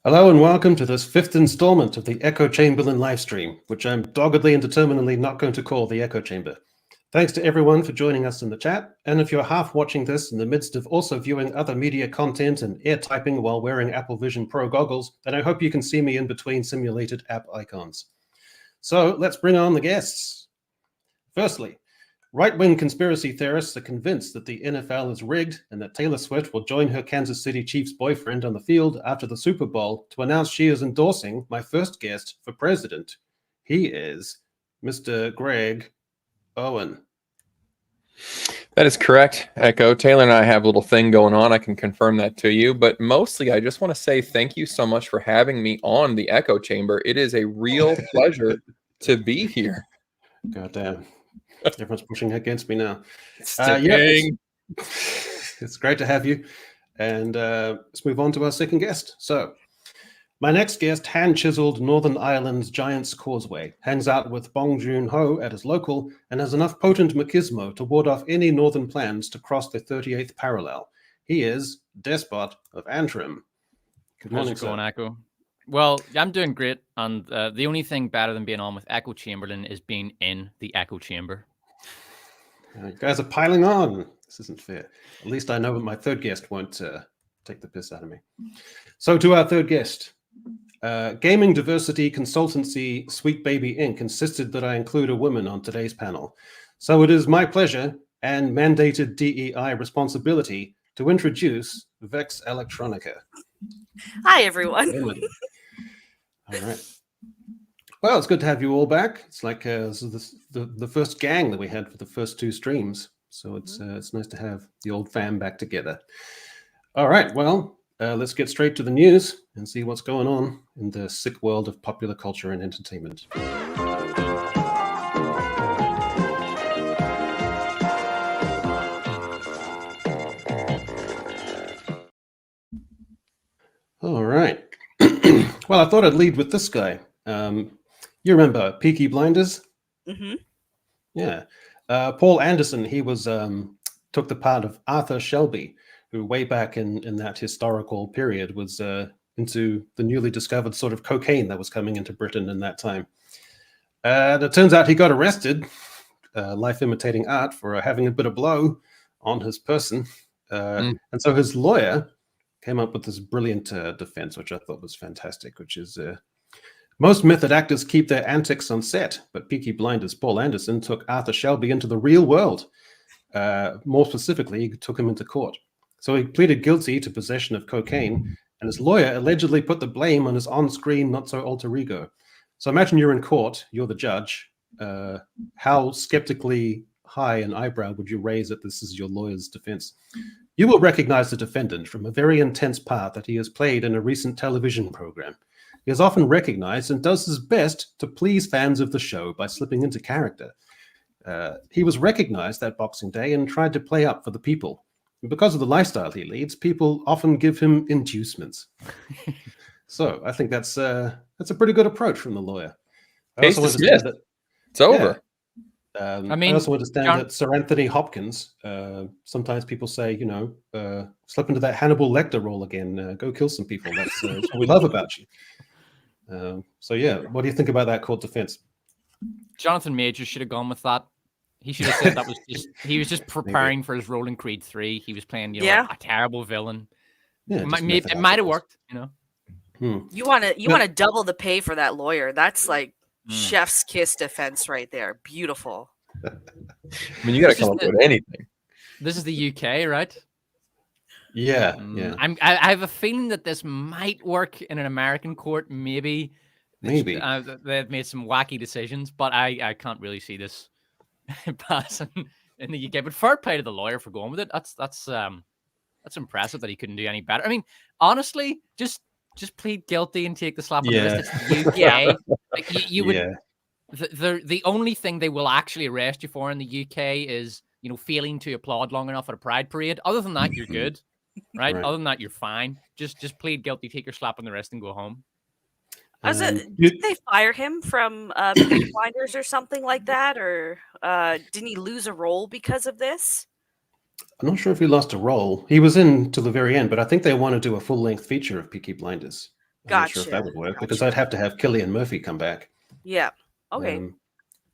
Hello and welcome to this fifth installment of the Echo Chamberlain livestream, which I'm doggedly and determinedly not going to call the Echo Chamber. Thanks to everyone for joining us in the chat, and if you're half watching this in the midst of also viewing other media content and air typing while wearing Apple Vision Pro goggles, then I hope you can see me in between simulated app icons. So let's bring on the guests. Firstly, right-wing conspiracy theorists are convinced that the NFL is rigged and that Taylor Swift will join her Kansas City Chiefs boyfriend on the field after the Super Bowl to announce she is endorsing my first guest for president. He is Mr. Greg Owen. That is correct, Echo. Taylor and I have a little thing going on. I can confirm that to you. But mostly, I just want to say thank you so much for having me on the Echo Chamber. It is a real pleasure to be here. Goddamn. Everyone's pushing against me now. It's great to have you. And let's move on to our second guest. So, my next guest, hand-chiseled Northern Ireland's Giant's Causeway, hangs out with Bong Joon-ho at his local and has enough potent machismo to ward off any northern plans to cross the 38th parallel. He is Despot of Antrim. Good morning, sir. Echo? Well, I'm doing great. And the only thing better than being on with Echo Chamberlain is being in the Echo Chamber. You guys are piling on. This isn't fair. At least I know that my third guest won't take the piss out of me. So to our third guest. Gaming diversity consultancy Sweet Baby Inc. insisted that I include a woman on today's panel. So it is my pleasure and mandated DEI responsibility to introduce Vex Electronica. Hi, everyone. All right. Well, it's good to have you all back. It's like this is the first gang that we had for the first two streams. So it's nice to have the old fam back together. All right. Well, let's get straight to the news and see what's going on in the sick world of popular culture and entertainment. All right. Well, I thought I'd lead with this guy. You remember Peaky Blinders? Mm-hmm. Yeah. Paul Anderson, he was took the part of Arthur Shelby, who way back in that historical period was into the newly discovered sort of cocaine that was coming into Britain in that time. It turns out he got arrested, life imitating art, for having a bit of blow on his person. And so his lawyer came up with this brilliant defense, which I thought was fantastic, which is most method actors keep their antics on set, but Peaky Blinders' Paul Anderson took Arthur Shelby into the real world. More specifically, he took him into court. So he pleaded guilty to possession of cocaine, and his lawyer allegedly put the blame on his on-screen not-so-alter ego. So imagine you're in court, you're the judge. How skeptically high an eyebrow would you raise that this is your lawyer's defense? You will recognize the defendant from a very intense part that he has played in a recent television program. He is often recognized and does his best to please fans of the show by slipping into character. He was recognized that Boxing Day and tried to play up for the people. And because of the lifestyle he leads, people often give him inducements. So I think that's a pretty good approach from the lawyer. Case dismissed. It's over. I also understand that Sir Anthony Hopkins, sometimes people say, slip into that Hannibal Lecter role again, go kill some people. That's what we love about you. So yeah, what do you think about that court defense? Jonathan Majors should have gone with that. He should have said that was just he was just preparing for his role in Creed 3. He was playing, a terrible villain. Yeah, it might have worked, You want to double the pay for that lawyer. That's like chef's kiss defense right there. Beautiful. I mean, you got to come up with anything. This is the UK, right? Yeah, I have a feeling that this might work in an American court. Maybe they've made some wacky decisions, but I can't really see this passing in the UK. But fair play to the lawyer for going with it. That's impressive that he couldn't do any better. I mean, honestly, just plead guilty and take the slap on the wrist. It's the UK. Like you would. The only thing they will actually arrest you for in the UK is, you know, failing to applaud long enough at a pride parade. Other than that, you're good, right? Other than that, you're fine. Just plead guilty, take your slap on the wrist, and go home. Did they fire him from Peaky Blinders or something like that, or didn't he lose a role because of this? I'm not sure if he lost a role. He was in till the very end, but I think they want to do a full-length feature of Peaky Blinders. I'm not sure if that would work because I'd have to have Cillian Murphy come back. Yeah. Okay.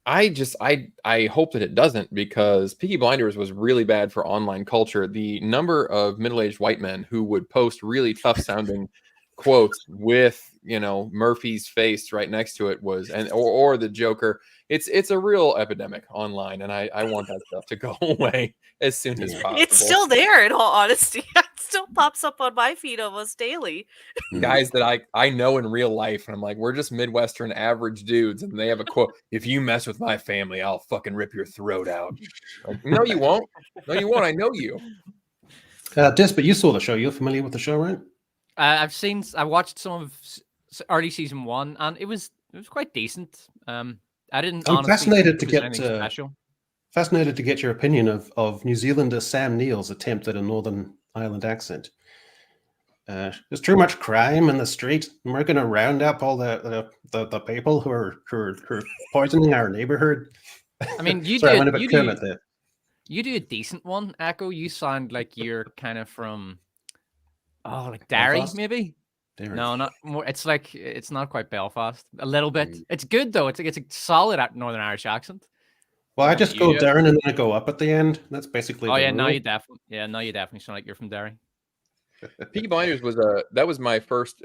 I hope that it doesn't, because Peaky Blinders was really bad for online culture. The number of middle-aged white men who would post really tough-sounding quotes with, you know, Murphy's face right next to it was, or the Joker. It's a real epidemic online, and I want that stuff to go away as soon as possible. It's still there, in all honesty. It still pops up on my feed almost daily. Guys that I know in real life, and I'm like, we're just Midwestern average dudes, and they have a quote: "If you mess with my family, I'll fucking rip your throat out." Like, no, you won't. No, you won't. I know you. Despot, you saw the show. You're familiar with the show, right? I watched some of early season 1, and it was quite decent. I didn't. I'm fascinated to get special. Fascinated to get your opinion of New Zealander Sam Neill's attempt at a Northern Ireland accent. There's too much crime in the street, and we're going to round up all the people who are poisoning our neighborhood. I mean, you Sorry, you do a decent one, Echo. You sound like you're kind of from, like Derry, Belfast? maybe. Derry. No, not more. It's like it's not quite Belfast. A little bit. It's good though. It's a solid Northern Irish accent. Well, I just go Darren and then I go up at the end. That's basically. Oh yeah, no, you definitely. Yeah, no, you definitely sound like you're from Derry. Peaky Blinders was my first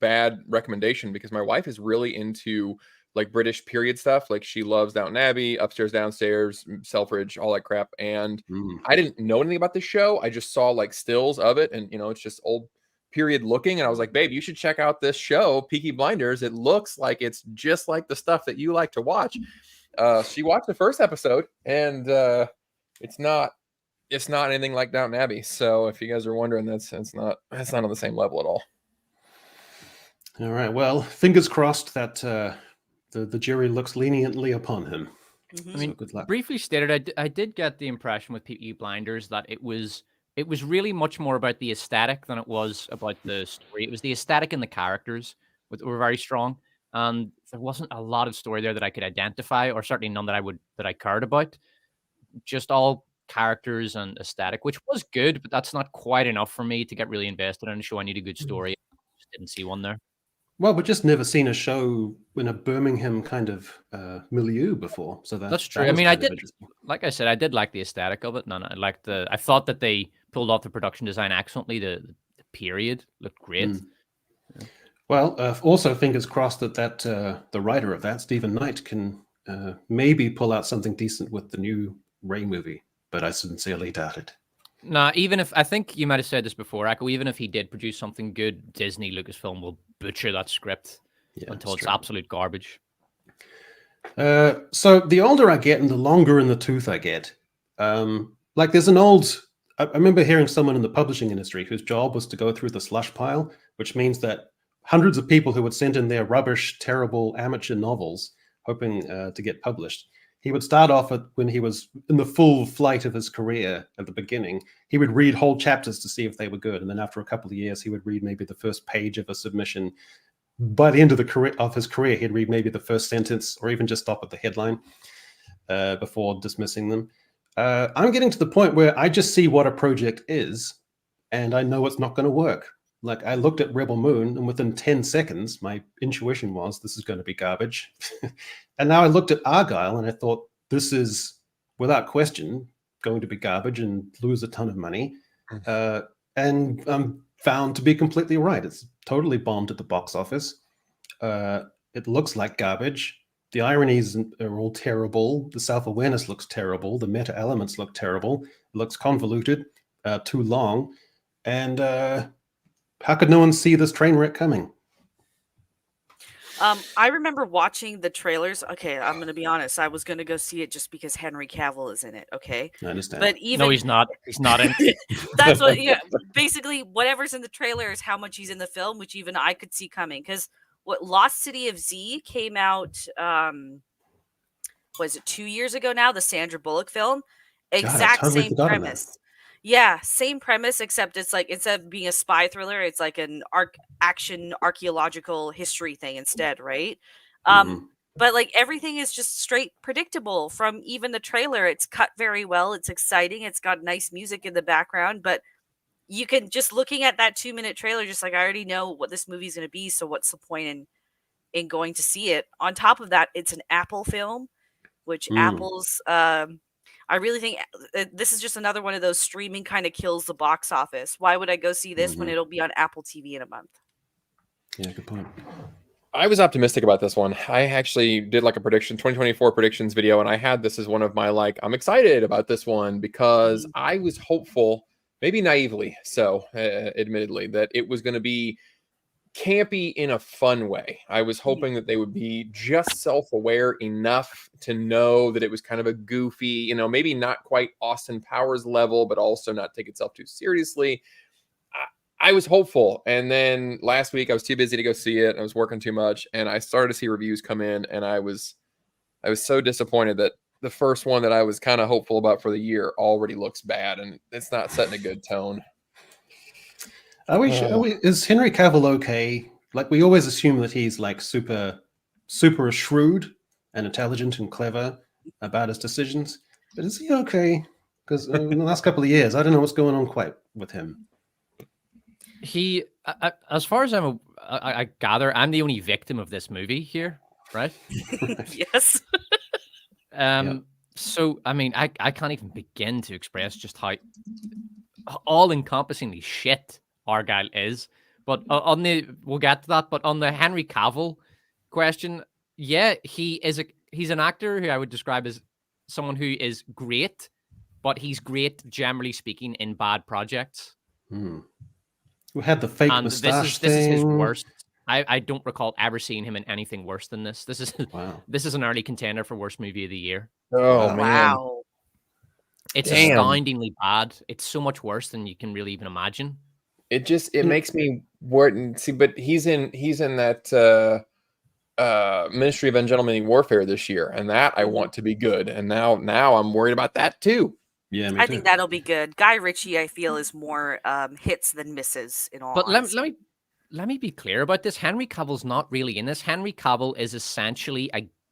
bad recommendation, because my wife is really into like British period stuff. Like, she loves Downton Abbey, Upstairs, Downstairs, Selfridge, all that crap. And I didn't know anything about this show. I just saw like stills of it, and you know, it's just old period looking. And I was like, babe, you should check out this show, Peaky Blinders. It looks like it's just like the stuff that you like to watch. She watched the first episode, and it's not anything like Downton Abbey. So if you guys are wondering, that's not on the same level at all. All right. Well, fingers crossed that the jury looks leniently upon him. I mean, good luck. Briefly stated, I did get the impression with Peaky Blinders that it was really much more about the aesthetic than it was about the story. It was the aesthetic and the characters were very strong, and there wasn't a lot of story there that I could identify, or certainly none that I cared about. Just all characters and aesthetic, which was good, but that's not quite enough for me to get really invested in a show. I need a good story. I just didn't see one there. Well, we've just never seen a show in a Birmingham kind of milieu before, so that's true. I mean, I did, like I said, I did like the aesthetic of it, and I thought that they pulled off the production design excellently. The period looked great. Yeah. Well, also fingers crossed that the writer of that, Stephen Knight, can maybe pull out something decent with the new Ray movie, but I sincerely doubt it. Nah, even if, I think you might have said this before, Echo, even if he did produce something good, Disney, Lucasfilm will butcher that script until it's absolute garbage. So the older I get and the longer in the tooth I get, like there's an old, I remember hearing someone in the publishing industry whose job was to go through the slush pile, which means that hundreds of people who would send in their rubbish, terrible amateur novels hoping to get published. He would start off when he was in the full flight of his career at the beginning. He would read whole chapters to see if they were good. And then after a couple of years, he would read maybe the first page of a submission. By the end of his career, he'd read maybe the first sentence or even just stop at the headline before dismissing them. I'm getting to the point where I just see what a project is and I know it's not going to work. Like, I looked at Rebel Moon, and within 10 seconds, my intuition was this is going to be garbage. And now I looked at Argylle, and I thought this is, without question, going to be garbage and lose a ton of money. And I'm found to be completely right. It's totally bombed at the box office. It looks like garbage. The ironies are all terrible. The self-awareness looks terrible. The meta elements look terrible. It looks convoluted, too long. And how could no one see this train wreck coming? I remember watching the trailers. Okay, I'm going to be honest. I was going to go see it just because Henry Cavill is in it. Okay, I understand. But even no, he's not. He's not in. That's what. Yeah, basically, whatever's in the trailer is how much he's in the film, which even I could see coming. Because what Lost City of Z came out. Was it 2 years ago now? The Sandra Bullock film, God, I exact totally same forgot about that. premise. Yeah, same premise, except it's like instead of being a spy thriller, it's like an action archaeological history thing instead, right? But like everything is just straight predictable from even the trailer. It's cut very well. It's exciting. It's got nice music in the background, but you can just looking at that 2-minute trailer, just like I already know what this movie is going to be. So what's the point in going to see it? On top of that, it's an Apple film, which Apple's. I really think this is just another one of those streaming kind of kills the box office. Why would I go see this when it'll be on Apple TV in a month? Yeah, good point. I was optimistic about this one. I actually did like a prediction, 2024 predictions video, and I had this as one of my like, I'm excited about this one because I was hopeful, maybe naively so, admittedly, that it was going to be campy in a fun way. I was hoping that they would be just self-aware enough to know that it was kind of a goofy, you know, maybe not quite Austin Powers level, but also not take itself too seriously. I was hopeful, and then last week I was too busy to go see it. I was working too much, and I started to see reviews come in, and I was so disappointed that the first one that I was kind of hopeful about for the year already looks bad, and it's not setting a good tone. Is Henry Cavill okay? Like, we always assume that he's like super shrewd and intelligent and clever about his decisions, but is he okay? Because in the last couple of years, I don't know what's going on quite with him. He, as far as I gather, I'm the only victim of this movie here, right? Yes. So, I mean, I can't even begin to express just how all-encompassingly shit Argylle is. But we'll get to that. But on the Henry Cavill question, yeah, he's an actor who I would describe as someone who is great, but he's great, generally speaking, in bad projects. We had the fake mustache thing. This is his worst. I don't recall ever seeing him in anything worse than this. This is an early contender for worst movie of the year. Oh man. Wow. It's astoundingly bad. It's so much worse than you can really even imagine. It makes me worried. See, but he's in that Ministry of Ungentlemaning Warfare this year, and that I want to be good. And now I'm worried about that too. Yeah, I think that'll be good. Guy Ritchie, I feel, is more hits than misses in all. But let me be clear about this. Henry Cavill's not really in this. Henry Cavill is essentially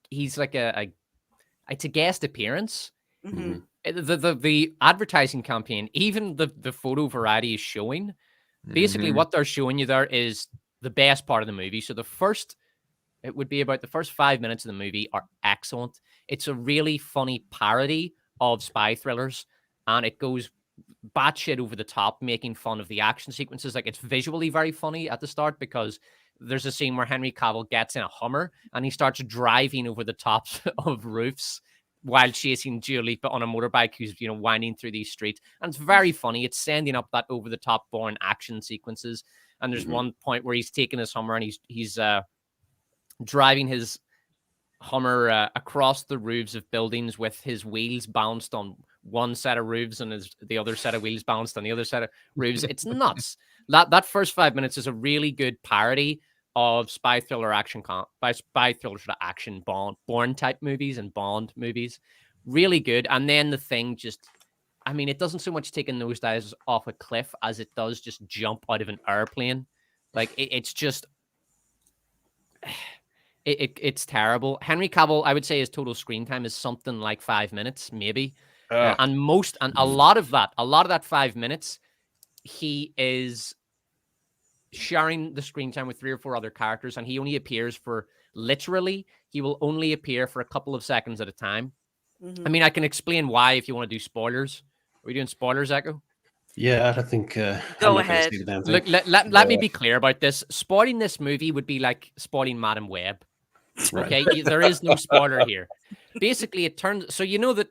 he's like it's a guest appearance. The advertising campaign, even the photo variety is showing. Basically, what they're showing you there is the best part of the movie. So it would be about the first 5 minutes of the movie are excellent. It's a really funny parody of spy thrillers, and it goes batshit over the top, making fun of the action sequences. Like, it's visually very funny at the start because there's a scene where Henry Cavill gets in a Hummer and he starts driving over the tops of roofs while chasing Dua Lipa on a motorbike who's, winding through these streets. And it's very funny. It's sending up that over-the-top Bourne action sequences. And there's one point where he's taking his Hummer and he's driving his Hummer across the roofs of buildings with his wheels bounced on one set of roofs and the other set of wheels bounced on the other set of roofs. It's nuts. That first 5 minutes is a really good parody of spy thriller action Bourne type movies and Bond movies. Really good. And then the thing it doesn't so much take a nosedive off a cliff as it does just jump out of an airplane. Like, it's just it's terrible. Henry Cavill, I would say his total screen time is something like 5 minutes, maybe. And a lot of that 5 minutes, he is sharing the screen time with 3 or 4 other characters, and he only appears he will only appear for a couple of seconds at a time. I mean, I can explain why if you want to do spoilers. Are we doing spoilers, Echo? Yeah, I think go ahead. Look, let me be clear about this. Spoiling this movie would be like spoiling Madam Web. Right. Okay, there is no spoiler here. Basically, it turns so that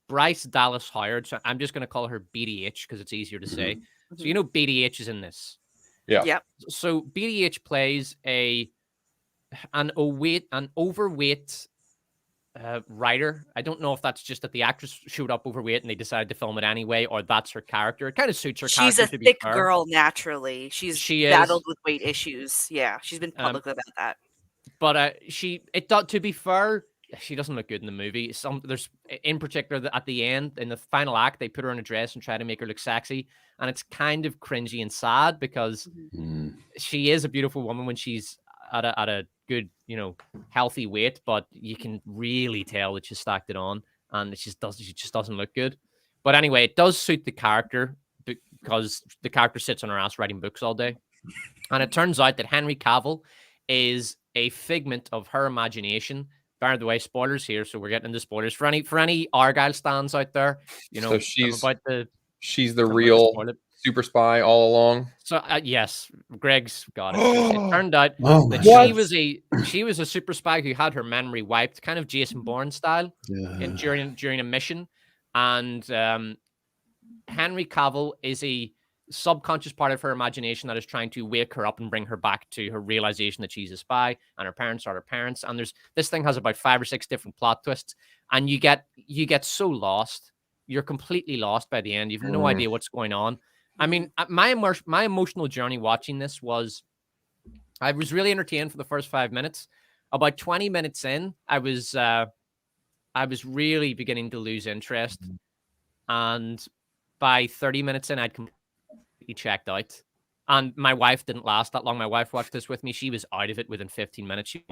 Bryce Dallas Howard. So I'm just going to call her BDH because it's easier to say. So BDH is in this. Yeah. Yep. So BDH plays an overweight writer. I don't know if that's just that the actress showed up overweight and they decided to film it anyway, or that's her character. It kind of suits her She's character, a to be thick fair. girl naturally. She battled with weight issues. Yeah, she's been public about that. But to be fair, she doesn't look good in the movie. There's in particular at the end, in the final act, they put her in a dress and try to make her look sexy, and it's kind of cringy and sad because she is a beautiful woman when she's at a good, healthy weight, but you can really tell that she's stacked it on, and she just doesn't look good. But anyway, it does suit the character because the character sits on her ass writing books all day, and it turns out that Henry Cavill is a figment of her imagination. By the way, spoilers here, so we're getting into spoilers for any Argylle stands out there. So she's the real super spy all along. So yes, Greg's got it. It turned out that she was a super spy who had her memory wiped, kind of Jason Bourne style, during a mission. And Henry Cavill is a subconscious part of her imagination that is trying to wake her up and bring her back to her realization that she's a spy and her parents are her parents. And this thing has about 5 or 6 different plot twists, and you get so lost. You're completely lost by the end. You have no idea what's going on. I mean, my emotional journey watching this was, I was really entertained for the first 5 minutes. About 20 minutes in, I was really beginning to lose interest, and by 30 minutes in, I'd completely checked out. And my wife didn't last that long. My wife watched this with me. She was out of it within 15 minutes. She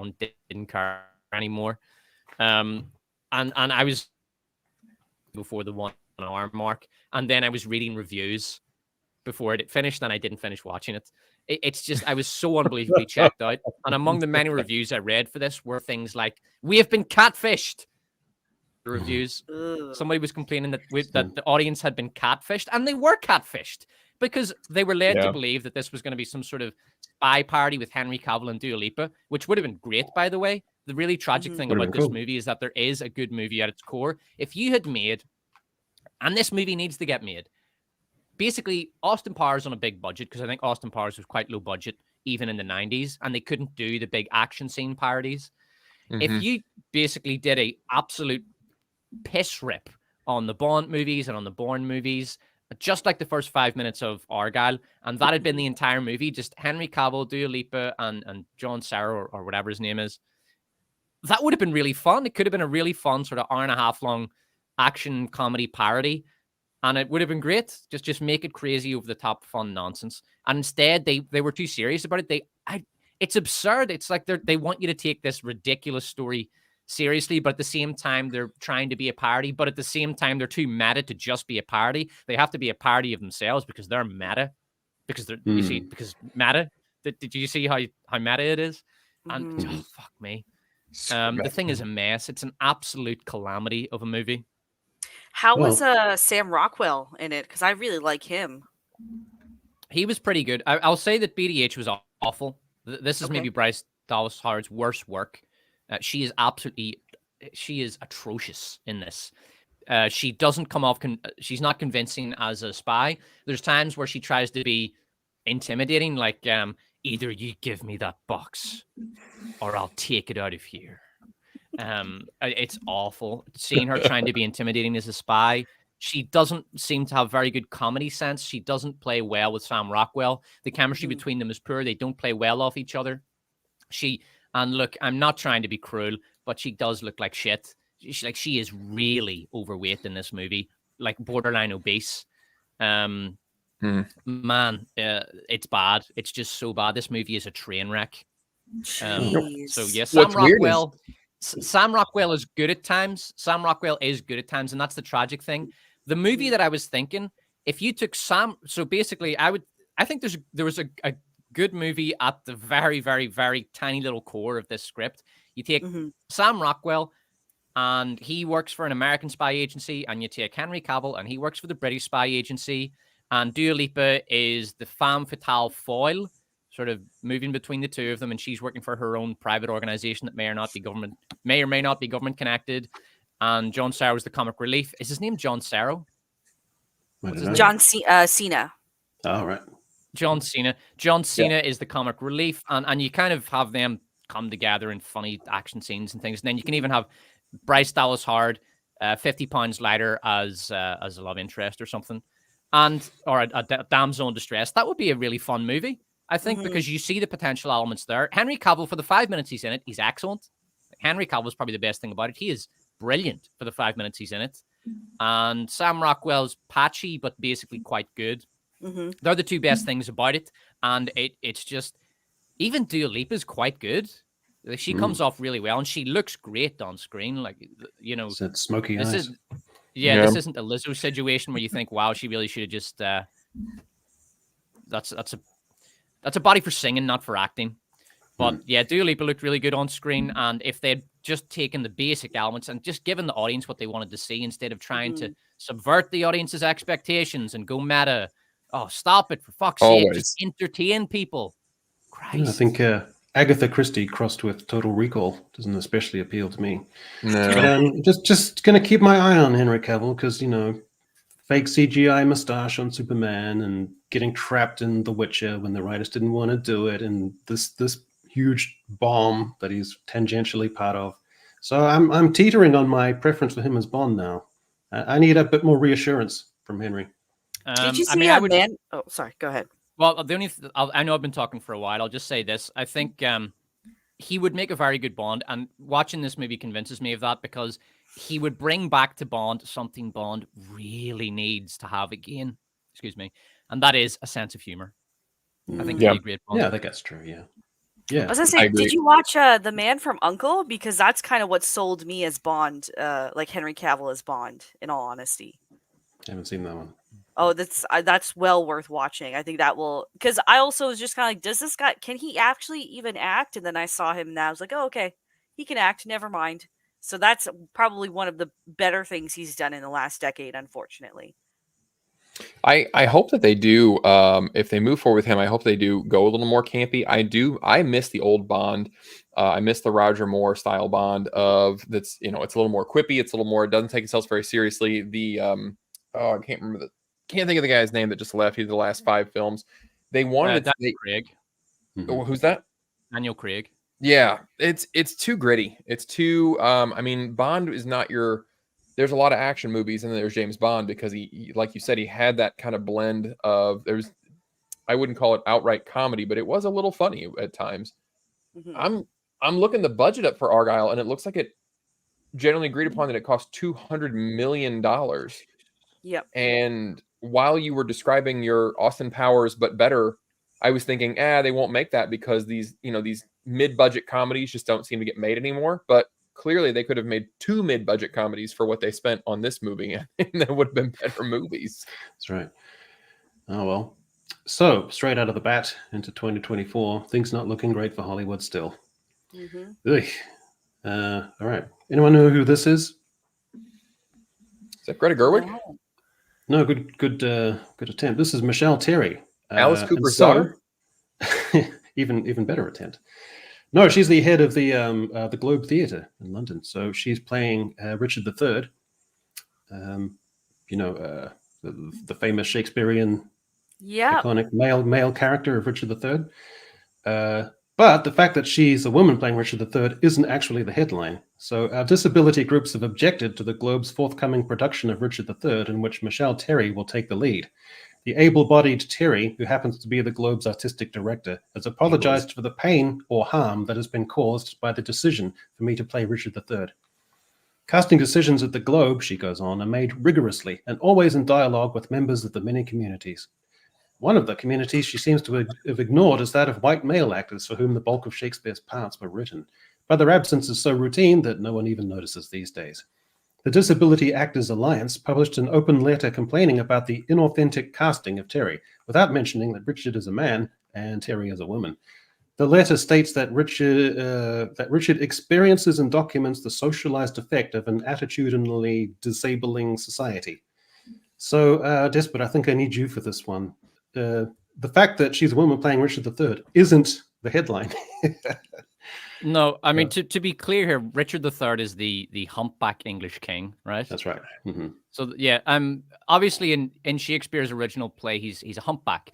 didn't care anymore. And I was before the 1 hour mark, and then I was reading reviews before it finished, and I didn't finish watching it. It's just, I was so unbelievably checked out. And among the many reviews I read for this were things like, "We have been catfished." The reviews, somebody was complaining that the audience had been catfished, and they were catfished because they were led to believe that this was going to be some sort of spy party with Henry Cavill and Dua Lipa, which would have been great, by the way. The really tragic thing about this movie is that there is a good movie at its core. If you had made, and this movie needs to get made, basically Austin Powers on a big budget, because I think Austin Powers was quite low budget even in the 90s, and they couldn't do the big action scene parodies. If you basically did a absolute piss rip on the Bond movies and on the Bourne movies, just like the first 5 minutes of Argylle, and that had been the entire movie, just Henry Cavill, Dua Lipa, and John Cena or whatever his name is, that would have been really fun. It could have been a really fun sort of hour-and-a-half long action comedy parody, and it would have been great. Just make it crazy, over the top, fun nonsense. And instead, they were too serious about it. It's absurd. It's like they want you to take this ridiculous story seriously, but at the same time, they're trying to be a parody. But at the same time, they're too meta to just be a parody. They have to be a parody of themselves because they're meta. Because they're because meta. Did you see how meta it is? And fuck me. The thing is a mess. It's an absolute calamity of a movie. How was Sam Rockwell in it? Because I really like him. He was pretty good. I'll say that BDH was awful. This is maybe Bryce Dallas Howard's worst work. She is atrocious in this. She doesn't come off, she's not convincing as a spy. There's times where she tries to be intimidating, like, either you give me that box or I'll take it out of here. It's awful. Seeing her trying to be intimidating as a spy. She doesn't seem to have very good comedy sense. She doesn't play well with Sam Rockwell. The chemistry between them is poor. They don't play well off each other. And look, I'm not trying to be cruel, but she does look like shit. She is really overweight in this movie, like borderline obese. Man, it's bad. It's just so bad. This movie is a train wreck. So yes, Sam Rockwell is good at times. Sam Rockwell is good at times, and that's the tragic thing. The movie that I was thinking, if you took so basically, I think there was a good movie at the very, very, very tiny little core of this script. You take Sam Rockwell, and he works for an American spy agency, and you take Henry Cavill, and he works for the British spy agency, and Dua Lipa is the femme fatale foil, sort of moving between the two of them, and she's working for her own private organization that may or may not be government connected. And John Cena was the comic relief. Is his name John Cena? John Cena. Oh, right. John Cena. John Cena is the comic relief, and you kind of have them come together in funny action scenes and things. And then you can even have Bryce Dallas Howard, 50 pounds lighter as a love interest or something, or a damsel in distress. That would be a really fun movie, I think, because you see the potential elements there. Henry Cavill, for the 5 minutes he's in it, he's excellent. Henry Cavill is probably the best thing about it. He is brilliant for the 5 minutes he's in it. And Sam Rockwell's patchy, but basically quite good. They're the two best things about it. And it's just, even Dua Lipa is quite good. She comes off really well, and she looks great on screen. Like, you know, it's smoky eyes. This isn't a Lizzo situation where you think, wow, she really should have just, that's a body for singing, not for acting. But yeah, Dua Lipa looked really good on screen. And if they'd just taken the basic elements and just given the audience what they wanted to see instead of trying to subvert the audience's expectations and go meta. Oh, stop it, for fuck's sake. Just entertain people. Christ. Yeah, I think Agatha Christie crossed with Total Recall doesn't especially appeal to me. No. But just going to keep my eye on Henry Cavill because, you know, fake CGI mustache on Superman and getting trapped in The Witcher when the writers didn't want to do it, and this huge bomb that he's tangentially part of. So I'm teetering on my preference for him as Bond now. I need a bit more reassurance from Henry. Did you see Man? Oh, sorry. Go ahead. Well, the only I know I've been talking for a while. I'll just say this. I think he would make a very good Bond, and watching this movie convinces me of that, because he would bring back to Bond something Bond really needs to have again. Excuse me. And that is a sense of humor. I think he'd be a great Bond. Yeah, I think that's true. Yeah. I was gonna say, did you watch The Man from U.N.C.L.E.? Because that's kind of what sold me as Bond, like Henry Cavill as Bond, in all honesty. I haven't seen that one. Oh, that's well worth watching. I think that will, because I also was just kind of like, does this guy, can he actually even act? And then I saw him and I was like, oh, okay, he can act, never mind. So that's probably one of the better things he's done in the last decade, unfortunately. I hope that they do, if they move forward with him, I hope they do go a little more campy. I miss the old Bond. I miss the Roger Moore style Bond that's, you know, it's a little more quippy. It's a little more, it doesn't take itself very seriously. I can't think of the guy's name that just left. He did the last 5 films. They wanted Daniel Craig. Who's that? Daniel Craig. Yeah, it's too gritty. It's too. I mean, Bond is not your. There's a lot of action movies, and then there's James Bond, because he, like you said, he had that kind of blend of. I wouldn't call it outright comedy, but it was a little funny at times. I'm looking the budget up for Argylle, and it looks like it generally agreed upon that it cost $200 million. Yep. And while you were describing your Austin Powers but better, I was thinking, they won't make that because these mid-budget comedies just don't seem to get made anymore. But clearly they could have made 2 mid-budget comedies for what they spent on this movie, and that would have been better movies. That's right. Oh, well. So, straight out of the bat into 2024, things not looking great for Hollywood still. All right. Anyone know who this is? Is that Greta Gerwig? No, good attempt. This is Michelle Terry. Alice Cooper's daughter? even better attempt. No, she's the head of the Globe Theatre in London. So she's playing Richard III. The famous Shakespearean iconic male character of Richard III. But the fact that she's a woman playing Richard III isn't actually the headline. So our disability groups have objected to the Globe's forthcoming production of Richard III, in which Michelle Terry will take the lead. The able-bodied Terry, who happens to be the Globe's artistic director, has apologized for the pain or harm that has been caused by the decision for me to play Richard III. Casting decisions at the Globe, she goes on, are made rigorously and always in dialogue with members of the many communities. One of the communities she seems to have ignored is that of white male actors for whom the bulk of Shakespeare's parts were written, but their absence is so routine that no one even notices these days. The Disability Actors Alliance published an open letter complaining about the inauthentic casting of Terry, without mentioning that Richard is a man and Terry is a woman. The letter states that Richard experiences and documents the socialized effect of an attitudinally disabling society. So, Despot, I think I need you for this one. The fact that she's a woman playing Richard III isn't the headline. No, I mean, to be clear here, Richard III is the humpback English king, right? That's right. Mm-hmm. So yeah, obviously in Shakespeare's original play, he's a humpback,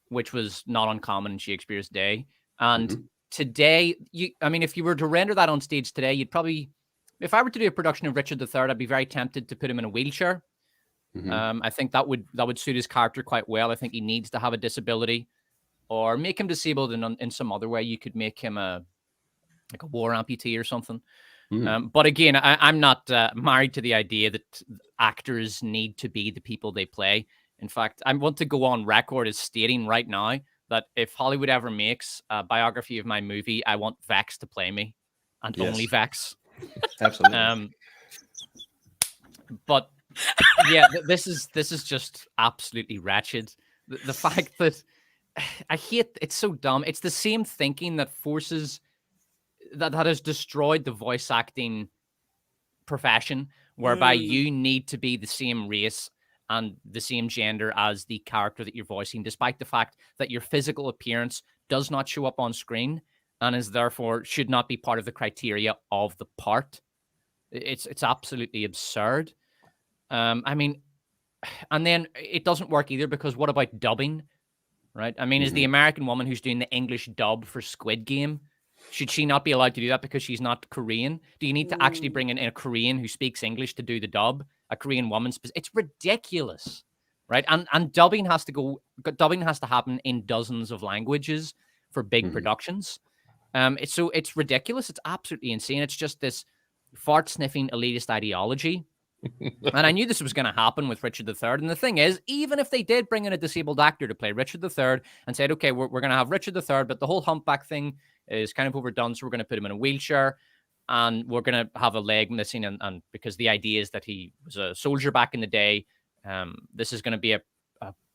which was not uncommon in Shakespeare's day. And today, I mean, if you were to render that on stage today, you'd probably, if I were to do a production of Richard III, I'd be very tempted to put him in a wheelchair. I think that would suit his character quite well. I think he needs to have a disability, or make him disabled in some other way. You could make him like a war amputee or something. But again, I'm not married to the idea that actors need to be the people they play. In fact, I want to go on record as stating right now that if Hollywood ever makes a biography of my movie, I want Vex to play me, and only Vex. Absolutely. But yeah, this is just absolutely wretched. The fact that I hate, it's so dumb. It's the same thinking that forces that has destroyed the voice acting profession, whereby you need to be the same race and the same gender as the character that you're voicing, despite the fact that your physical appearance does not show up on screen and is therefore should not be part of the criteria of the part. It's absolutely absurd. I mean, and then it doesn't work either, because what about dubbing, right? I mean, is the American woman who's doing the English dub for Squid Game, should she not be allowed to do that because she's not Korean? Do you need to actually bring in a Korean who speaks English to do the dub? A Korean woman? It's ridiculous, right? And dubbing has to happen in dozens of languages for big productions. It's ridiculous. It's absolutely insane. It's just this fart sniffing elitist ideology. And I knew this was going to happen with Richard III. And the thing is, even if they did bring in a disabled actor to play Richard III and said, okay, we're going to have Richard III, but the whole humpback thing is kind of overdone, so we're going to put him in a wheelchair and we're going to have a leg missing. And because the idea is that he was a soldier back in the day, this is going to be a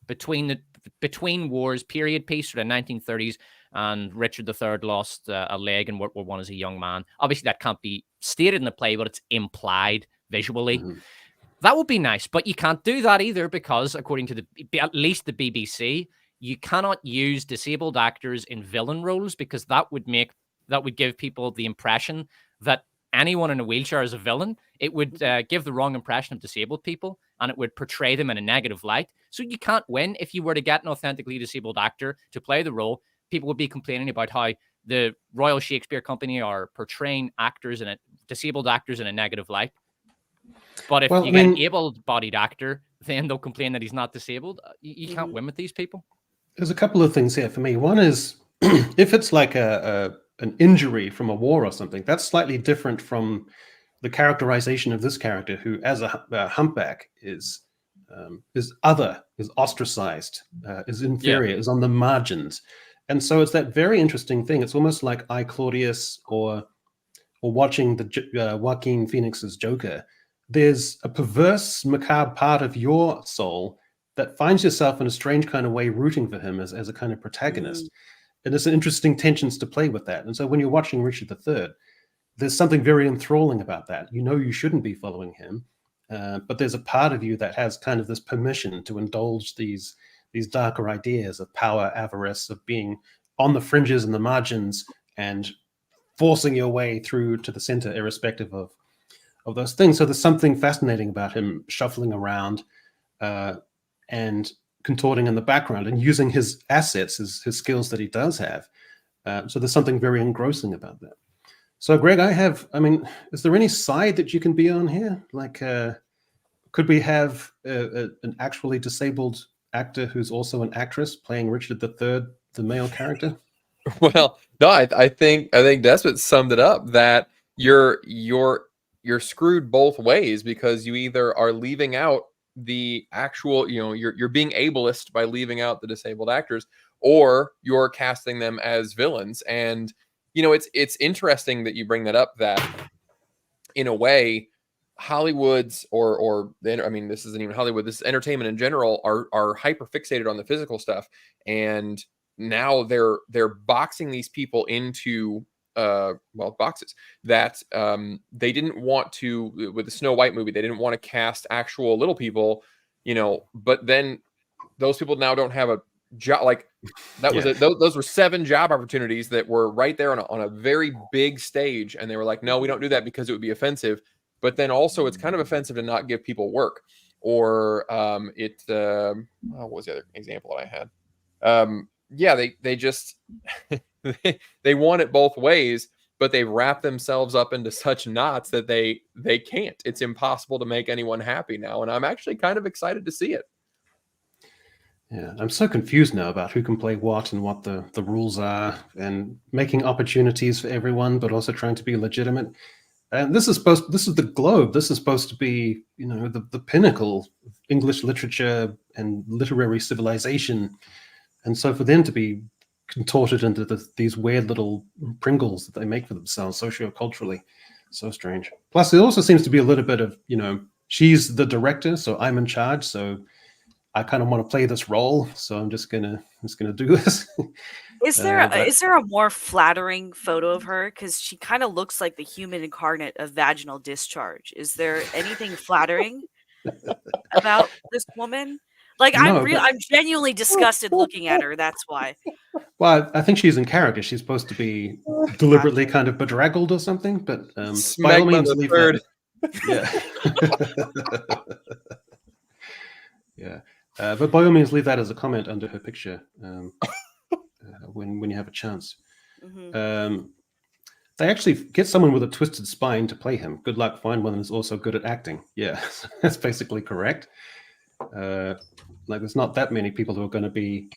between wars period piece for the 1930s, and Richard III lost a leg in World War I as a young man. Obviously, that can't be stated in the play, but it's implied visually. That would be nice, but you can't do that either, because according to at least the BBC, you cannot use disabled actors in villain roles, because that would give people the impression that anyone in a wheelchair is a villain. It would give the wrong impression of disabled people, and it would portray them in a negative light. So you can't win. If you were to get an authentically disabled actor to play the role, people would be complaining about how the Royal Shakespeare Company are portraying disabled actors in a negative light. But if you get an able-bodied actor, then they'll complain that he's not disabled. You can't win with these people. There's a couple of things here for me. One is, if it's like an injury from a war or something, that's slightly different from the characterization of this character, who, as a humpback, is other, is ostracized, is inferior, is on the margins. And so it's that very interesting thing. It's almost like I, Claudius, or watching the Joaquin Phoenix's Joker. There's a perverse, macabre part of your soul that finds yourself in a strange kind of way rooting for him as a kind of protagonist. And there's an interesting tensions to play with that. And so when you're watching Richard III, there's something very enthralling about that. You know you shouldn't be following him, but there's a part of you that has kind of this permission to indulge these darker ideas of power, avarice, of being on the fringes and the margins and forcing your way through to the center, irrespective of those things. So there's something fascinating about him shuffling around and contorting in the background and using his assets, his skills that he does have. So there's something very engrossing about that. So Greg, is there any side that you can be on here? Like, could we have an actually disabled actor who's also an actress playing Richard III, the male character? Well, no, I think Despot summed it up, that you're screwed both ways, because you either are leaving out the actual, you're being ableist by leaving out the disabled actors, or you're casting them as villains. And it's interesting that you bring that up, that in a way Hollywood's this isn't even Hollywood, this is entertainment in general, are hyper fixated on the physical stuff, and now they're boxing these people into boxes that they didn't want to. With the Snow White movie, they didn't want to cast actual little people, but then those people now don't have a job. Like that was those were 7 job opportunities that were right there on a very big stage, and they were like, no, we don't do that because it would be offensive. But then also it's kind of offensive to not give people work. Or what was the other example that I had? They just they want it both ways, but they wrap themselves up into such knots that they can't. It's impossible to make anyone happy now, and I'm actually kind of excited to see it. Yeah, I'm so confused now about who can play what and what the rules are, and making opportunities for everyone, but also trying to be legitimate. And this is the Globe. This is supposed to be, the pinnacle of English literature and literary civilization. And so for them to be contorted into these weird little Pringles that they make for themselves socioculturally, so strange. Plus, it also seems to be a little bit of, she's the director, so I'm in charge. So I kind of want to play this role, so I'm just gonna do this. Is there a more flattering photo of her? Because she kind of looks like the human incarnate of vaginal discharge. Is there anything flattering about this woman? Like, No, I'm genuinely disgusted looking at her. That's why. Well, I think she's in character. She's supposed to be deliberately kind of bedraggled or something. But by all means, leave that. Yeah. Yeah. But by all means, leave that as a comment under her picture when you have a chance. Mm-hmm. They actually get someone with a twisted spine to play him. Good luck, find one that's also good at acting. Yeah, that's basically correct. There's not that many people who are going to be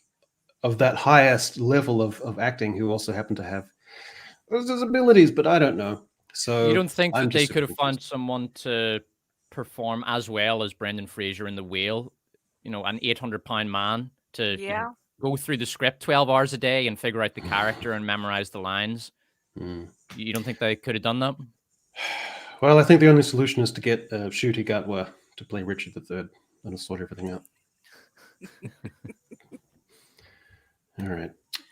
of that highest level of acting who also happen to have those disabilities, but I don't know. So you don't think that they could have found someone to perform as well as Brendan Fraser in The Whale? An 800-pound man to go through the script 12 hours a day and figure out the character and memorize the lines. You don't think they could have done that? Well, I think the only solution is to get Ncuti Gatwa to play Richard III. That'll sort everything out. All right.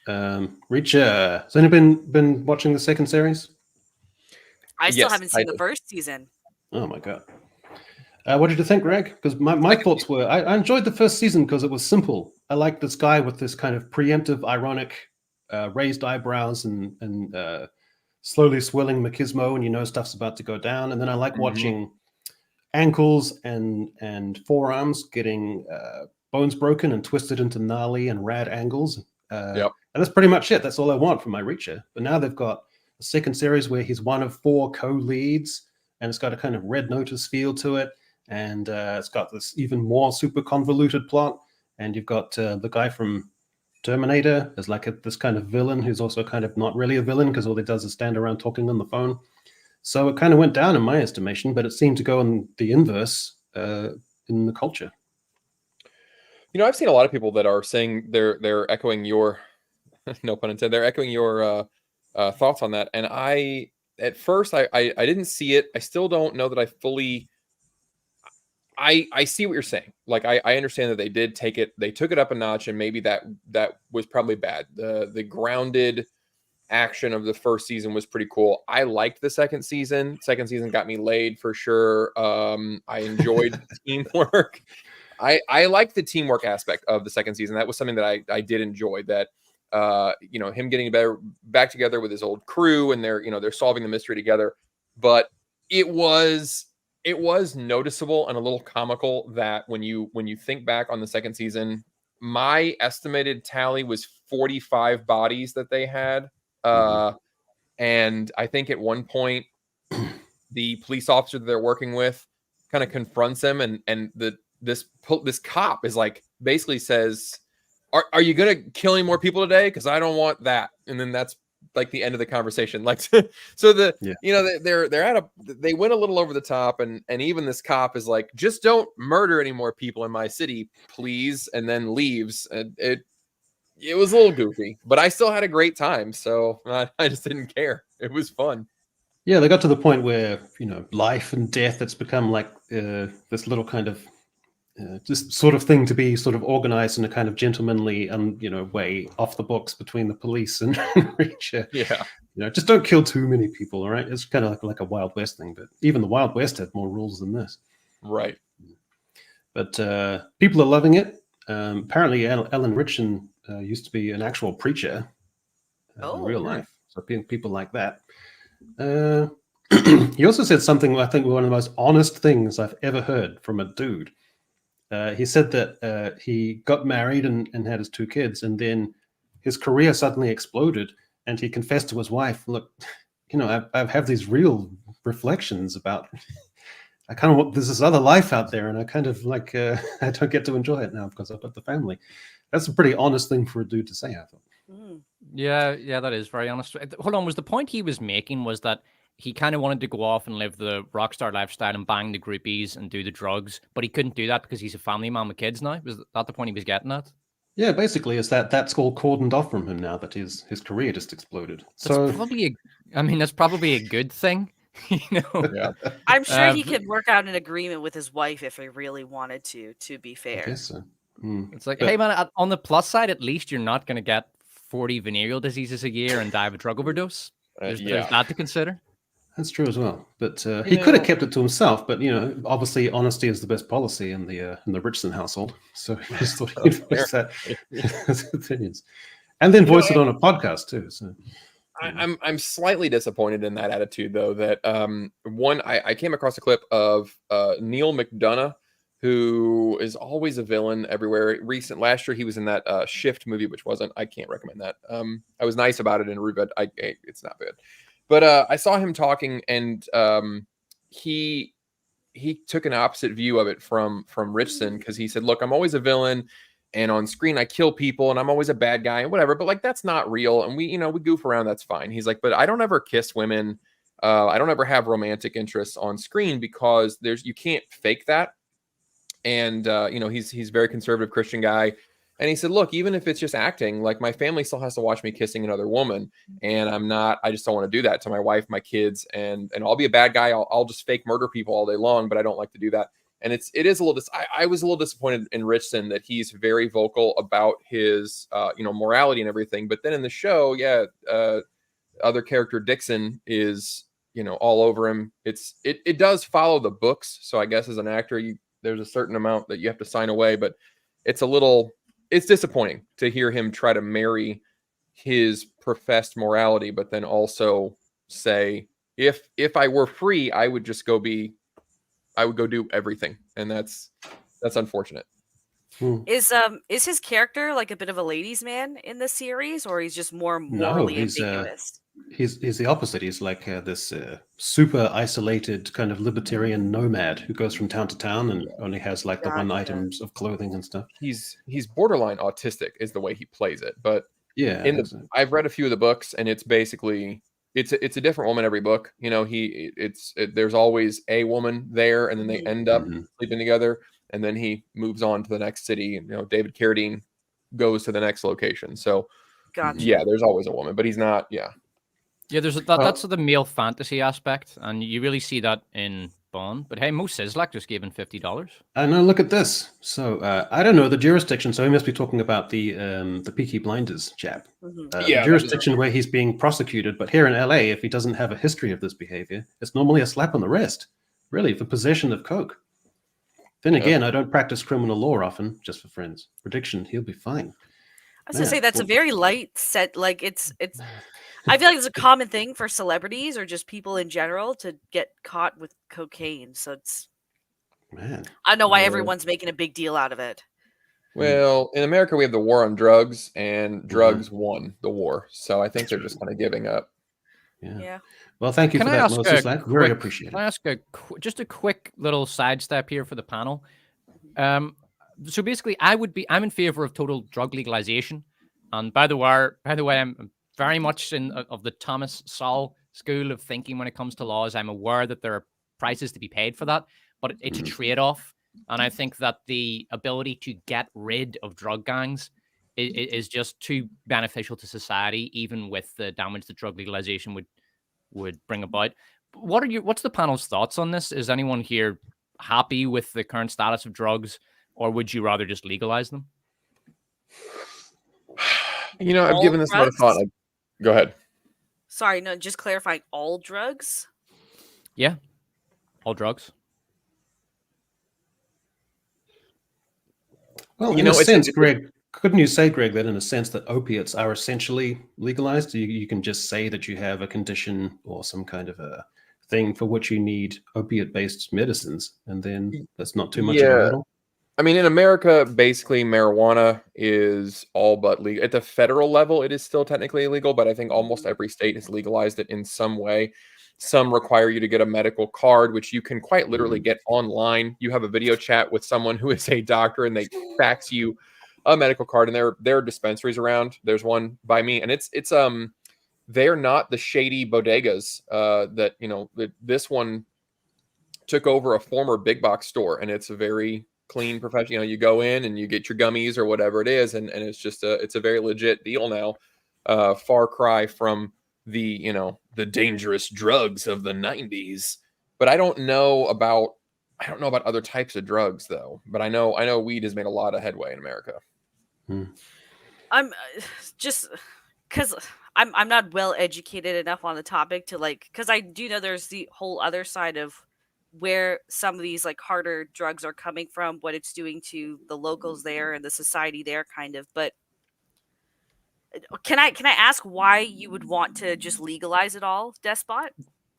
Reacher, has anyone been watching the second series? I still haven't seen the first season. Oh my god. What did you think, Greg? Because my thoughts were, I enjoyed the first season because it was simple. I liked this guy with this kind of preemptive, ironic, raised eyebrows and slowly swelling machismo, and stuff's about to go down. And then I like watching ankles and forearms getting bones broken and twisted into gnarly and rad angles. And that's pretty much it. That's all I want from my Reacher. But now they've got a second series where he's one of 4 co-leads, and it's got a kind of Red Notice feel to it. And it's got this even more super convoluted plot. And you've got the guy from Terminator as this kind of villain who's also kind of not really a villain because all he does is stand around talking on the phone. So it kind of went down in my estimation, but it seemed to go in the inverse in the culture. I've seen a lot of people that are saying they're echoing your, no pun intended, they're echoing your thoughts on that. And at first I didn't see it. I still don't know that I fully. I see what you're saying. I understand that they took it up a notch, and maybe that was probably bad. The grounded action of the first season was pretty cool. I liked the second season. Second season got me laid for sure. I enjoyed the teamwork. I liked the teamwork aspect of the second season. That was something that I did enjoy. That him getting back together with his old crew, and they're solving the mystery together. But it was noticeable and a little comical that when you think back on the second season, my estimated tally was 45 bodies that they had. And I think at one point, the police officer that they're working with kind of confronts him, and this cop is basically says, are you going to kill any more people today? Because I don't want that. And then that's the end of the conversation. So they went a little over the top, and even this cop is like, just don't murder any more people in my city, please, and then leaves. It was a little goofy, but I still had a great time, so I just didn't care. It was fun. Yeah, they got to the point where life and death, it's become this little kind of just sort of thing to be sort of organized in a kind of gentlemanly way off the books between the police and Reacher. Yeah. Just don't kill too many people, all right? It's kind of like a Wild West thing, but even the Wild West had more rules than this. Right. But people are loving it. Apparently, Alan Ritchson used to be an actual preacher in real life. So people like that. He also said something, I think, one of the most honest things I've ever heard from a dude. He said that he got married and had his 2 kids, and then his career suddenly exploded, and he confessed to his wife, look, you know, I have these real reflections about, I kind of want, there's this other life out there, and I kind of like, I don't get to enjoy it now because I've got the family. That's a pretty honest thing for a dude to say, I thought. Yeah, that is very honest. Hold on, was the point he was making was that he kind of wanted to go off and live the rock star lifestyle and bang the groupies and do the drugs, but he couldn't do that because he's a family man with kids now? Was that the point he was getting at? Yeah, basically, is that's all cordoned off from him now that his career just exploded. That's probably that's probably a good thing. You know? Yeah. I'm sure he could work out an agreement with his wife if he really wanted to be fair. I guess so. It's like, hey man, on the plus side, at least you're not going to get 40 venereal diseases a year and die of a drug overdose. There's that to consider. That's true as well. But he could have kept it to himself. But you know, obviously, honesty is the best policy in the Richardson household. So he just thought he'd voice his opinions, and then voice it on a podcast too. So I'm slightly disappointed in that attitude, though. That I came across a clip of Neil McDonough, who is always a villain everywhere. Last year he was in that Shift movie, which I can't recommend that. I was nice about it in review, but it's not good. But I saw him talking, and he took an opposite view of it from Richardson, because he said, look, I'm always a villain, and on screen I kill people, and I'm always a bad guy and whatever, but like that's not real, and we goof around, that's fine. He's like, but I don't ever kiss women, I don't ever have romantic interests on screen, because you can't fake that. And he's a very conservative Christian guy. And he said, look, even if it's just acting, like my family still has to watch me kissing another woman. And I just don't want to do that to my wife, my kids, and I'll be a bad guy. I'll just fake murder people all day long, but I don't like to do that. And it is a little, I was a little disappointed in Richardson that he's very vocal about his, morality and everything. But then in the show, other character Dixon is, all over him. It does follow the books. So I guess as an actor, there's a certain amount that you have to sign away, but it's disappointing to hear him try to marry his professed morality, but then also say, if I were free, I would just go do everything. And that's unfortunate. Is his character like a bit of a ladies' man in this series, or he's just more morally ambiguous? He's the opposite. He's like this super isolated kind of libertarian nomad who goes from town to town and only has like the one items of clothing and stuff. He's borderline autistic is the way he plays it. But I've read a few of the books, and it's basically it's a different woman every book. There's always a woman there, and then they end up sleeping together, and then he moves on to the next city. David Carradine goes to the next location. So gotcha. There's always a woman, but he's not. That's the male fantasy aspect, and you really see that in Bond. But hey, Mo Sislak just gave him $50. I know. Look at this. So I don't know the jurisdiction. So he must be talking about the Peaky Blinders chap. Jurisdiction where he's being prosecuted. But here in LA, if he doesn't have a history of this behavior, it's normally a slap on the wrist, really, for possession of coke. Then again, I don't practice criminal law often, just for friends. Prediction: he'll be fine. I was gonna say that's a very light set. Like it's. I feel like it's a common thing for celebrities or just people in general to get caught with cocaine. So it's, I don't know why everyone's making a big deal out of it. Well, in America, we have the war on drugs, and drugs won the war. So I think they're just kind of giving up. Yeah. Well, thank you for that, Moses. Very appreciated. Can I ask just a quick little sidestep here for the panel? So basically, I'm in favor of total drug legalization. And by the way, I'm very much of the Thomas Sowell school of thinking when it comes to laws. I'm aware that there are prices to be paid for that, but it's a trade-off. And I think that the ability to get rid of drug gangs is just too beneficial to society, even with the damage that drug legalization would bring about. What's the panel's thoughts on this? Is anyone here happy with the current status of drugs, or would you rather just legalize them? I've given this a lot of thought. Go ahead. Sorry, no, just clarifying, all drugs? Yeah, all drugs. Well, in a sense, Greg, couldn't you say, Greg, that in a sense that opiates are essentially legalized? You can just say that you have a condition or some kind of a thing for which you need opiate-based medicines, and then that's not too much of a hurdle? I mean, in America, basically marijuana is all but legal. At the federal level, it is still technically illegal, but I think almost every state has legalized it in some way. Some require you to get a medical card, which you can quite literally get online. You have a video chat with someone who is a doctor, and they fax you a medical card. And there are dispensaries around. There's one by me, and it's they're not the shady bodegas that this one took over a former big box store, and it's a very clean professional. You go in and you get your gummies or whatever it is, and it's just it's a very legit deal now. Far cry from the the dangerous drugs of the 90s. But I don't know about other types of drugs though. But I know weed has made a lot of headway in America. I'm just because I'm not well educated enough on the topic to because I do know there's the whole other side of where some of these harder drugs are coming from, what it's doing to the locals there and the society there, kind of. But can I ask why you would want to just legalize it all, Despot?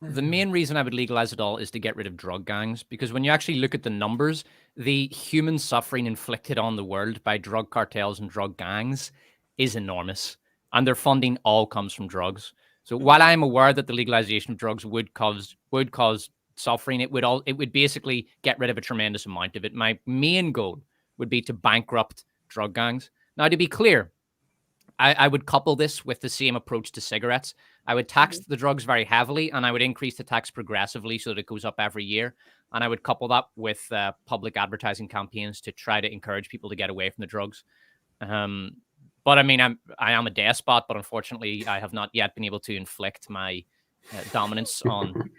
The main reason I would legalize it all is to get rid of drug gangs, because when you actually look at the numbers, the human suffering inflicted on the world by drug cartels and drug gangs is enormous, and their funding all comes from drugs. So while I am aware that the legalization of drugs would cause suffering, it would basically get rid of a tremendous amount of it. My main goal would be to bankrupt drug gangs. Now, to be clear, I would couple this with the same approach to cigarettes. I would tax the drugs very heavily, and I would increase the tax progressively so that it goes up every year. And I would couple that with public advertising campaigns to try to encourage people to get away from the drugs. But I mean, I am a despot, but unfortunately, I have not yet been able to inflict my dominance on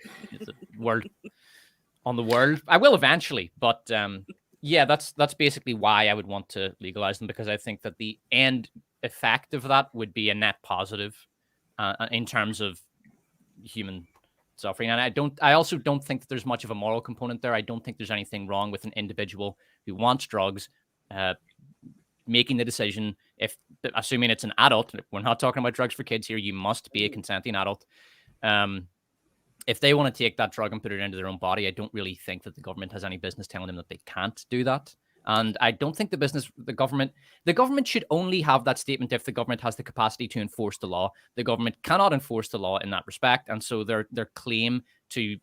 the world. I will eventually, but yeah, that's basically why I would want to legalize them, because I think that the end effect of that would be a net positive in terms of human suffering. And I also don't think that there's much of a moral component there. I don't think there's anything wrong with an individual who wants drugs making the decision, assuming it's an adult. We're not talking about drugs for kids here. You must be a consenting adult. If they want to take that drug and put it into their own body, I don't really think that the government has any business telling them that they can't do that. And I don't think the government should only have that statement if the government has the capacity to enforce the law. The government cannot enforce the law in that respect. And so their claim to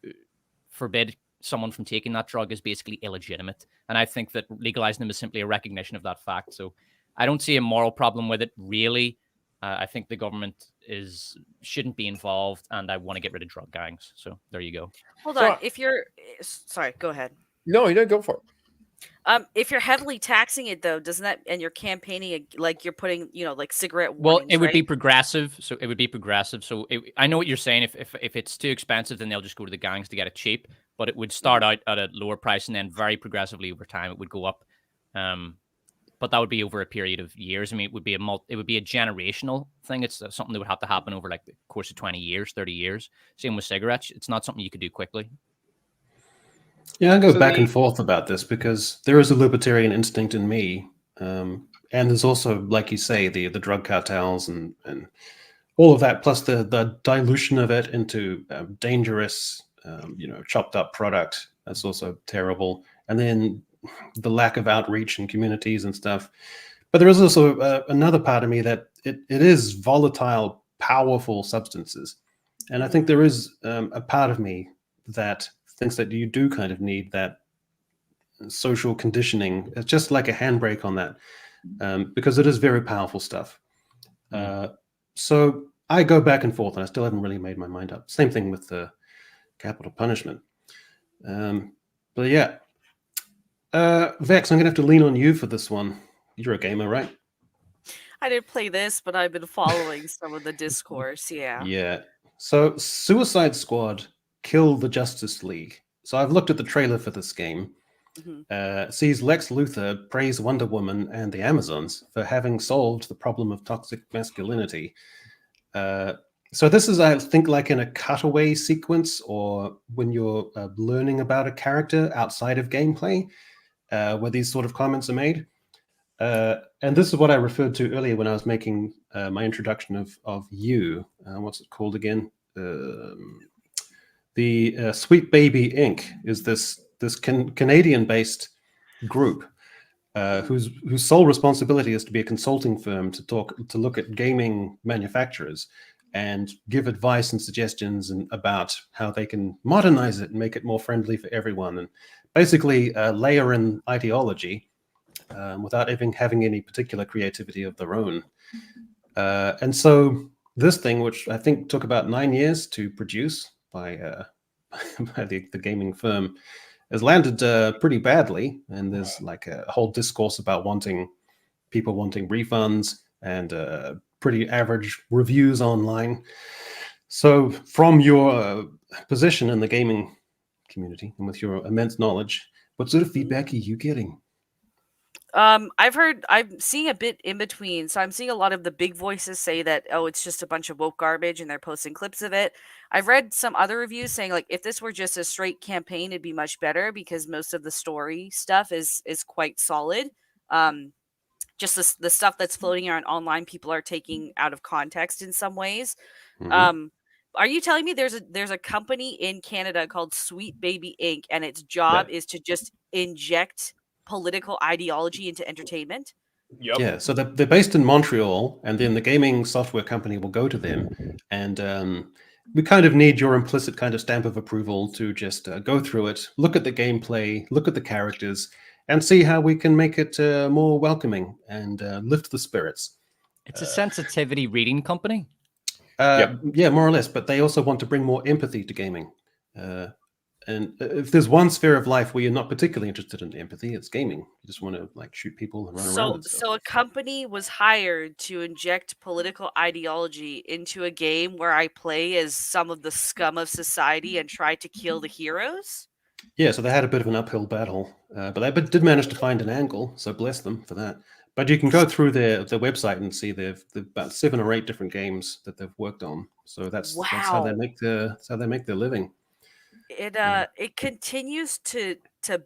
forbid someone from taking that drug is basically illegitimate. And I think that legalizing them is simply a recognition of that fact. So I don't see a moral problem with it, really. I think the government shouldn't be involved, and I want to get rid of drug gangs. So there you go. Hold on. Sorry, go ahead. No, you don't go for it. If you're heavily taxing it, though, doesn't that, and you're campaigning you're putting, cigarette warnings, well, it would be right? progressive. So it would be progressive. So I know what you're saying. If it's too expensive, then they'll just go to the gangs to get it cheap. But it would start out at a lower price, and then very progressively over time it would go up. But that would be over a period of years. I mean, it would be a generational thing. It's something that would have to happen over the course of 20 years, 30 years. Same with cigarettes. It's not something you could do quickly. Yeah, I go back and forth about this because there is a libertarian instinct in me. And there's also, like you say, the drug cartels and all of that, plus the dilution of it into dangerous, chopped up product. That's also terrible. And then the lack of outreach in communities and stuff. But there is also another part of me that it is volatile, powerful substances. And I think there is a part of me that thinks that you do kind of need that social conditioning. It's just like a handbrake on that, because it is very powerful stuff. So I go back and forth, and I still haven't really made my mind up. Same thing with the capital punishment. But yeah. Vex, I'm going to have to lean on you for this one. You're a gamer, right? I didn't play this, but I've been following some of the discourse, yeah. Yeah. So Suicide Squad Kill the Justice League. So I've looked at the trailer for this game. Sees Lex Luthor praise Wonder Woman and the Amazons for having solved the problem of toxic masculinity. So this is, I think, like in a cutaway sequence, or when you're learning about a character outside of gameplay, where these sort of comments are made. And this is what I referred to earlier when I was making my introduction of You. What's it called again? The Sweet Baby Inc. is this Canadian-based group whose sole responsibility is to be a consulting firm to look at gaming manufacturers and give advice and suggestions about how they can modernize it and make it more friendly for everyone, and basically layer in ideology without even having any particular creativity of their own. And so this thing, which I think took about 9 years to produce by the gaming firm, has landed pretty badly. And there's like a whole discourse about people wanting refunds and pretty average reviews online. So from your position in the gaming community and with your immense knowledge, what sort of feedback are you getting? I'm seeing a bit in between. So I'm seeing a lot of the big voices say that, oh, it's just a bunch of woke garbage and they're posting clips of it. I've read some other reviews saying like if this were just a straight campaign, it'd be much better because most of the story stuff is quite solid. Just the stuff that's floating around online, people are taking out of context in some ways. Mhm. Are you telling me there's a company in Canada called Sweet Baby Inc. and its job is to just inject political ideology into entertainment? Yep. Yeah, so they're based in Montreal, and then the gaming software company will go to them, and we kind of need your implicit kind of stamp of approval to just go through it, look at the gameplay, look at the characters, and see how we can make it more welcoming and lift the spirits. It's a sensitivity reading company. Yeah, more or less, but they also want to bring more empathy to gaming. And if there's one sphere of life where you're not particularly interested in empathy, it's gaming. You just want to like shoot people and run around and stuff. So a company was hired to inject political ideology into a game where I play as some of the scum of society and try to kill the heroes? Yeah, so they had a bit of an uphill battle, but they did manage to find an angle, so bless them for that. But you can go through their website and see they've about 7 or 8 different games that they've worked on. So that's how they make their living. It continues to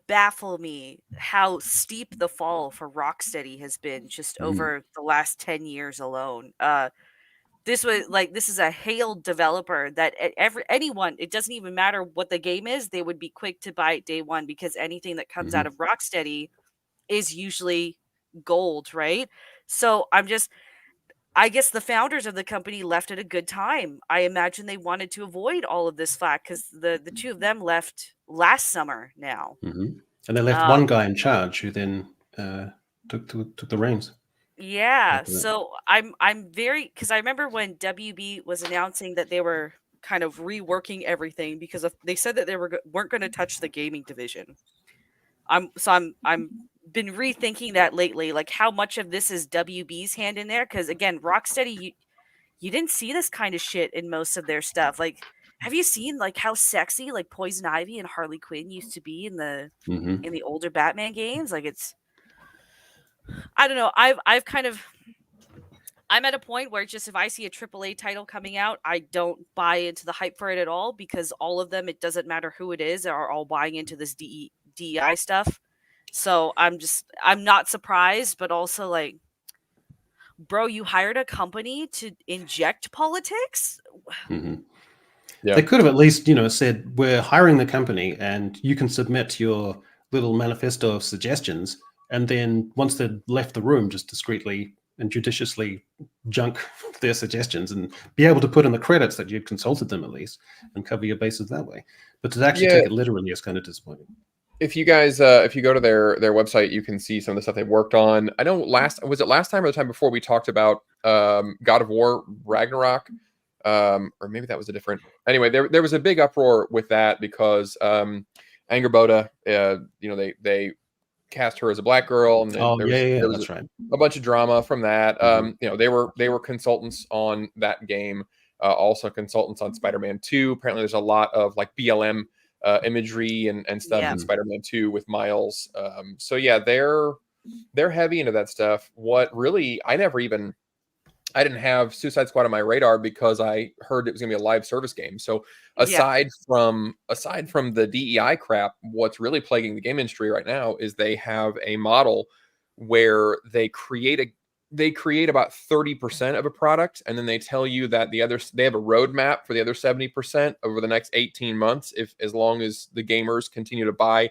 baffle me how steep the fall for Rocksteady has been just over the last 10 years alone. This is a hailed developer that anyone, it doesn't even matter what the game is, they would be quick to buy it day one because anything that comes out of Rocksteady is usually gold, right? So I guess the founders of the company left at a good time. I imagine they wanted to avoid all of this flack because the two of them left last summer now. And they left one guy in charge who then took the reins. Yeah, so I'm very, because I remember when WB was announcing that they were kind of reworking everything because they said that they weren't going to touch the gaming division. I'm been rethinking that lately, like how much of this is WB's hand in there, because again, Rocksteady, you didn't see this kind of shit in most of their stuff. Like, have you seen like how sexy like Poison Ivy and Harley Quinn used to be in the older Batman games? Like, it's, I don't know. I'm at a point where just if I see a AAA title coming out, I don't buy into the hype for it at all because all of them, it doesn't matter who it is, are all buying into this DEI stuff. So I'm not surprised, but also like, bro, you hired a company to inject politics? Yeah. They could have at least, said, we're hiring the company and you can submit your little manifesto of suggestions. And then once they'd left the room, just discreetly and judiciously junk their suggestions and be able to put in the credits that you'd consulted them at least and cover your bases that way. But to actually take it literally is kind of disappointing. If you guys, if you go to their website, you can see some of the stuff they've worked on. I know last time or the time before we talked about God of War Ragnarok, or maybe that was a different. Anyway, there was a big uproar with that because Angerboda, they cast her as a black girl, and there was that's right. A bunch of drama from that. They were consultants on that game, also consultants on Spider-Man 2. Apparently, there's a lot of like BLM imagery and stuff in Spider-Man 2 with Miles. So yeah, they're heavy into that stuff. What really, I didn't have Suicide Squad on my radar because I heard it was gonna be a live service game. So aside from the DEI crap, what's really plaguing the game industry right now is they have a model where they create about 30% of a product, and then they tell you that they have a roadmap for the other 70% over the next 18 months, as long as the gamers continue to buy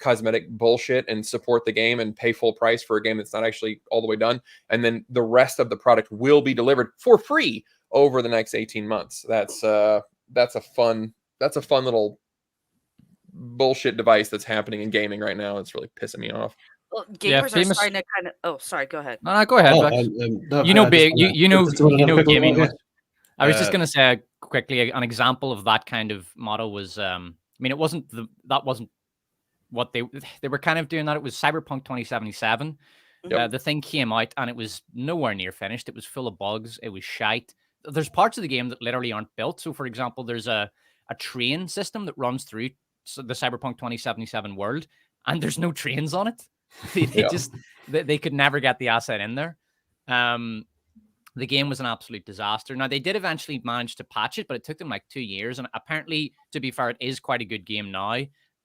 cosmetic bullshit and support the game and pay full price for a game that's not actually all the way done. And then the rest of the product will be delivered for free over the next 18 months. That's a fun little bullshit device that's happening in gaming right now. It's really pissing me off. Well, gamers are starting to kind of. Oh, sorry. Go ahead. No, go ahead. No, you know, gaming. Was, I was just going to say quickly an example of that kind of model was. I mean, it wasn't what they were kind of doing. That it was Cyberpunk 2077. Yep. The thing came out and it was nowhere near finished. It was full of bugs. It was shite. There's parts of the game that literally aren't built. So, for example, there's a train system that runs through the Cyberpunk 2077 world, and there's no trains on it. They could never get the asset in there. The game was an absolute disaster. Now, they did eventually manage to patch it, but it took them like 2 years. And apparently, to be fair, it is quite a good game now.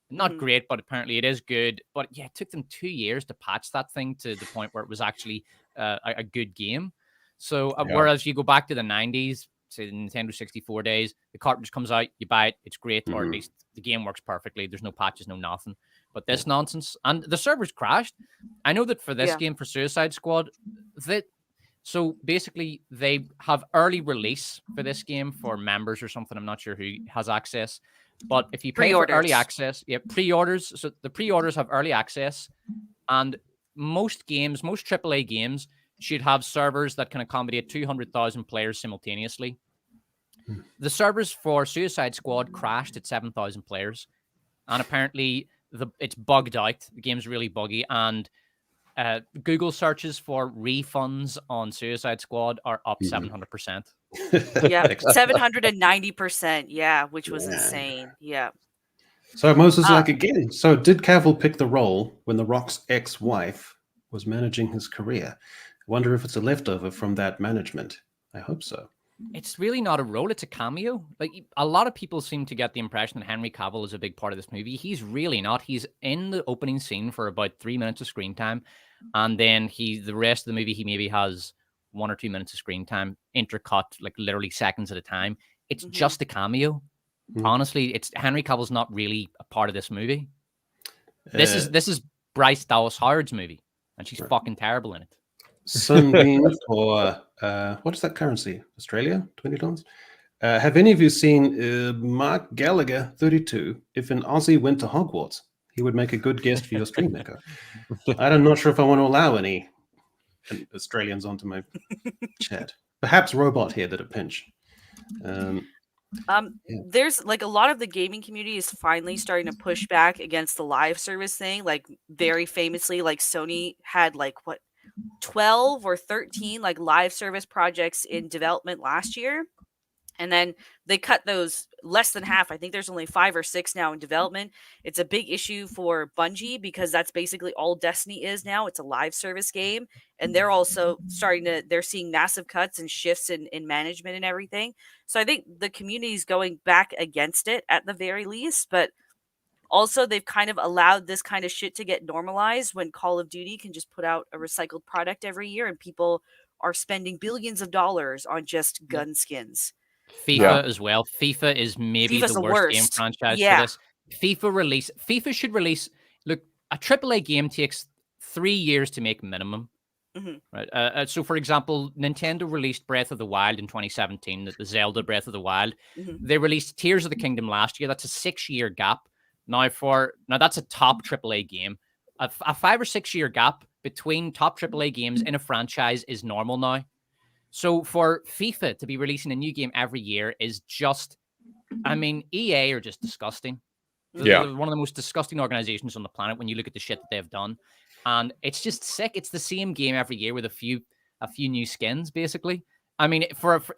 Not great, but apparently it is good. But yeah, it took them 2 years to patch that thing to the point where it was actually a good game. So whereas you go back to the 90s, say the Nintendo 64 days, the cartridge comes out, you buy it, it's great, or at least the game works perfectly. There's no patches, no nothing. But this nonsense, and the servers crashed. I know that for this game, for Suicide Squad, so basically they have early release for this game for members or something. I'm not sure who has access. But if you pay for early access, pre-orders. So the pre-orders have early access, and most AAA games should have servers that can accommodate 200,000 players simultaneously. The servers for Suicide Squad crashed at 7,000 players, and apparently it's bugged out. The game's really buggy, and Google searches for refunds on Suicide Squad are up 700%. Yeah, 790%. Yeah, which was insane. Yeah. So Moses, again, so did Cavill pick the role when The Rock's ex-wife was managing his career? I wonder if it's a leftover from that management. I hope so. It's really not a role. It's a cameo. Like, a lot of people seem to get the impression that Henry Cavill is a big part of this movie. He's really not. He's in the opening scene for about 3 minutes of screen time. And then the rest of the movie, he maybe has 1 or 2 minutes of screen time, intercut, like literally seconds at a time. It's just a cameo. Honestly, Henry Cavill's not really a part of this movie. This is Bryce Dallas Howard's movie, and she's fucking terrible in it. Sunbeam for what is that currency? Australia, $20. Have any of you seen Mark Gallagher 32? If an Aussie went to Hogwarts, he would make a good guest for your stream, Echo. I'm not sure if I want to allow any Australians onto my chat. Perhaps Robot here at a pinch. There's like a lot of the gaming community is finally starting to push back against the live service thing. Like very famously, like Sony had like 12 or 13 like live service projects in development last year, and then they cut those less than half. I think there's only 5 or 6 now in development. It's a big issue for Bungie because that's basically all Destiny is now. It's a live service game, and they're also they're seeing massive cuts and shifts in management and everything. So I think the community is going back against it at the very least, but also they've kind of allowed this kind of shit to get normalized when Call of Duty can just put out a recycled product every year and people are spending billions of dollars on just gun skins. FIFA as well. FIFA is maybe the worst game franchise for this. FIFA should release. Look, a AAA game takes 3 years to make minimum. Right. So, for example, Nintendo released Breath of the Wild in 2017. The Zelda Breath of the Wild. They released Tears of the Kingdom last year. That's a 6-year gap. Now that's a top AAA game. A 5 or 6 year gap between top AAA games in a franchise is normal now. So for FIFA to be releasing a new game every year is just, I mean, EA are just disgusting. They're one of the most disgusting organizations on the planet when you look at the shit that they've done. And it's just sick. It's the same game every year with a few new skins, basically. I mean,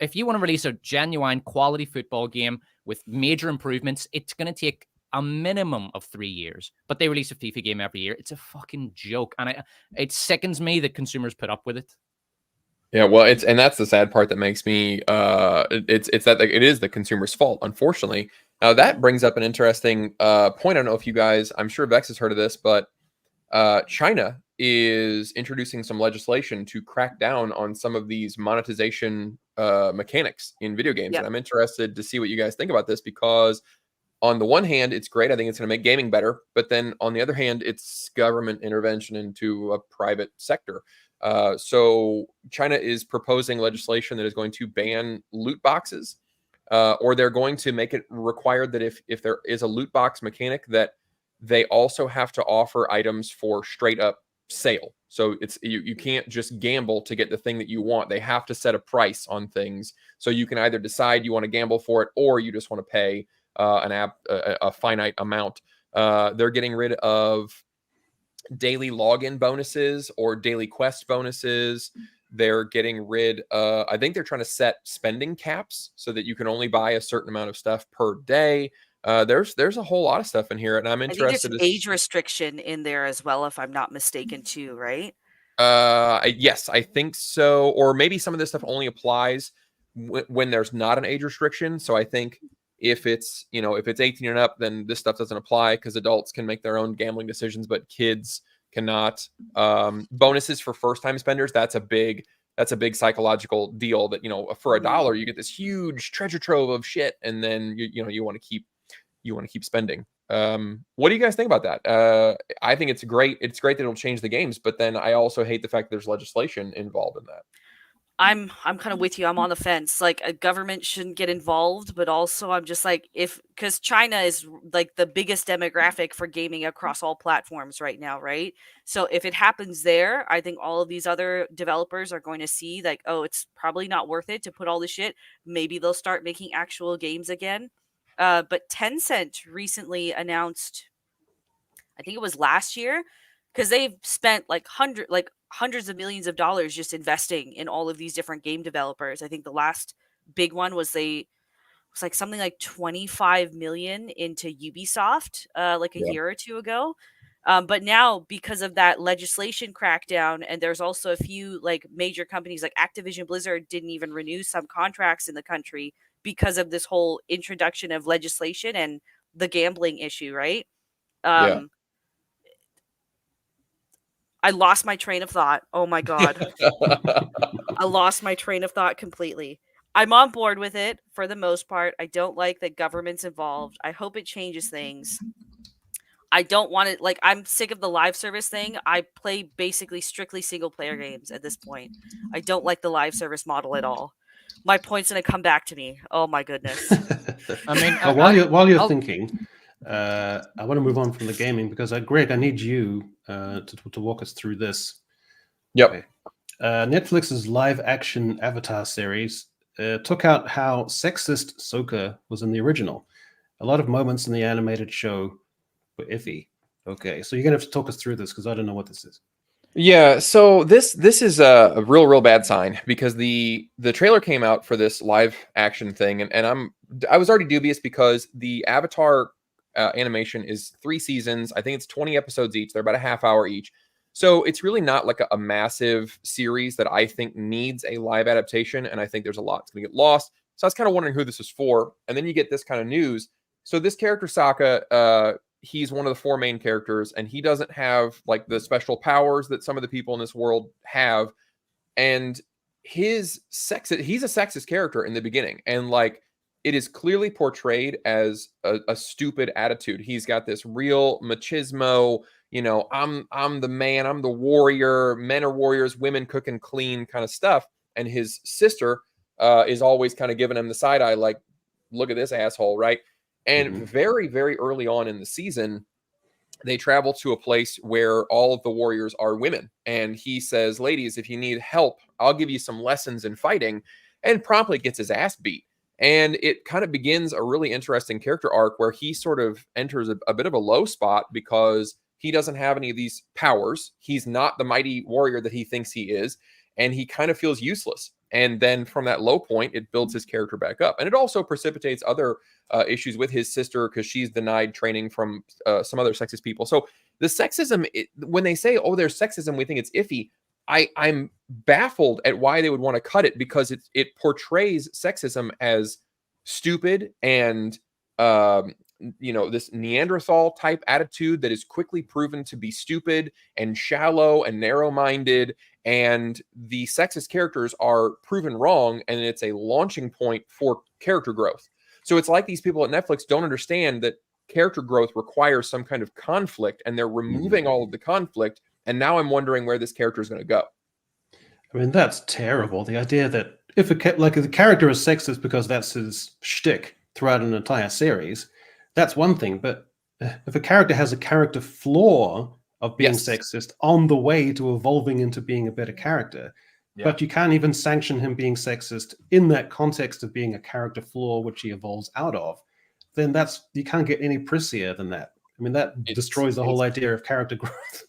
if you want to release a genuine quality football game with major improvements, it's going to take a minimum of 3 years. But they release a FIFA game every year. It's a fucking joke. And it sickens me that consumers put up with it. Yeah, well, and that's the sad part that makes me. It's that it is the consumer's fault, unfortunately. Now that brings up an interesting point. I don't know if you guys, I'm sure Vex has heard of this, but China is introducing some legislation to crack down on some of these monetization mechanics in video games. And I'm interested to see what you guys think about this because on the one hand, it's great. I think it's going to make gaming better. But then on the other hand, it's government intervention into a private sector. So China is proposing legislation that is going to ban loot boxes, or they're going to make it required that if there is a loot box mechanic, that they also have to offer items for straight up sale. So it's you can't just gamble to get the thing that you want. They have to set a price on things. So you can either decide you want to gamble for it, or you just want to pay a finite amount. They're getting rid of daily login bonuses or daily quest bonuses. They're getting rid I think they're trying to set spending caps so that you can only buy a certain amount of stuff per day. There's a whole lot of stuff in here, and I'm interested. I think there's an age restriction in there as well, if I'm not mistaken, too, right? Yes, I think so. Or maybe some of this stuff only applies when there's not an age restriction. So I think if it's 18 and up, then this stuff doesn't apply because adults can make their own gambling decisions, but kids cannot. Bonuses for first-time spenders, that's a big psychological deal that, for $1 you get this huge treasure trove of shit, and then you want to keep spending. What do you guys think about that? I think it's great. It's great that it'll change the games, but then I also hate the fact that there's legislation involved in that. I'm kind of with you. I'm on the fence. Like, a government shouldn't get involved, but also I'm just like, because China is like the biggest demographic for gaming across all platforms right now, right? So if it happens there, I think all of these other developers are going to see like, oh, it's probably not worth it to put all this shit. Maybe they'll start making actual games again. But Tencent recently announced, I think it was last year, because they've spent hundreds of millions of dollars just investing in all of these different game developers. I think the last big one was something like 25 million into Ubisoft a year or two ago. But now, because of that legislation crackdown, and there's also a few major companies like Activision Blizzard didn't even renew some contracts in the country because of this whole introduction of legislation and the gambling issue, right? I lost my train of thought. Oh my God. I lost my train of thought completely. I'm on board with it for the most part. I don't like that government's involved. I hope it changes things. I don't want it. I'm sick of the live service thing. I play basically strictly single player games at this point. I don't like the live service model at all. My point's going to come back to me. Oh my goodness. I mean, while you're thinking, I want to move on from the gaming because, Greg, I need you to walk us through this. Yep. Okay. Netflix's live-action Avatar series took out how sexist Sokka was in the original. A lot of moments in the animated show were iffy. Okay, so you're gonna have to talk us through this because I don't know what this is. Yeah, so this is a real bad sign because the trailer came out for this live action thing, and I was already dubious because the Avatar animation is 3 seasons. I think it's 20 episodes each. They're about a half hour each. So it's really not like a massive series that I think needs a live adaptation, and I think there's a lot that's going to get lost. So I was kind of wondering who this is for, and then you get this kind of news. So this character, Sokka, he's one of the 4 main characters, and he doesn't have the special powers that some of the people in this world have, and he's a sexist character in the beginning, and it is clearly portrayed as a stupid attitude. He's got this real machismo, I'm the man, I'm the warrior, men are warriors, women cook and clean kind of stuff. And his sister is always kind of giving him the side eye, look at this asshole, right? And very, very early on in the season, they travel to a place where all of the warriors are women. And he says, ladies, if you need help, I'll give you some lessons in fighting, and promptly gets his ass beat. And it kind of begins a really interesting character arc where he sort of enters a bit of a low spot because he doesn't have any of these powers. He's not the mighty warrior that he thinks he is, and he kind of feels useless. And then from that low point, it builds his character back up. And it also precipitates other issues with his sister because she's denied training from some other sexist people. So the sexism, when they say, oh, there's sexism, we think it's iffy. I'm baffled at why they would want to cut it because it portrays sexism as stupid and, this Neanderthal type attitude that is quickly proven to be stupid and shallow and narrow-minded. And the sexist characters are proven wrong, and it's a launching point for character growth. So it's like these people at Netflix don't understand that character growth requires some kind of conflict, and they're removing all of the conflict. And now I'm wondering where this character is going to go. I mean, that's terrible. The idea that if the character is sexist because that's his shtick throughout an entire series, that's one thing. But if a character has a character flaw of being sexist on the way to evolving into being a better character, but you can't even sanction him being sexist in that context of being a character flaw which he evolves out of, then you can't get any prissier than that. I mean, that destroys the whole idea of character growth.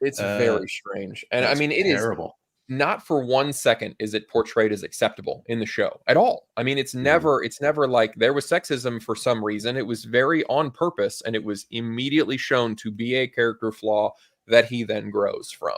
It's very strange. And I mean, it terrible. Is not for 1 second is it portrayed as acceptable in the show at all. I mean, it's never like there was sexism for some reason. It was very on purpose, and it was immediately shown to be a character flaw that he then grows from.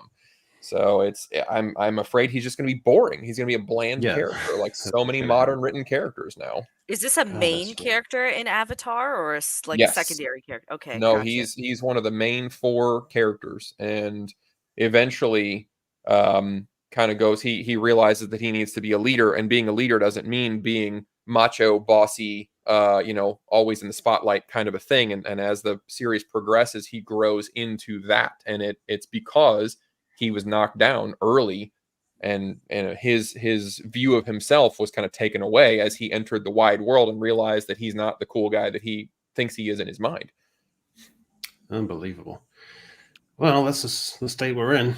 So I'm afraid he's just going to be boring. He's going to be a bland character, like so many modern written characters now. Is this a main character in Avatar or a secondary character? Okay, no, gotcha. he's one of the main 4 characters, and eventually, kind of goes. He realizes that he needs to be a leader, and being a leader doesn't mean being macho, bossy, always in the spotlight kind of a thing. And as the series progresses, he grows into that, and it's because he was knocked down early, and his view of himself was kind of taken away as he entered the wide world and realized that he's not the cool guy that he thinks he is in his mind. Unbelievable. Well, that's just the state we're in.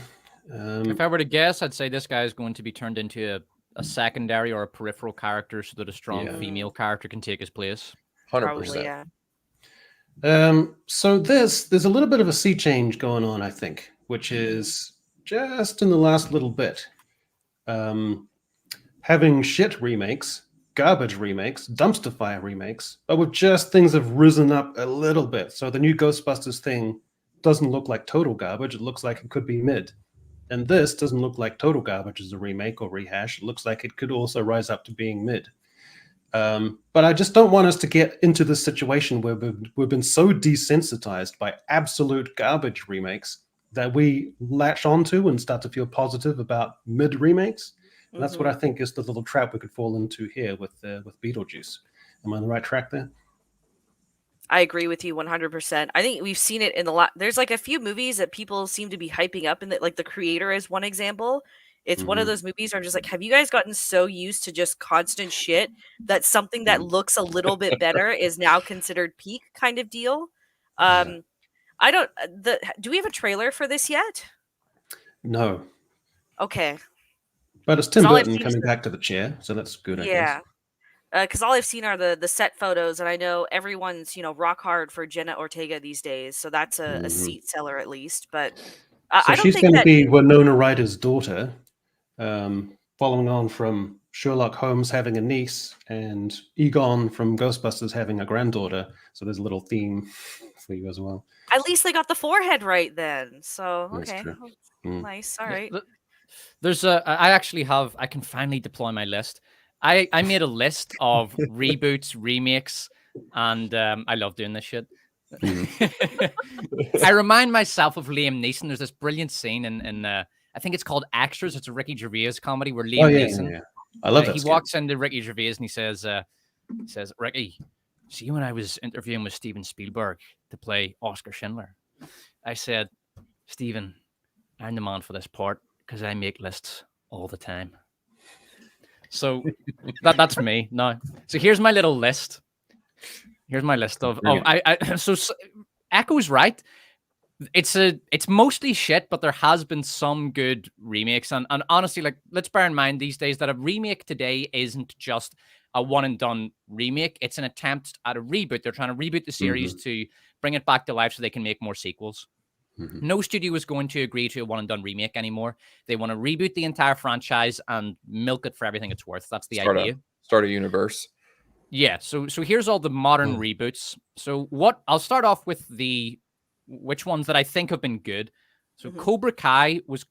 If I were to guess, I'd say this guy is going to be turned into a secondary or a peripheral character so that a strong female character can take his place. 100%. Probably, yeah. So there's a little bit of a sea change going on, I think, which is just in the last little bit. Having shit remakes, garbage remakes, dumpster fire remakes, but with just things have risen up a little bit. So the new Ghostbusters thing doesn't look like total garbage. It looks like it could be mid. And this doesn't look like total garbage as a remake or rehash. It looks like it could also rise up to being mid. But I just don't want us to get into this situation where we've been so desensitized by absolute garbage remakes that we latch onto and start to feel positive about mid remakes. And that's what I think is the little trap we could fall into here with Beetlejuice. Am I on the right track there? I agree with you 100%. I think we've seen it in there's like a few movies that people seem to be hyping up, and that, like, The Creator is one example. It's one of those movies where I'm just like, have you guys gotten so used to just constant shit that something that looks a little bit better is now considered peak kind of deal? I don't. Do we have a trailer for this yet? No. Okay. But it's Tim Burton coming back to the chair, so that's good, I guess. Because all I've seen are the set photos, and I know everyone's rock hard for Jenna Ortega these days, so that's a seat seller at least. But So I don't she's think going to that be Winona Ryder's daughter, following on from Sherlock Holmes having a niece and Egon from Ghostbusters having a granddaughter. So there's a little theme for you as well. at least they got the forehead right then. So That's okay, true. nice. All right. There's I can finally deploy my list. I made a list of reboots, remakes, and I love doing this shit. I remind myself of Liam Neeson. There's this brilliant scene in I think it's called Extras. It's a Ricky Gervais comedy where Liam Neeson, I love that. He walks into Ricky Gervais and he says, Ricky, see, when I was interviewing with Steven Spielberg to play Oscar Schindler, I said, Steven, I'm the man for this part because I make lists all the time. So that's me. No. So here's my little list. Here's my list of so Echo's right. It's mostly shit, but there has been some good remakes. And honestly, like, let's bear in mind these days that a remake today isn't just a one and done remake. It's an attempt at a reboot. They're trying to reboot the series to bring it back to life so they can make more sequels. No studio is going to agree to a one and done remake anymore. They want to reboot the entire franchise and milk it for everything it's worth. That's the idea. Start a universe. Yeah. So here's all the modern reboots. So I'll start off with which ones that I think have been good. So Cobra Kai was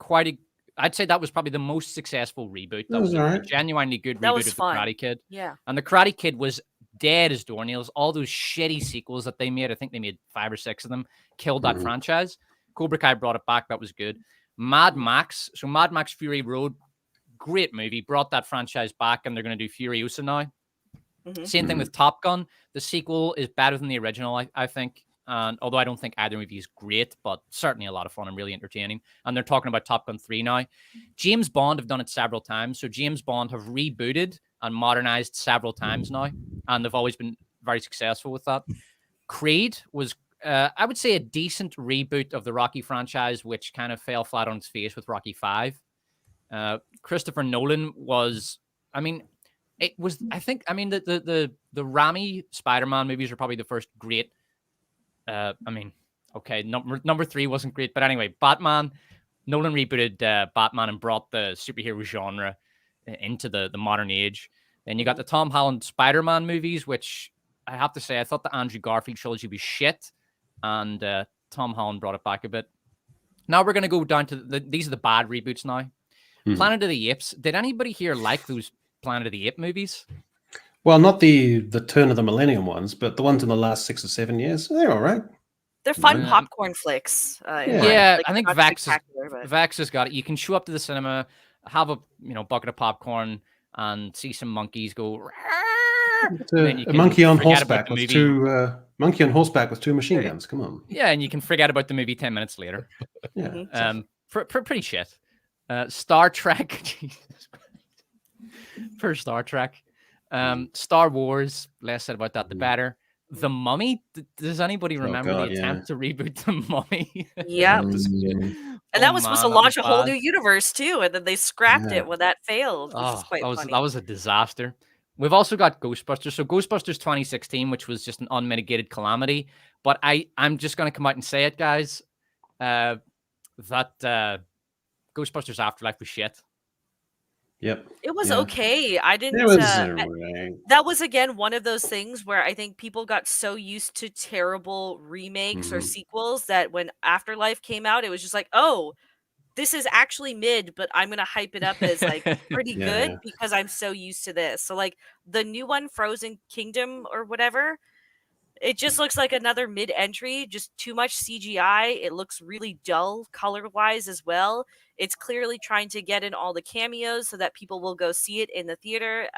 I'd say that was probably the most successful reboot. That was a genuinely good reboot of The Karate Kid. Yeah. And The Karate Kid was dead as doornails. All those shitty sequels that they made, I think they made 5 or 6 of them, killed that franchise. Cobra Kai brought it back. That was good. Mad Max. So Mad Max Fury Road, great movie. Brought that franchise back, and they're going to do Furiosa now. Same thing with Top Gun. The sequel is better than the original, I think. And although I don't think either movie is great, but certainly a lot of fun and really entertaining. And they're talking about Top Gun 3 now. James Bond have done it several times. So James Bond have rebooted and modernized several times now. And they've always been very successful with that. Creed was, I would say, a decent reboot of the Rocky franchise, which kind of fell flat on its face with Rocky 5. Christopher Nolan was, I mean, it was, I think, I mean, the Raimi Spider-Man movies are probably the first great, I mean, okay, number 3 wasn't great, but anyway, Batman, Nolan rebooted Batman and brought the superhero genre into the modern age. Then you got the Tom Holland Spider-Man movies, which I have to say, I thought the Andrew Garfield trilogy was shit, and Tom Holland brought it back a bit. Now we're going to go down to these are the bad reboots now. Planet of the Apes. Did anybody here like those Planet of the Apes movies? Well, not the turn of the millennium ones, but the ones in the last 6 or 7 years. They're all right. They're fun popcorn flicks. Yeah, I think Vex has got it. You can show up to the cinema, have a bucket of popcorn, and see some monkeys go. A monkey on horseback with two machine guns. Come on. Yeah, and you can forget about the movie 10 minutes later. Yeah. Pretty shit. Star Trek. Jesus Christ. For Star Trek. Star Wars. Less said about that, the better. The Mummy. Does anybody remember the attempt to reboot The Mummy? Yeah. And that was supposed to launch a whole new universe too, and then they scrapped it when that failed, which is quite funny. That was a disaster. We've also got Ghostbusters. So Ghostbusters 2016, which was just an unmitigated calamity. But I'm just going to come out and say it, guys, that Ghostbusters Afterlife was shit. Yep. It was okay. I didn't. That was again one of those things where I think people got so used to terrible remakes or sequels that when Afterlife came out, it was just like, oh, this is actually mid, but I'm gonna hype it up as like pretty good because I'm so used to this. So like the new one, Frozen Kingdom or whatever, it just looks like another mid entry, just too much CGI. It looks really dull color wise as well. It's clearly trying to get in all the cameos so that people will go see it in the theater.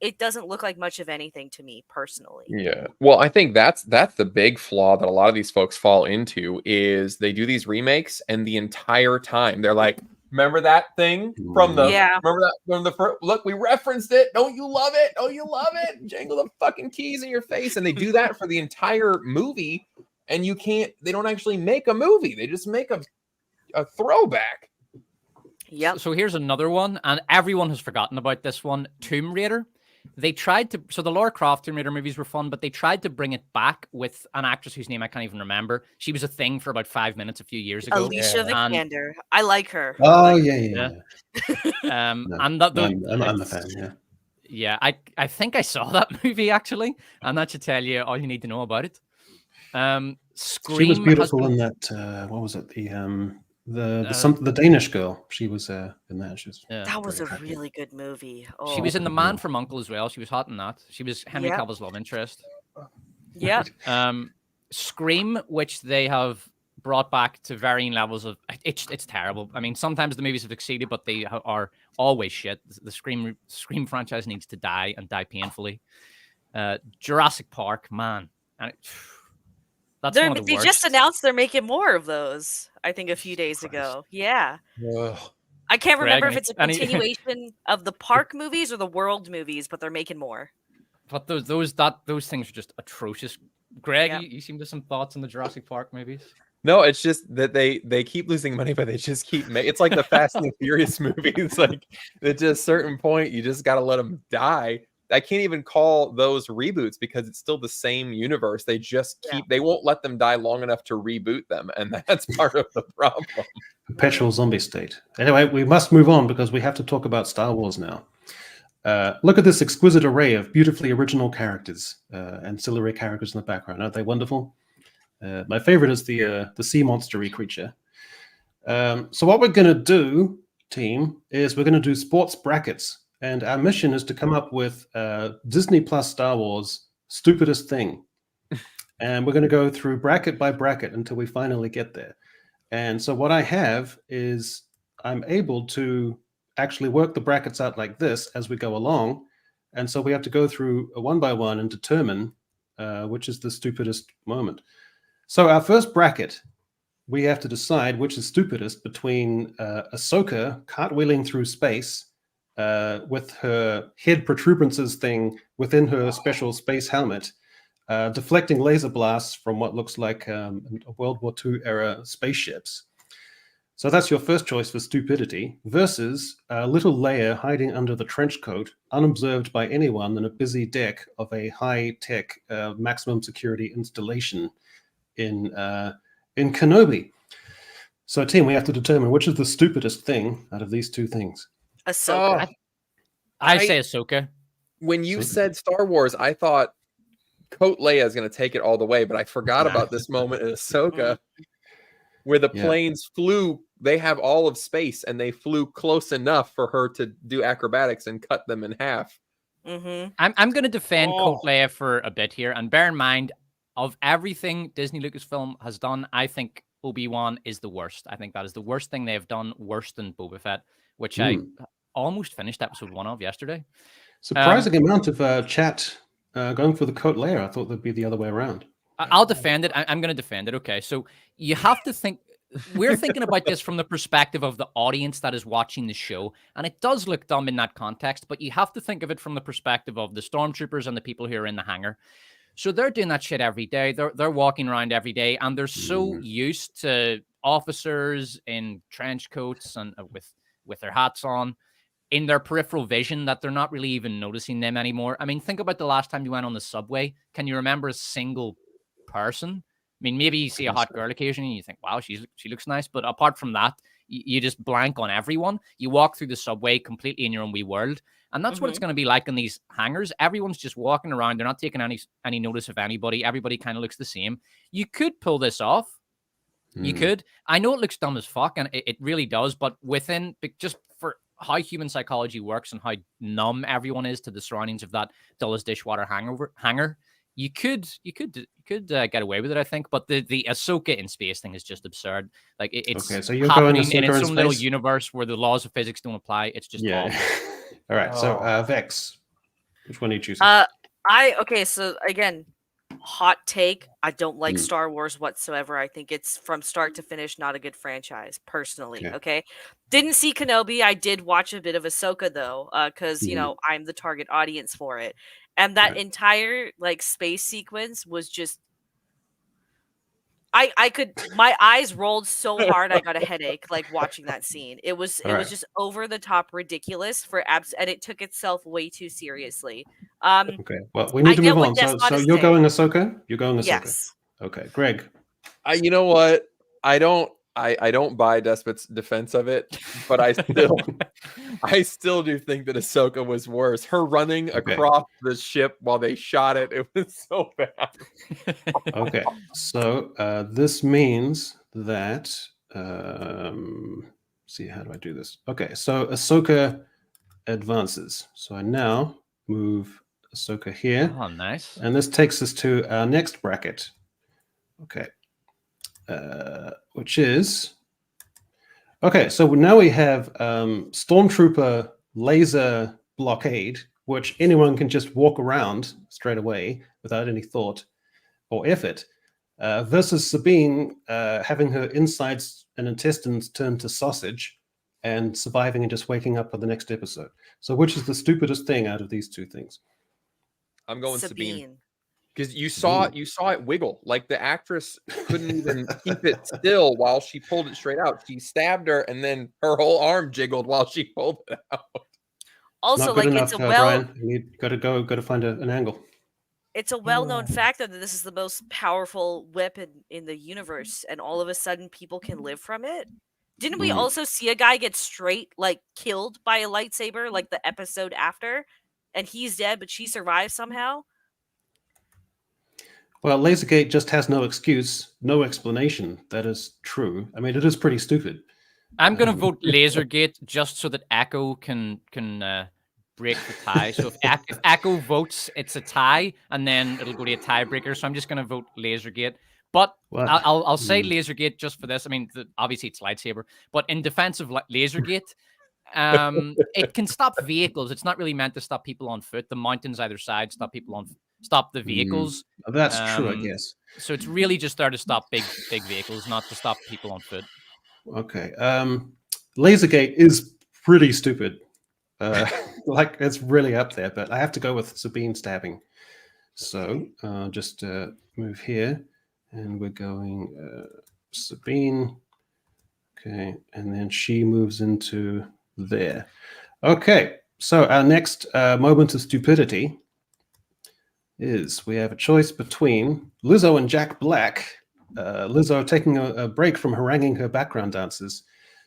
It doesn't look like much of anything to me personally. Yeah. Well, I think that's the big flaw that a lot of these folks fall into is they do these remakes and the entire time they're like, remember that thing from the remember that from the first, look, we referenced it. Don't you love it? Don't you love it? Jangle the fucking keys in your face. And they do that for the entire movie. And they don't actually make a movie. They just make a throwback. Yeah. So here's another one, and everyone has forgotten about this one. Tomb Raider. They tried to, so the Lara Croft Tomb Raider movies were fun, but they tried to bring it back with an actress whose name I can't even remember. She was a thing for about 5 minutes a few years ago. Alicia Vikander. I like her. Oh, yeah. I'm a fan, yeah. Yeah, I think I saw that movie, actually, and that should tell you all you need to know about it. Scream. She was beautiful in that, what was it, the Danish girl. She was in that. That was a really good movie. Oh. She was in The Man from U.N.C.L.E. as well. She was hot in that. She was Henry Cavill's love interest. Yeah. Scream, which they have brought back to varying levels of it's terrible. I mean, sometimes the movies have succeeded, but they are always shit. The Scream franchise needs to die and die painfully. Jurassic Park, man, and they just announced they're making more of those. I think a few days ago. Yeah. I can't remember if it's a continuation of the Park movies or the World movies, but they're making more. But those things are just atrocious. Greg, you seem to have some thoughts on the Jurassic Park movies? No, it's just that they keep losing money, but they just keep making. It's like the Fast and the Furious movies. Like at a certain point, you just got to let them die. I can't even call those reboots because it's still the same universe. They just they won't let them die long enough to reboot them. And that's part of the problem. Perpetual zombie state. Anyway, we must move on because we have to talk about Star Wars now. Look at this exquisite array of beautifully original characters, ancillary characters in the background. Aren't they wonderful? My favorite is the sea monster-y creature. So what we're going to do, team, is we're going to do sports brackets. And our mission is to come up with Disney Plus Star Wars Stupidest Thing. And we're going to go through bracket by bracket until we finally get there. And so what I have is I'm able to actually work the brackets out like this as we go along. And so we have to go through one by one and determine which is the stupidest moment. So our first bracket, we have to decide which is stupidest between Ahsoka cartwheeling through space with her head protuberances thing within her special space helmet, deflecting laser blasts from what looks like World War II era spaceships. So that's your first choice for stupidity, versus little Leia hiding under the trench coat, unobserved by anyone in a busy deck of a high-tech maximum security installation in Kenobi. So, team, we have to determine which is the stupidest thing out of these two things. Ahsoka. I say Ahsoka. When you said Star Wars, I thought Coat Leia is going to take it all the way, but I forgot about this moment in Ahsoka where the planes flew. They have all of space, and they flew close enough for her to do acrobatics and cut them in half. I'm going to defend Coat Leia for a bit here, and bear in mind, of everything Disney Lucasfilm has done, I think Obi-Wan is the worst. I think that is the worst thing they've done, worse than Boba Fett, which I almost finished episode 1 of yesterday. Surprising amount of chat going for the Coat Leia. I thought that'd be the other way around. I'll defend it. I'm going to defend it. Okay, so you have to think. We're thinking about this from the perspective of the audience that is watching the show, and it does look dumb in that context, but you have to think of it from the perspective of the stormtroopers and the people who are in the hangar. So they're doing that shit every day. They're walking around every day, and they're so used to officers in trench coats and with their hats on in their peripheral vision that they're not really even noticing them anymore. I mean, think about the last time you went on the subway. Can you remember a single person? I mean, maybe you see a hot girl occasionally and you think, wow, she looks nice. But apart from that, you just blank on everyone. You walk through the subway completely in your own wee world. And that's what it's going to be like in these hangars. Everyone's just walking around. They're not taking any notice of anybody. Everybody kind of looks the same. You could pull this off. You could. I know it looks dumb as fuck, and it really does. But within, just for how human psychology works and how numb everyone is to the surroundings of that dullest dishwater hangar, you could get away with it, I think. But the Ahsoka in space thing is just absurd. Like it's okay, so you're happening going in its own little universe where the laws of physics don't apply. It's just awful. All right, so Vex, which one are you choosing? Okay, so again, hot take. I don't like Star Wars whatsoever. I think it's from start to finish not a good franchise, personally. Okay. Didn't see Kenobi. I did watch a bit of Ahsoka though, because you know I'm the target audience for it. And that entire like space sequence was just I could my eyes rolled so hard I got a headache like watching that scene. It was just over the top ridiculous and it took itself way too seriously. Okay. Well, we need to move on. So you're going Ahsoka? You're going Ahsoka. Yes. Okay, Greg. You know what? I don't buy Despot's defense of it, but I still do think that Ahsoka was worse. Her running across the ship while they shot it, it was so bad. Okay, so this means that see, how do I do this? Okay, so Ahsoka advances. So I now move Ahsoka here. Oh, nice. And this takes us to our next bracket. Okay. Which is okay. So now we have Stormtrooper laser blockade, which anyone can just walk around straight away without any thought or effort, versus Sabine having her insides and intestines turned to sausage and surviving and just waking up for the next episode. So which is the stupidest thing out of these two things? I'm going Sabine. Because you saw it wiggle. Like the actress couldn't even keep it still while she pulled it straight out. She stabbed her, and then her whole arm jiggled while she pulled it out. Also, like enough, Brian. You got to find an angle. It's a well-known fact that this is the most powerful weapon in the universe, and all of a sudden people can live from it. Didn't we also see a guy get straight like killed by a lightsaber like the episode after, and he's dead, but she survived somehow? Well, Lasergate just has no excuse, no explanation. That is true. I mean, it is pretty stupid. I'm going to vote Lasergate just so that Echo can break the tie. So if Echo votes, it's a tie, and then it'll go to a tiebreaker. So I'm just going to vote Lasergate. But I'll say Lasergate just for this. I mean, obviously it's lightsaber. But in defense of Lasergate, It can stop vehicles. It's not really meant to stop people on foot. The mountains either side stop the vehicles. That's true, I guess. So it's really just there to stop big vehicles, not to stop people on foot. Okay. Lasergate is pretty stupid. Like, it's really up there, but I have to go with Sabine stabbing. So just move here, and we're going Sabine. Okay, and then she moves into there. Okay, so our next moment of stupidity is we have a choice between Lizzo and Jack Black. Lizzo taking a break from haranguing her background dancers,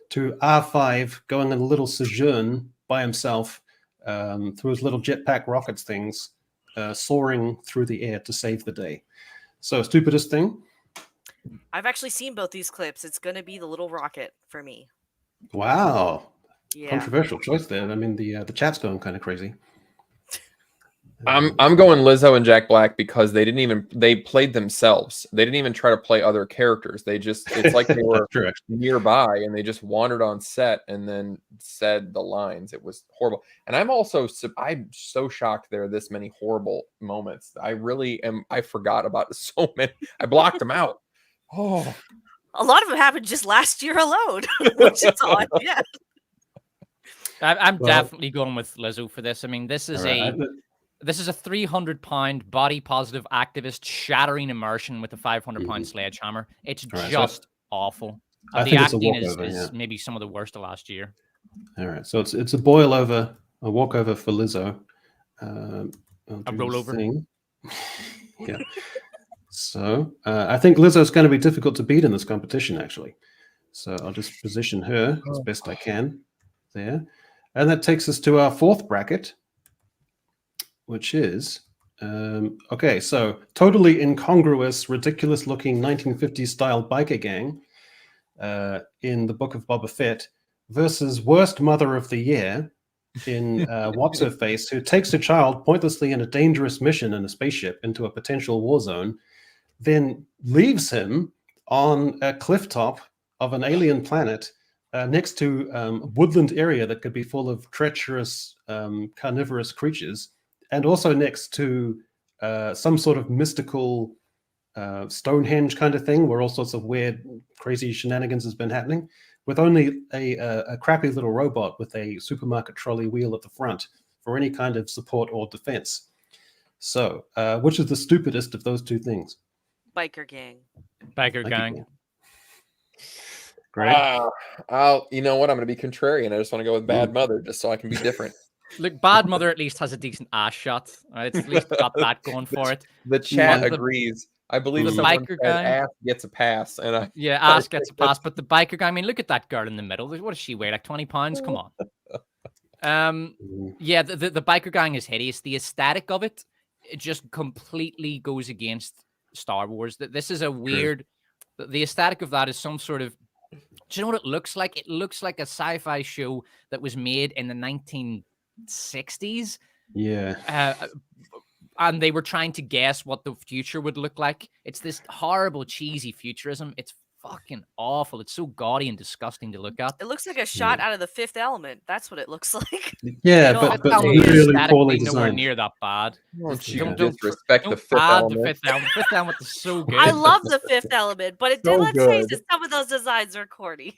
to R5 going on a little sojourn by himself through his little jetpack rockets things, soaring through the air to save the day. So, stupidest thing? I've actually seen both these clips. It's going to be the little rocket for me. Wow. Yeah. Controversial choice there. I mean, the chat's going kind of crazy. I'm going Lizzo and Jack Black because they played themselves. They didn't even try to play other characters. It's like they were nearby and they just wandered on set and then said the lines. It was horrible. And I'm so shocked there are this many horrible moments. I really am. I forgot about so many. I blocked them out. Oh, a lot of them happened just last year alone, which is odd. Yeah. I'm definitely going with Lizzo for this. I mean, this is a 300-pound body positive activist shattering immersion with a 500-pound sledgehammer. It's just awful. The acting is maybe some of the worst of last year. All right, so it's a walkover for Lizzo. A rollover. Yeah. So I think Lizzo's going to be difficult to beat in this competition, actually. So I'll just position her as best I can there. And that takes us to our fourth bracket, which is, okay, so totally incongruous, ridiculous-looking 1950s style biker gang in the Book of Boba Fett versus worst mother of the year in What's-Her-Face, who takes a child pointlessly in a dangerous mission in a spaceship into a potential war zone, then leaves him on a cliff top of an alien planet next to a woodland area that could be full of treacherous carnivorous creatures, and also next to some sort of mystical Stonehenge kind of thing where all sorts of weird, crazy shenanigans has been happening, with only a crappy little robot with a supermarket trolley wheel at the front for any kind of support or defense. So, which is the stupidest of those two things? Biker gang. Biker gang. Great. You know what? I'm going to be contrarian. I just want to go with Bad Mother just so I can be different. Look, Bad Mother at least has a decent ass shot. Right? It's at least got that going for it. The chat agrees. I believe the biker guy ass gets a pass, and ass gets a pass. But the biker guy, I mean, look at that girl in the middle. What does she weigh? Like 20 pounds? Come on. Yeah, the biker gang is hideous. The aesthetic of it just completely goes against Star Wars. That this is a weird. The aesthetic of that is some sort of. Do you know what it looks like? It looks like a sci-fi show that was made in the 1960s. Yeah. And they were trying to guess what the future would look like. It's this horrible, cheesy futurism. It's fucking awful. It's so gaudy and disgusting to look at. It looks like a shot out of The Fifth Element. That's what it looks like. Yeah, but really poorly nowhere designed. Near that bad. Don't disrespect The Fifth Element. The Fifth Element is so good. I love The Fifth Element, but it did let's face it, some of those designs are corny.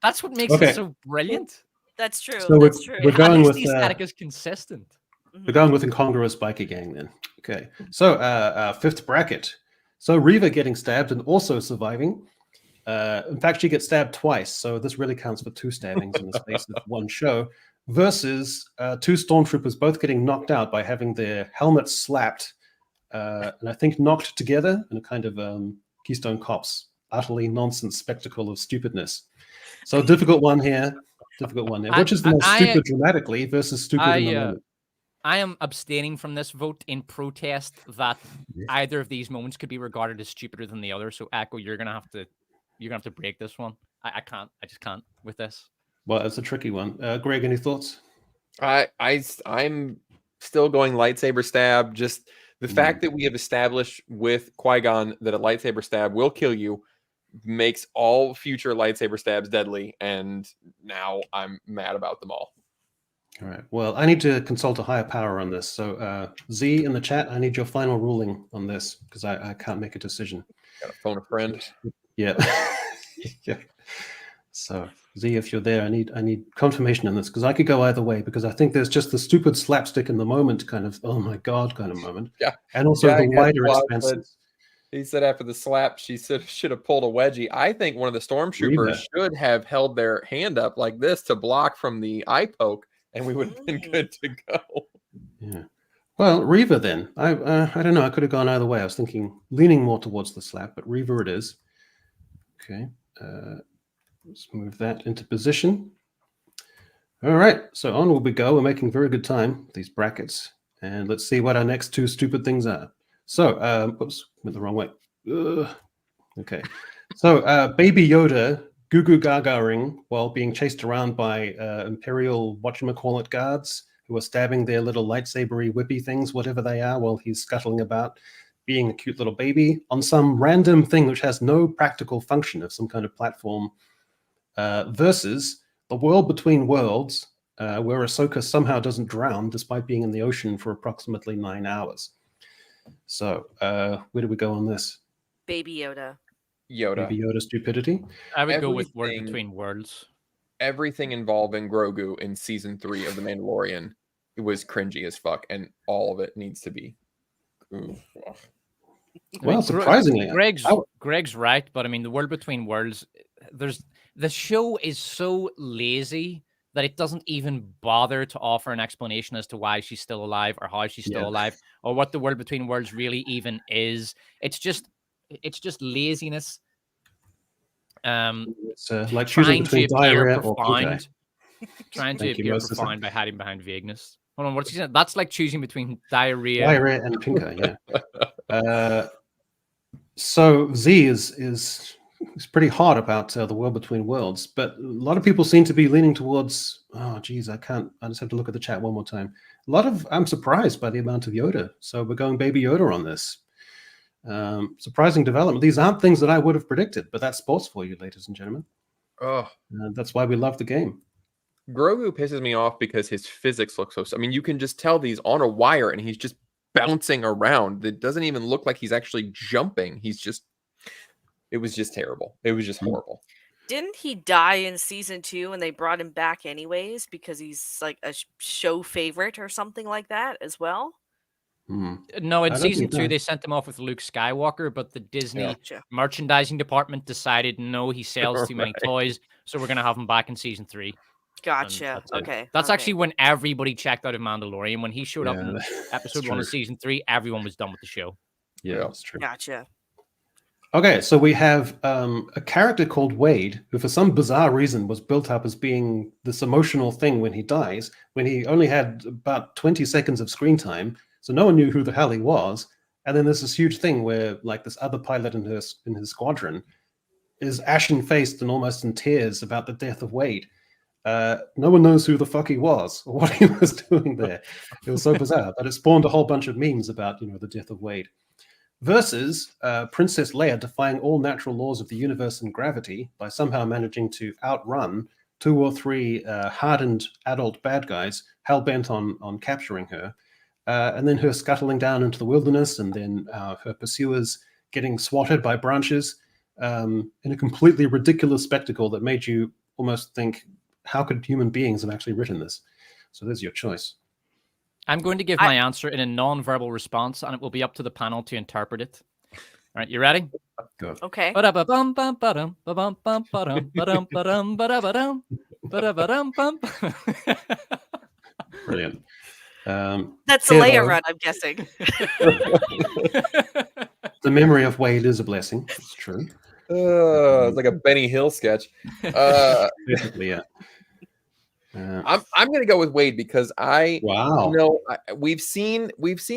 That's what makes it so brilliant. That's true. So that's true. We're going with the aesthetic is consistent. We're going with incongruous biker gang then. Okay. So fifth bracket. So Reva getting stabbed and also surviving. In fact, she gets stabbed twice, so this really counts for 2 stabbings in the space of one show. Versus 2 stormtroopers both getting knocked out by having their helmets slapped, and I think knocked together in a kind of Keystone Cops utterly nonsense spectacle of stupidness. So difficult one here. Which is the most stupid dramatically versus stupid in the moment? I am abstaining from this vote in protest that either of these moments could be regarded as stupider than the other. So Echo, you're gonna have to break this one. I just can't with this. Well, it's a tricky one. Greg, any thoughts? I'm still going lightsaber stab. Just the fact that we have established with Qui-Gon that a lightsaber stab will kill you makes all future lightsaber stabs deadly, and now I'm mad about them all. All right. Well, I need to consult a higher power on this. So, Z in the chat, I need your final ruling on this because I can't make a decision. Gotta phone a friend. Yeah. Yeah. So, Z, if you're there, I need confirmation on this because I could go either way because I think there's just the stupid slapstick in the moment kind of, oh my God kind of moment. Yeah. And also the wider said- expanses. He said after the slap, she should have pulled a wedgie. I think one of the stormtroopers should have held their hand up like this to block from the eye poke, and we would have been good to go. Yeah. Well, Reva then. I don't know. I could have gone either way. I was leaning more towards the slap, but Reva it is. Okay. Let's move that into position. All right. So onward we go. We're making very good time with these brackets. And let's see what our next two stupid things are. So, oops, went the wrong way. Okay. So, Baby Yoda goo goo gaga-ing while being chased around by Imperial whatchamacallit guards who are stabbing their little lightsabery whippy things, whatever they are, while he's scuttling about, being a cute little baby on some random thing which has no practical function of some kind of platform, versus the world between worlds, where Ahsoka somehow doesn't drown despite being in the ocean for approximately 9 hours. So, where do we go on this? Baby Yoda. Baby Yoda stupidity. I would go with World Between Worlds. Everything involving Grogu in season 3 of The Mandalorian, it was cringy as fuck, and all of it needs to be. Well, surprisingly, Greg's right, but I mean, the World Between Worlds, the show is so lazy that it doesn't even bother to offer an explanation as to why she's still alive or how she's still alive or what the World Between Worlds really even is. It's just laziness. It's like choosing between diarrhea or pink eye. Trying to appear profound by hiding behind vagueness. Hold on, what's he saying? That's like choosing between diarrhea and pink eye. Yeah. So Z is pretty hot about the World Between Worlds, but a lot of people seem to be leaning towards. Oh, geez, I just have to look at the chat one more time. I'm surprised by the amount of Yoda. So we're going Baby Yoda on this. Surprising development. These aren't things that I would have predicted, but that's sports for you, ladies and gentlemen. That's why we love the game. Grogu pisses me off because his physics look so. I mean, you can just tell that he's on a wire and he's just bouncing around. It doesn't even look like he's actually jumping. It was just terrible. It was just horrible. Didn't he die in season 2 and they brought him back anyways because he's like a show favorite or something like that as well? No, in season 2 they sent him off with Luke Skywalker, but the Disney merchandising department decided no, he sells too many toys, so we're gonna have him back in season 3. Gotcha. Okay. That's actually when everybody checked out of Mandalorian. When he showed up in episode 1 of season 3, everyone was done with the show. Yeah, that's true. Gotcha. Okay, so we have a character called Wade, who for some bizarre reason was built up as being this emotional thing when he dies, when he only had about 20 seconds of screen time, so no one knew who the hell he was. And then there's this huge thing where, like, this other pilot in his squadron is ashen-faced and almost in tears about the death of Wade. No one knows who the fuck he was or what he was doing there. It was so bizarre, but it spawned a whole bunch of memes about, the death of Wade. Versus Princess Leia defying all natural laws of the universe and gravity by somehow managing to outrun 2 or 3 hardened adult bad guys hell-bent on capturing her. And then her scuttling down into the wilderness, and then her pursuers getting swatted by branches in a completely ridiculous spectacle that made you almost think, how could human beings have actually written this? So there's your choice. I'm going to give my answer in a non-verbal response, and it will be up to the panel to interpret it. All right, you ready? Go. Okay. Brilliant. That's the Leia run, I'm guessing. The memory of Wade is a blessing. It's true. It's like a Benny Hill sketch. Basically, yeah. I'm going to go with Wade because we've seen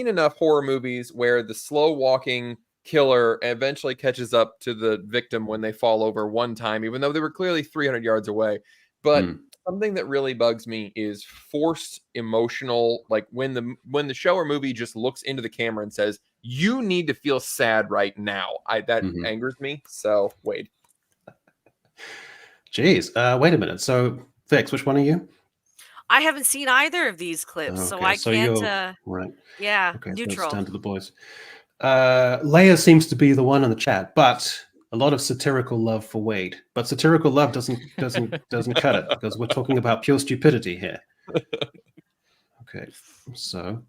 enough horror movies where the slow walking killer eventually catches up to the victim when they fall over one time, even though they were clearly 300 yards away. But something that really bugs me is forced emotional, like when the show or movie just looks into the camera and says, "You need to feel sad right now." That angers me. So Wade. Jeez. Wait a minute. So, Vex, which one are you? I haven't seen either of these clips, so I so can't. you're right. Yeah, Okay, so it's neutral. down to the boys. Leia seems to be the one in the chat, but a lot of satirical love for Wade. But satirical love doesn't cut it because we're talking about pure stupidity here. Okay, so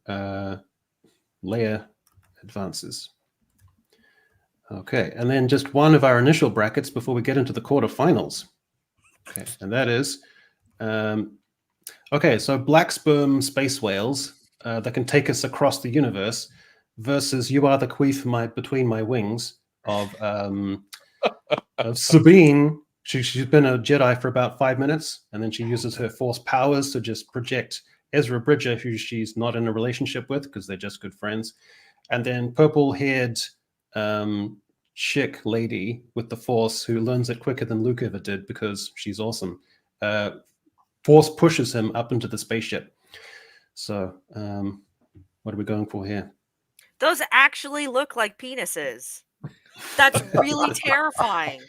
Leia advances. Okay, and then just one of our initial brackets before we get into the quarterfinals. Okay, and that is, okay, so black sperm space whales that can take us across the universe versus You Are the Queef Between My Wings of Sabine. She's been a Jedi for about 5 minutes, and then she uses her force powers to just project Ezra Bridger, who she's not in a relationship with because they're just good friends. And then purple-haired chick lady with the force who learns it quicker than Luke ever did because she's awesome. Force pushes him up into the spaceship. So what are we going for here? Those actually look like penises. That's really terrifying.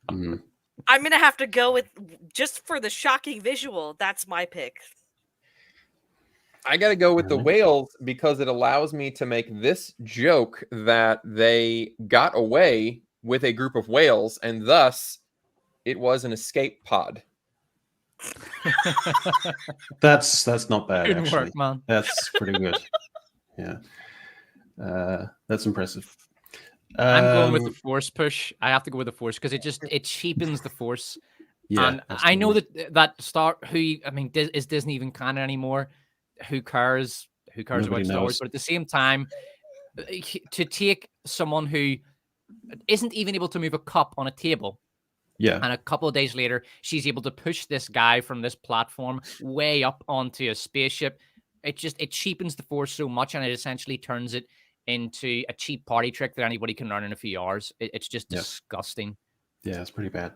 Mm. I'm going to have to go with, just for the shocking visual, that's my pick. I got to go with the whales because it allows me to make this joke that they got away with a group of whales and thus it was an escape pod. That's not bad. Good actually. work, man. That's pretty good. Yeah, that's impressive. I'm going with the force push. I have to go with the force because it cheapens the force. Yeah, and I know that is Disney even canon anymore? Who cares? Who cares Nobody about Star Wars? knows. But at the same time, to take someone who isn't even able to move a cup on a table, yeah, and a couple of days later, she's able to push this guy from this platform way up onto a spaceship. It cheapens the force so much, and it essentially turns it into a cheap party trick that anybody can learn in a few hours. It's just disgusting. Yeah, it's pretty bad.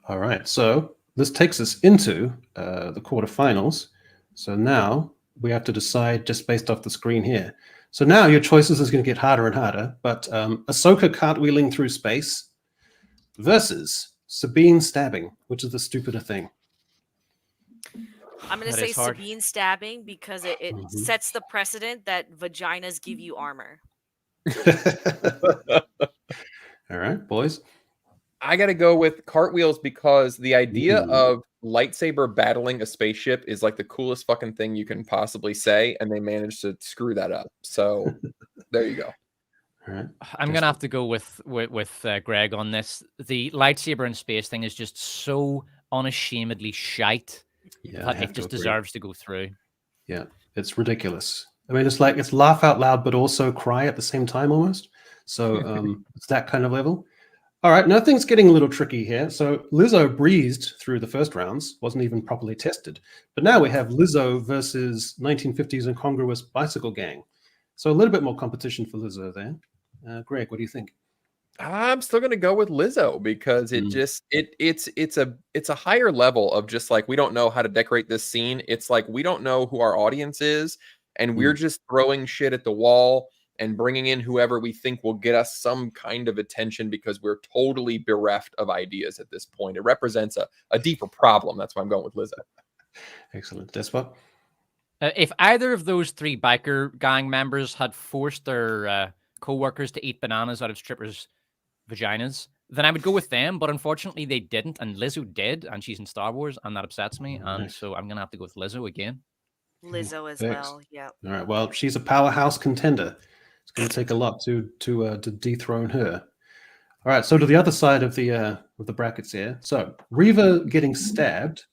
All right, so this takes us into the quarterfinals. So now we have to decide just based off the screen here. So now your choices is going to get harder and harder, but Ahsoka cartwheeling through space versus Sabine stabbing, which is the stupider thing. I'm going to say Sabine stabbing because it sets the precedent that vaginas give you armor. All right, boys. I got to go with cartwheels because the idea of lightsaber battling a spaceship is like the coolest fucking thing you can possibly say, and they managed to screw that up. So there you go. All right. I'm gonna have to go with Greg on this. The lightsaber in space thing is just so unashamedly shite that it just deserves to go through. Yeah, it's ridiculous. I mean, it's like it's laugh out loud, but also cry at the same time almost. So it's that kind of level. All right, now things getting a little tricky here. So Lizzo breezed through the first rounds, wasn't even properly tested. But now we have Lizzo versus 1950s incongruous bicycle gang. So a little bit more competition for Lizzo there. Greg, what do you think? I'm still gonna go with Lizzo because it just it's a higher level of just like we don't know how to decorate this scene. It's like we don't know who our audience is, and we're just throwing shit at the wall and bringing in whoever we think will get us some kind of attention because we're totally bereft of ideas at this point. It represents a deeper problem. That's why I'm going with Lizzo. Excellent. Despot? If either of those three biker gang members had forced their co-workers to eat bananas out of strippers' vaginas, then I would go with them. But unfortunately, they didn't. And Lizzo did. And she's in Star Wars. And that upsets me. And so I'm going to have to go with Lizzo again. Lizzo as well. Yeah. All right. Well, she's a powerhouse contender. It's going to take a lot to dethrone her. All right. So to the other side of the brackets here. So Reva getting stabbed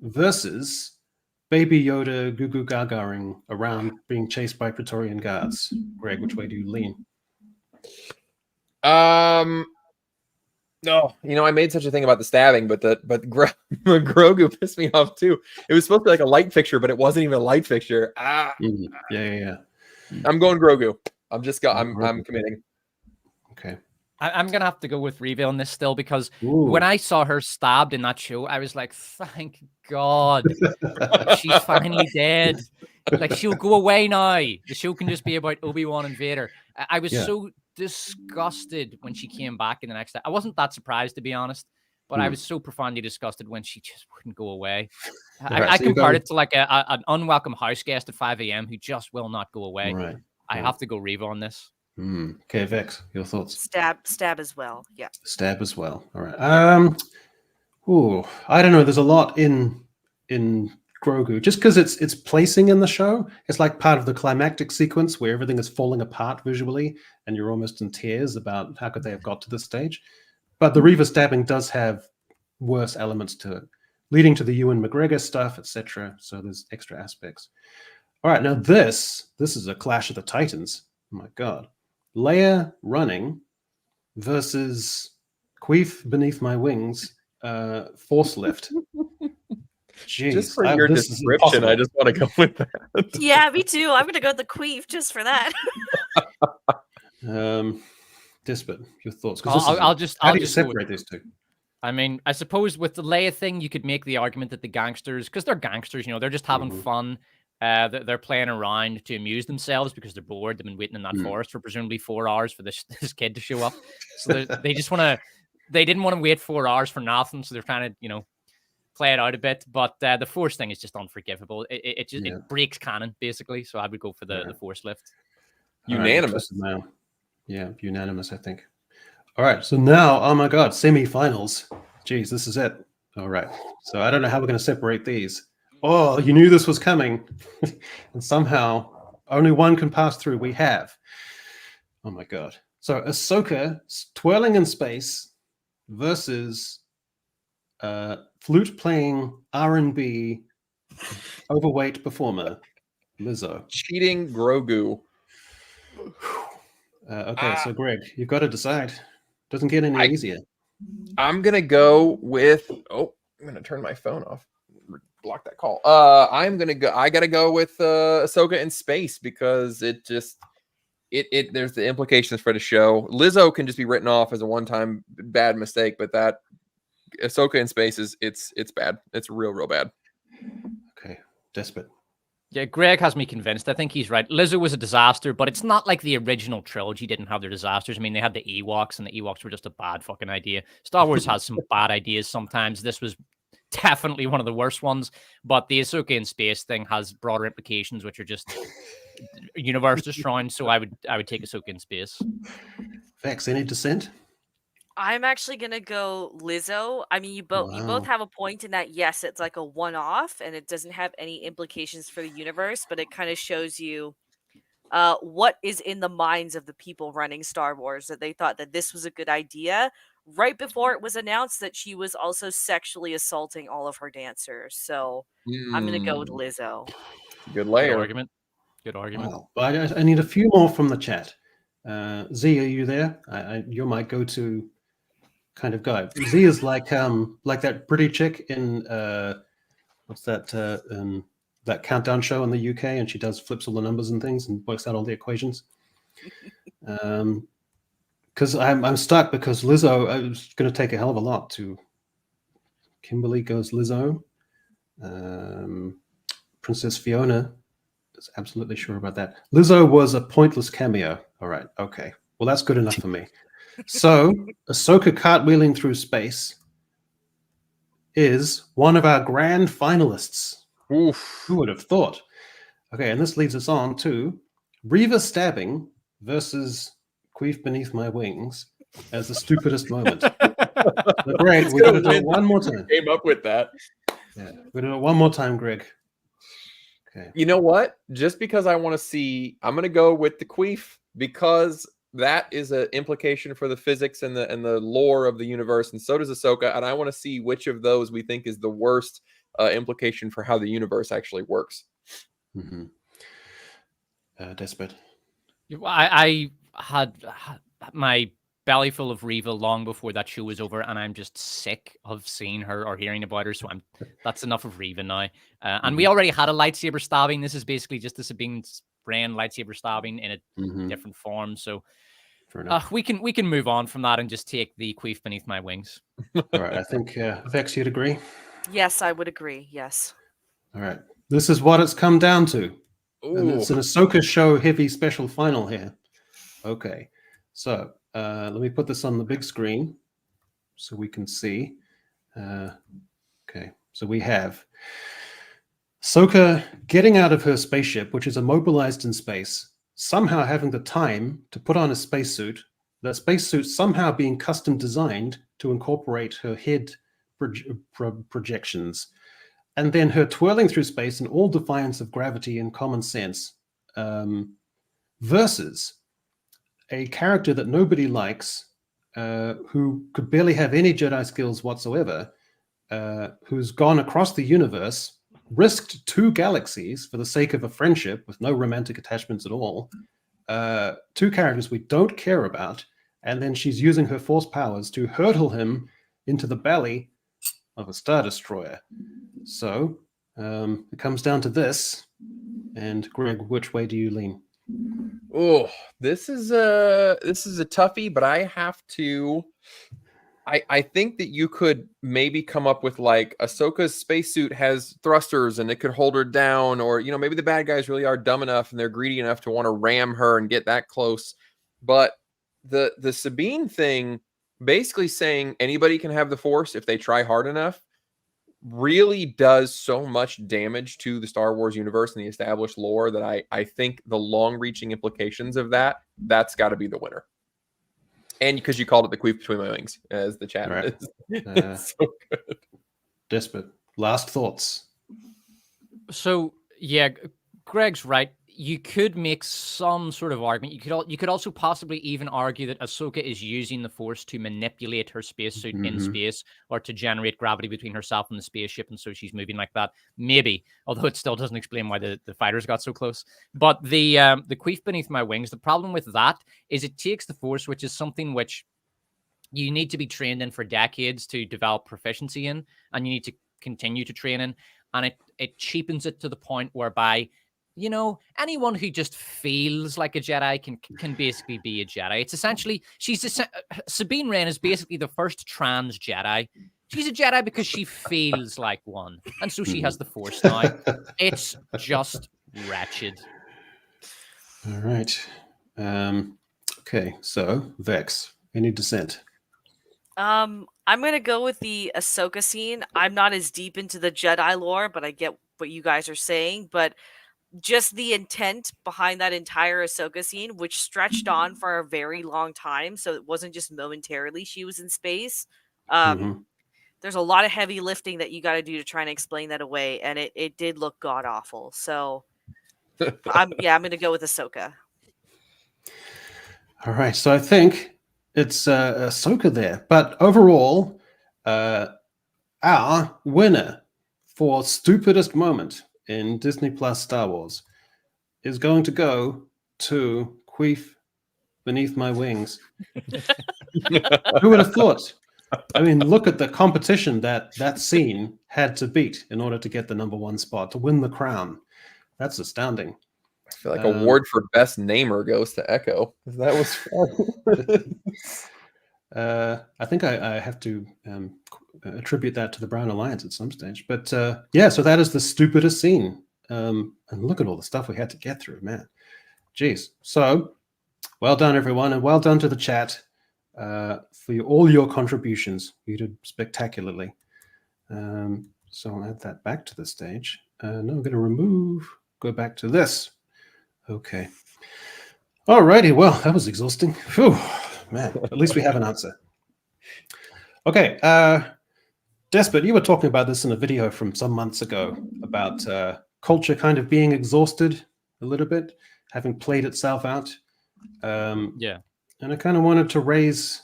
versus Baby Yoda goo goo gagaing around being chased by Praetorian guards. Greg, which way do you lean? No, I made such a thing about the stabbing, but Grogu pissed me off too. It was supposed to be like a light fixture, but it wasn't even a light fixture. Yeah. I'm going Grogu. I'm committing. Okay. I'm going to have to go with Reva on this still because when I saw her stabbed in that show, I was like, thank God she's finally dead. Like, she'll go away now. The show can just be about Obi-Wan and Vader. I was so disgusted when she came back in the next. I wasn't that surprised, to be honest. but I was so profoundly disgusted when she just wouldn't go away. Right, I so you compared go- it to like an unwelcome house guest at 5 a.m. who just will not go away. Right. I have to go Reva on this. Okay, Vex, your thoughts? Stab as well. Yeah. Stab as well. All right. I don't know. There's a lot in Grogu, just because it's placing in the show. It's like part of the climactic sequence where everything is falling apart visually, and you're almost in tears about how could they have got to this stage. But the Reva stabbing does have worse elements to it, leading to the Ewan McGregor stuff, etc. So there's extra aspects. All right, now this is a clash of the titans. Oh my god. Leia running versus Queef beneath my wings, force lift. Jeez, Just for your this is description, I just want to go with that. Yeah, me too. I'm gonna go with the queef just for that. Despot, your thoughts? I'll just how do you just go with- separate these two? I mean, I suppose with the Leia thing, you could make the argument that the gangsters, because they're gangsters, they're just having fun. They're playing around to amuse themselves because they're bored. They've been waiting in that forest for presumably 4 hours for this kid to show up. So they just want to. They didn't want to wait 4 hours for nothing, so they're trying to play it out a bit. But the force thing is just unforgivable. It breaks canon basically. So I would go for the force lift. Unanimous. Right, yeah, unanimous. I think. All right, so now, oh my god, semi-finals. Jeez, this is it. All right, so I don't know how we're going to separate these. Oh, you knew this was coming. And somehow only one can pass through. We have. Oh my god. So Ahsoka twirling in space versus flute playing R&B overweight performer Lizzo. Cheating Grogu. Okay, so Greg, you've got to decide. Doesn't get any easier. I'm gonna go with. Oh, I'm gonna turn my phone off. Block that call. I gotta go with Ahsoka in space because it there's the implications for the show. Lizzo can just be written off as a one-time bad mistake, but that Ahsoka in space it's bad. It's real bad. Okay, Despot. Yeah, Greg has me convinced. I think he's right. Lizzo was a disaster, but it's not like the original trilogy didn't have their disasters. I mean, they had the Ewoks, and the Ewoks were just a bad fucking idea. Star Wars has some bad ideas sometimes. This was definitely one of the worst ones, but the Ahsoka in space thing has broader implications, which are just universe destroying. So I would take Ahsoka in space. Vex, any dissent? I'm actually gonna go Lizzo. I mean, you both have a point in that. Yes, it's like a one-off, and it doesn't have any implications for the universe, but it kind of shows you what is in the minds of the people running Star Wars, that they thought that this was a good idea right before it was announced that she was also sexually assaulting all of her dancers. So I'm gonna go with Lizzo. Good layer. Good argument. Wow. But I need a few more from the chat. Z, are you there? You're my go-to kind of guy. Z is like that pretty chick in what's that that countdown show in the UK, and she does flips all the numbers and things and works out all the equations. Because I'm stuck because Lizzo, I was going to take a hell of a lot to. Kimberly goes Lizzo. Princess Fiona is absolutely sure about that. Lizzo was a pointless cameo. All right, okay. Well, that's good enough for me. So, Ahsoka cartwheeling through space is one of our grand finalists. Oof. Who would have thought? Okay, and this leads us on to Reva stabbing versus Queef beneath my wings as the stupidest moment. So, Greg, we're going to do it one more time. Came up with that. Yeah, we're going to do it one more time, Greg. Okay. You know what? Just because I want to see, I'm going to go with the Queef because that is an implication for the physics and the lore of the universe, and so does Ahsoka. And I want to see which of those we think is the worst implication for how the universe actually works. Mm-hmm. Despot. I had my belly full of Reva long before that show was over, and I'm just sick of seeing her or hearing about her. So that's enough of Reva now. And we already had a lightsaber stabbing. This is basically just the Sabine Wren lightsaber stabbing in a different form. So we can move on from that and just take the Queef beneath my wings. All right, I think Vex, you'd agree. Yes, I would agree. Yes. All right, this is what it's come down to. Ooh. And it's an Ahsoka show heavy special final here. Okay, so let me put this on the big screen so we can see. Okay, so we have Sokka getting out of her spaceship, which is immobilized in space, somehow having the time to put on a spacesuit, the spacesuit somehow being custom designed to incorporate her head projections, and then her twirling through space in all defiance of gravity and common sense, versus a character that nobody likes, who could barely have any Jedi skills whatsoever, who's gone across the universe, risked 2 galaxies for the sake of a friendship with no romantic attachments at all, 2 characters we don't care about, and then she's using her force powers to hurtle him into the belly of a Star Destroyer. So it comes down to this. And Greg, which way do you lean? Oh, this is a toughie, but I have to. I think that you could maybe come up with like Ahsoka's spacesuit has thrusters and it could hold her down, or maybe the bad guys really are dumb enough and they're greedy enough to want to ram her and get that close. But the Sabine thing, basically saying anybody can have the Force if they try hard enough, really does so much damage to the Star Wars universe and the established lore that I think the long-reaching implications of that's got to be the winner. And because you called it the queef between my wings, as the chat Right. is. It's so good. Despot, last thoughts. So yeah, Greg's right. You could make some sort of argument. You could also possibly even argue that Ahsoka is using the Force to manipulate her spacesuit in space, or to generate gravity between herself and the spaceship, and so she's moving like that. Maybe, although it still doesn't explain why the fighters got so close. But the queef beneath my wings, the problem with that is it takes the Force, which is something which you need to be trained in for decades to develop proficiency in, and you need to continue to train in, and it cheapens it to the point whereby anyone who just feels like a Jedi can basically be a Jedi. It's essentially, Sabine Wren is basically the first trans Jedi. She's a Jedi because she feels like one, and so she has the Force now. It's just wretched. All right. Okay, so Vex, any dissent? I'm gonna go with the Ahsoka scene. I'm not as deep into the Jedi lore, but I get what you guys are saying. But just the intent behind that entire Ahsoka scene, which stretched on for a very long time, so it wasn't just momentarily she was in space. There's a lot of heavy lifting that you got to do to try and explain that away, and it did look god awful. So I'm gonna go with Ahsoka. All right, so I think it's Sokka there. But overall, our winner for stupidest moment in Disney Plus Star Wars is going to go to Queef Beneath My Wings. Who would have thought? I mean, look at the competition that scene had to beat in order to get the #1 spot, to win the crown. That's astounding. I feel like award for best namer goes to Echo, because that was fun. I think I have to attribute that to the Brown Alliance at some stage. But yeah, so that is the stupidest scene. And look at all the stuff we had to get through, man. Jeez. So well done, everyone, and well done to the chat for all your contributions. You did spectacularly. So I'll add that back to the stage. Now I'm going to go back to this. Okay. Alrighty, well, that was exhausting. Phew, man, at least we have an answer. Okay, Despot, you were talking about this in a video from some months ago about culture kind of being exhausted a little bit, having played itself out. Yeah. And I kind of wanted to raise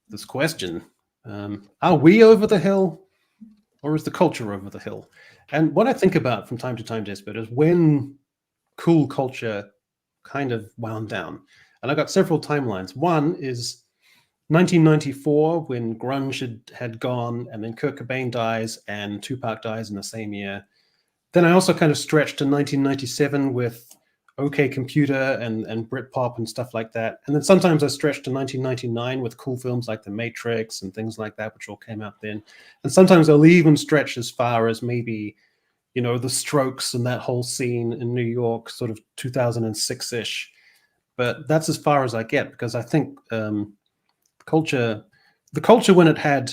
this question. Are we over the hill, or is the culture over the hill? And what I think about from time to time, Despot, is when cool culture kind of wound down. And I got several timelines. One is 1994, when grunge had gone, and then Kurt Cobain dies and Tupac dies in the same year. Then I also kind of stretched to 1997 with OK Computer and Britpop and stuff like that. And then sometimes I stretched to 1999 with cool films like The Matrix and things like that, which all came out then. And sometimes I'll even stretch as far as maybe, the Strokes and that whole scene in New York, sort of 2006-ish. But that's as far as I get, because I think the culture when it had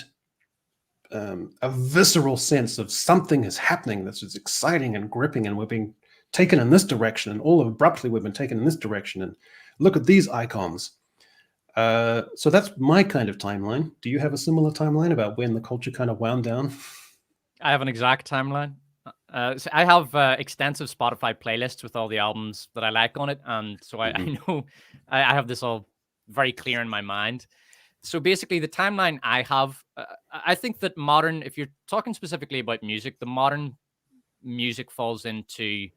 a visceral sense of something is happening that's just exciting and gripping, and we're being taken in this direction, and all abruptly we've been taken in this direction, and look at these icons. So that's my kind of timeline. Do you have a similar timeline about when the culture kind of wound down? I have an exact timeline. So I have extensive Spotify playlists with all the albums that I like on it, and so I know I have this all very clear in my mind. So basically, the timeline I have, I think that modern, if you're talking specifically about music, the modern music falls into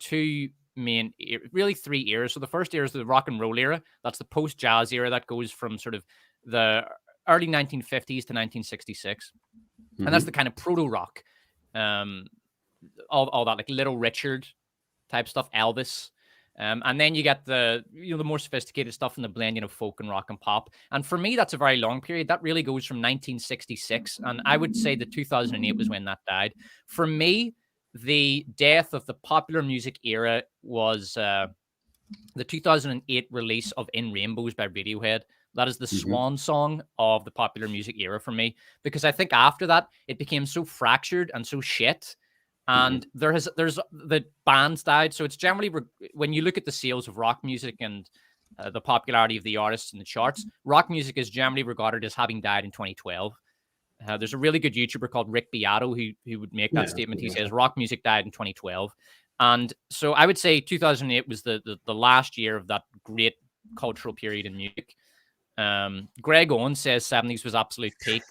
two main, really three eras. So the first era is the rock and roll era. That's the post-jazz era that goes from sort of the early 1950s to 1966. And that's the kind of proto-rock. All that, like Little Richard type stuff, Elvis. And then you get the more sophisticated stuff in the blending of folk and rock and pop. And for me, that's a very long period. That really goes from 1966. And I would say that 2008 was when that died. For me, the death of the popular music era was the 2008 release of In Rainbows by Radiohead. That is the swan song of the popular music era for me, because I think after that, it became so fractured and so shit. And there's the bands died. So it's generally, when you look at the sales of rock music and the popularity of the artists in the charts, rock music is generally regarded as having died in 2012. There's a really good YouTuber called Rick Beato who would make that statement. He says rock music died in 2012. And so I would say 2008 was the last year of that great cultural period in music. Greg Owen says 70s was absolute peak.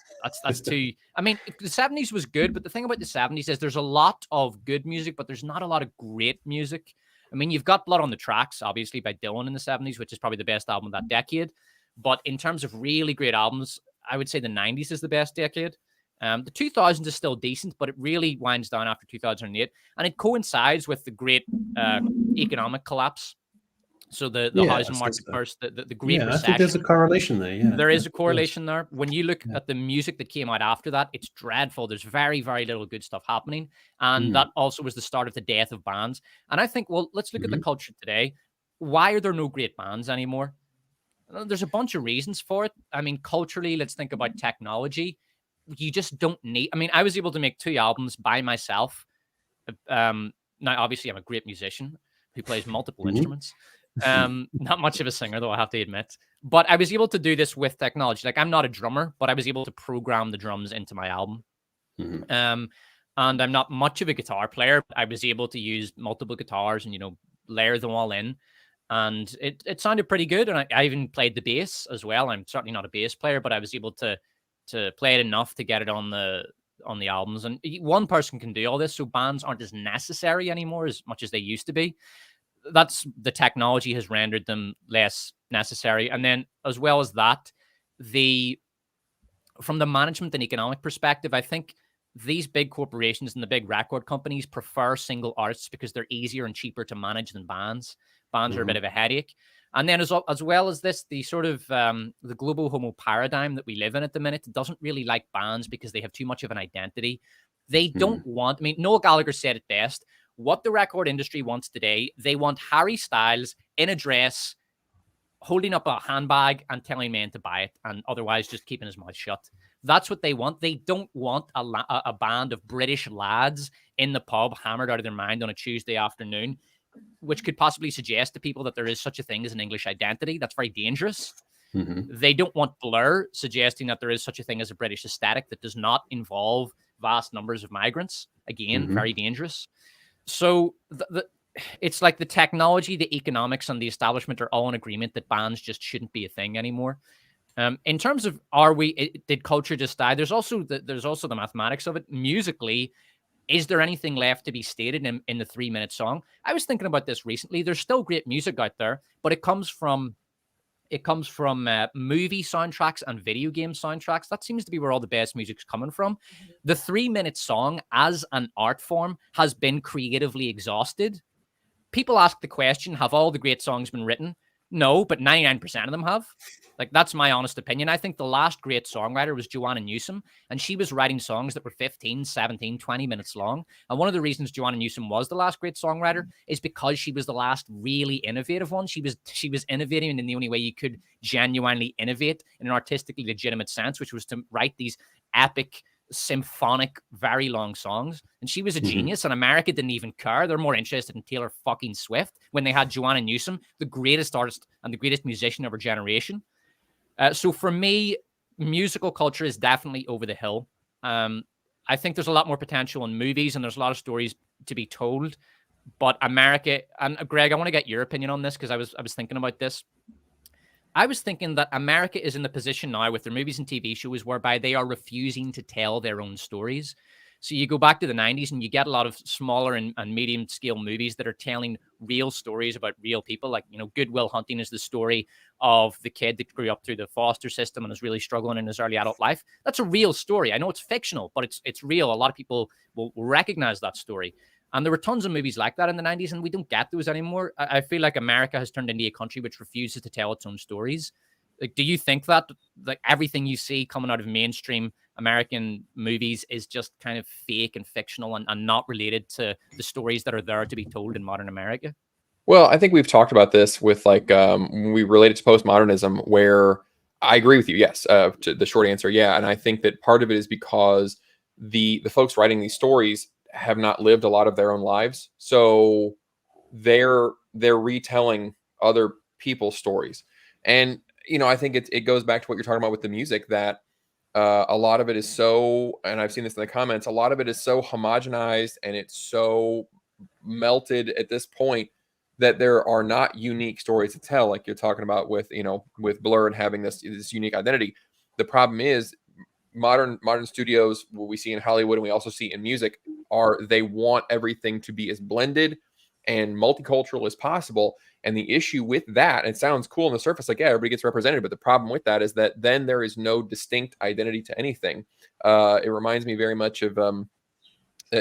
That's too. I mean, the 70s was good, but the thing about the 70s is there's a lot of good music, but there's not a lot of great music. I mean, you've got Blood on the Tracks, obviously, by Dylan in the 70s, which is probably the best album of that decade. But in terms of really great albums, I would say the 90s is the best decade. The 2000s is still decent, but it really winds down after 2008. And it coincides with the great economic collapse. So the housing market burst, the great recession. I think there's a correlation there. Yeah, there is a correlation there. When you look at the music that came out after that, it's dreadful. There's very, very little good stuff happening. And that also was the start of the death of bands. And I think, well, let's look at the culture today. Why are there no great bands anymore? There's a bunch of reasons for it. I mean, culturally, let's think about technology. You just don't need, I mean, I was able to make 2 albums by myself. Now, obviously, I'm a great musician who plays multiple instruments. Not much of a singer, though, I have to admit. But I was able to do this with technology. Like, I'm not a drummer, but I was able to program the drums into my album. And I'm not much of a guitar player. But I was able to use multiple guitars and, layer them all in. And it sounded pretty good. And I even played the bass as well. I'm certainly not a bass player, but I was able to play it enough to get it on the albums. And one person can do all this, so bands aren't as necessary anymore as much as they used to be. That's the technology has rendered them less necessary. And then as well as that, from the management and economic perspective, I think these big corporations and the big record companies prefer single artists because they're easier and cheaper to manage than bands. Bands are a bit of a headache. And then as well as this, the sort of the global homo paradigm that we live in at the minute doesn't really like bands because they have too much of an identity. They don't want, I mean, Noel Gallagher said it best. What the record industry wants today, they want Harry Styles in a dress, holding up a handbag and telling men to buy it, and otherwise just keeping his mouth shut. That's what they want. They don't want a band of British lads in the pub hammered out of their mind on a Tuesday afternoon, which could possibly suggest to people that there is such a thing as an English identity. That's very dangerous. They don't want Blur suggesting that there is such a thing as a British aesthetic that does not involve vast numbers of migrants. Again, very dangerous. So it's like the technology, the economics, and the establishment are all in agreement that bands just shouldn't be a thing anymore. In terms of did culture just die? There's also the mathematics of it. Musically, is there anything left to be stated in the 3-minute song? I was thinking about this recently. There's still great music out there, but it comes from movie soundtracks and video game soundtracks. That seems to be where all the best music's coming from. The 3-minute song as an art form has been creatively exhausted. People ask the question, have all the great songs been written? No, but 99% of them have. Like, that's my honest opinion. I think the last great songwriter was Joanna Newsom, and she was writing songs that were 15, 17, 20 minutes long. And one of the reasons Joanna Newsom was the last great songwriter is because she was the last really innovative one. She was innovating in the only way you could genuinely innovate in an artistically legitimate sense, which was to write these epic symphonic, very long songs. And she was a genius, and America didn't even care. They're more interested in Taylor fucking Swift when they had Joanna Newsom, the greatest artist and the greatest musician of her generation. So for me, musical culture is definitely over the hill. I think there's a lot more potential in movies, and there's a lot of stories to be told. But America, and Greg, I want to get your opinion on this, because I was thinking about this. I was thinking that America is in the position now with their movies and TV shows whereby they are refusing to tell their own stories. So you go back to the 90s and you get a lot of smaller and medium scale movies that are telling real stories about real people. Like, you know, Good Will Hunting is the story of the kid that grew up through the foster system and is really struggling in his early adult life. That's a real story. I know it's fictional, but it's real. A lot of people will recognize that story. And there were tons of movies like that in the 90s, and we don't get those anymore. I feel like America has turned into a country which refuses to tell its own stories. Like, do you think that like everything you see coming out of mainstream American movies is just kind of fake and fictional and not related to the stories that are there to be told in modern America? Well, I think we've talked about this with like when we relate it to postmodernism, where I agree with you. Yes, to the short answer, yeah. And I think that part of it is because the folks writing these stories have not lived a lot of their own lives, so they're retelling other people's stories. And you know, I think it goes back to what you're talking about with the music, that a lot of it is so, and I've seen this in the comments, a lot of it is so homogenized and it's so melted at this point that there are not unique stories to tell, like you're talking about with, you know, with Blur and having this unique identity. The problem is modern studios, what we see in Hollywood and we also see in music, are they want everything to be as blended and multicultural as possible. And the issue with that, it sounds cool on the surface, like, yeah, everybody gets represented, but the problem with that is that then there is no distinct identity to anything. It reminds me very much of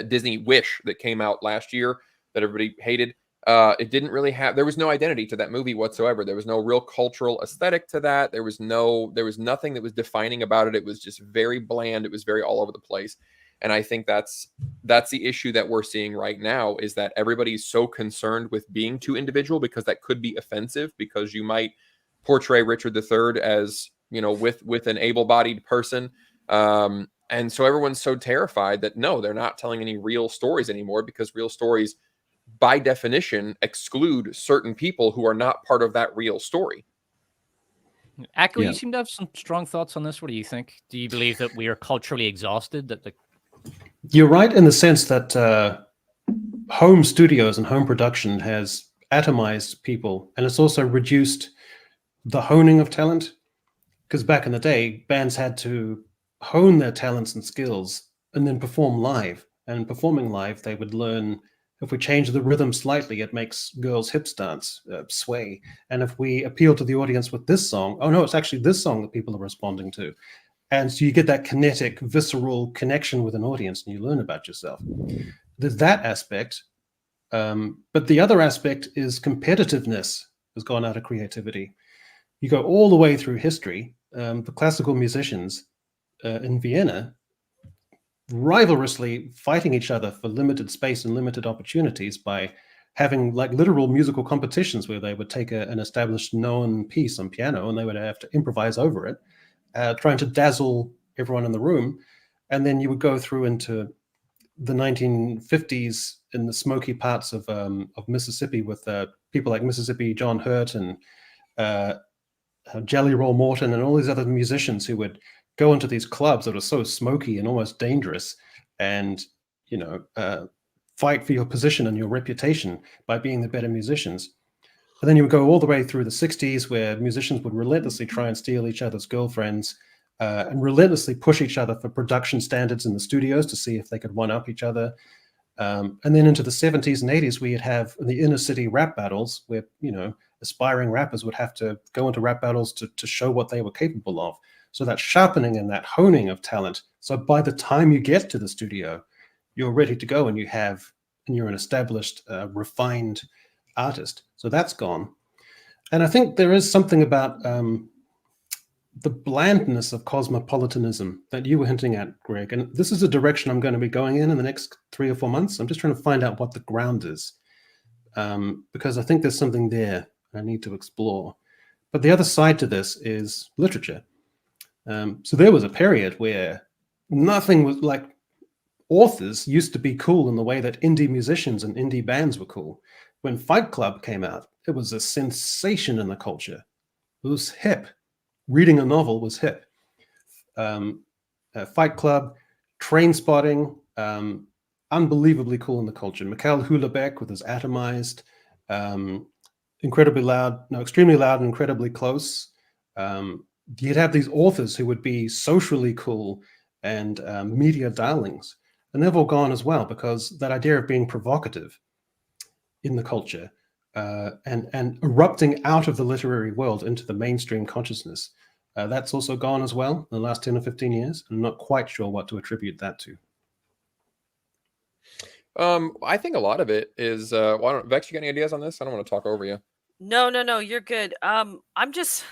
Disney Wish that came out last year that everybody hated. It didn't really have, there was no identity to that movie whatsoever. There was no real cultural aesthetic to that. There was nothing that was defining about it. It was just very bland. It was very all over the place. And I think that's the issue that we're seeing right now, is that everybody's so concerned with being too individual, because that could be offensive, because you might portray Richard III as, you know, with an able-bodied person. And so everyone's so terrified that no, they're not telling any real stories anymore, because real stories by definition exclude certain people who are not part of that real story. Echo, you seem to have some strong thoughts on this. What do you think? Do you believe that we are culturally exhausted? You're right in the sense that home studios and home production has atomized people, and it's also reduced the honing of talent. Because back in the day, bands had to hone their talents and skills and then perform live. And performing live, they would learn, if we change the rhythm slightly, it makes girls' hips dance, sway. And if we appeal to the audience with this song, oh no, it's actually this song that people are responding to. And so you get that kinetic, visceral connection with an audience, and you learn about yourself. There's that aspect. But the other aspect is competitiveness has gone out of creativity. You go all the way through history. The classical musicians in Vienna rivalrously fighting each other for limited space and limited opportunities by having like literal musical competitions where they would take an established known piece on piano and they would have to improvise over it, trying to dazzle everyone in the room. And then you would go through into the 1950s in the smoky parts of Mississippi with people like Mississippi John Hurt and Jelly Roll Morton and all these other musicians who would go into these clubs that are so smoky and almost dangerous, and fight for your position and your reputation by being the better musicians. And then you would go all the way through the 60s, where musicians would relentlessly try and steal each other's girlfriends and relentlessly push each other for production standards in the studios to see if they could one-up each other. And then into the 70s and 80s, we'd have the inner city rap battles where, aspiring rappers would have to go into rap battles to show what they were capable of. So that sharpening and that honing of talent. So by the time you get to the studio, you're ready to go and you're an established, refined artist. So that's gone. And I think there is something about the blandness of cosmopolitanism that you were hinting at, Greg. And this is a direction I'm going to be going in the next 3 or 4 months. I'm just trying to find out what the ground is, because I think there's something there I need to explore. But the other side to this is literature. So there was a period where nothing was like authors used to be cool in the way that indie musicians and indie bands were cool. When Fight Club came out, it was a sensation in the culture. It was hip. Reading a novel was hip. Fight Club, Train Spotting, unbelievably cool in the culture. Mikhail Houellebecq with his Atomized, extremely loud and incredibly close. You'd have these authors who would be socially cool and media darlings, and they've all gone as well, because that idea of being provocative in the culture and erupting out of the literary world into the mainstream consciousness, that's also gone as well in the last 10 or 15 years. I'm not quite sure what to attribute that to. I think a lot of it is Vex, you got any ideas on this? I don't want to talk over you. No, you're good. I'm just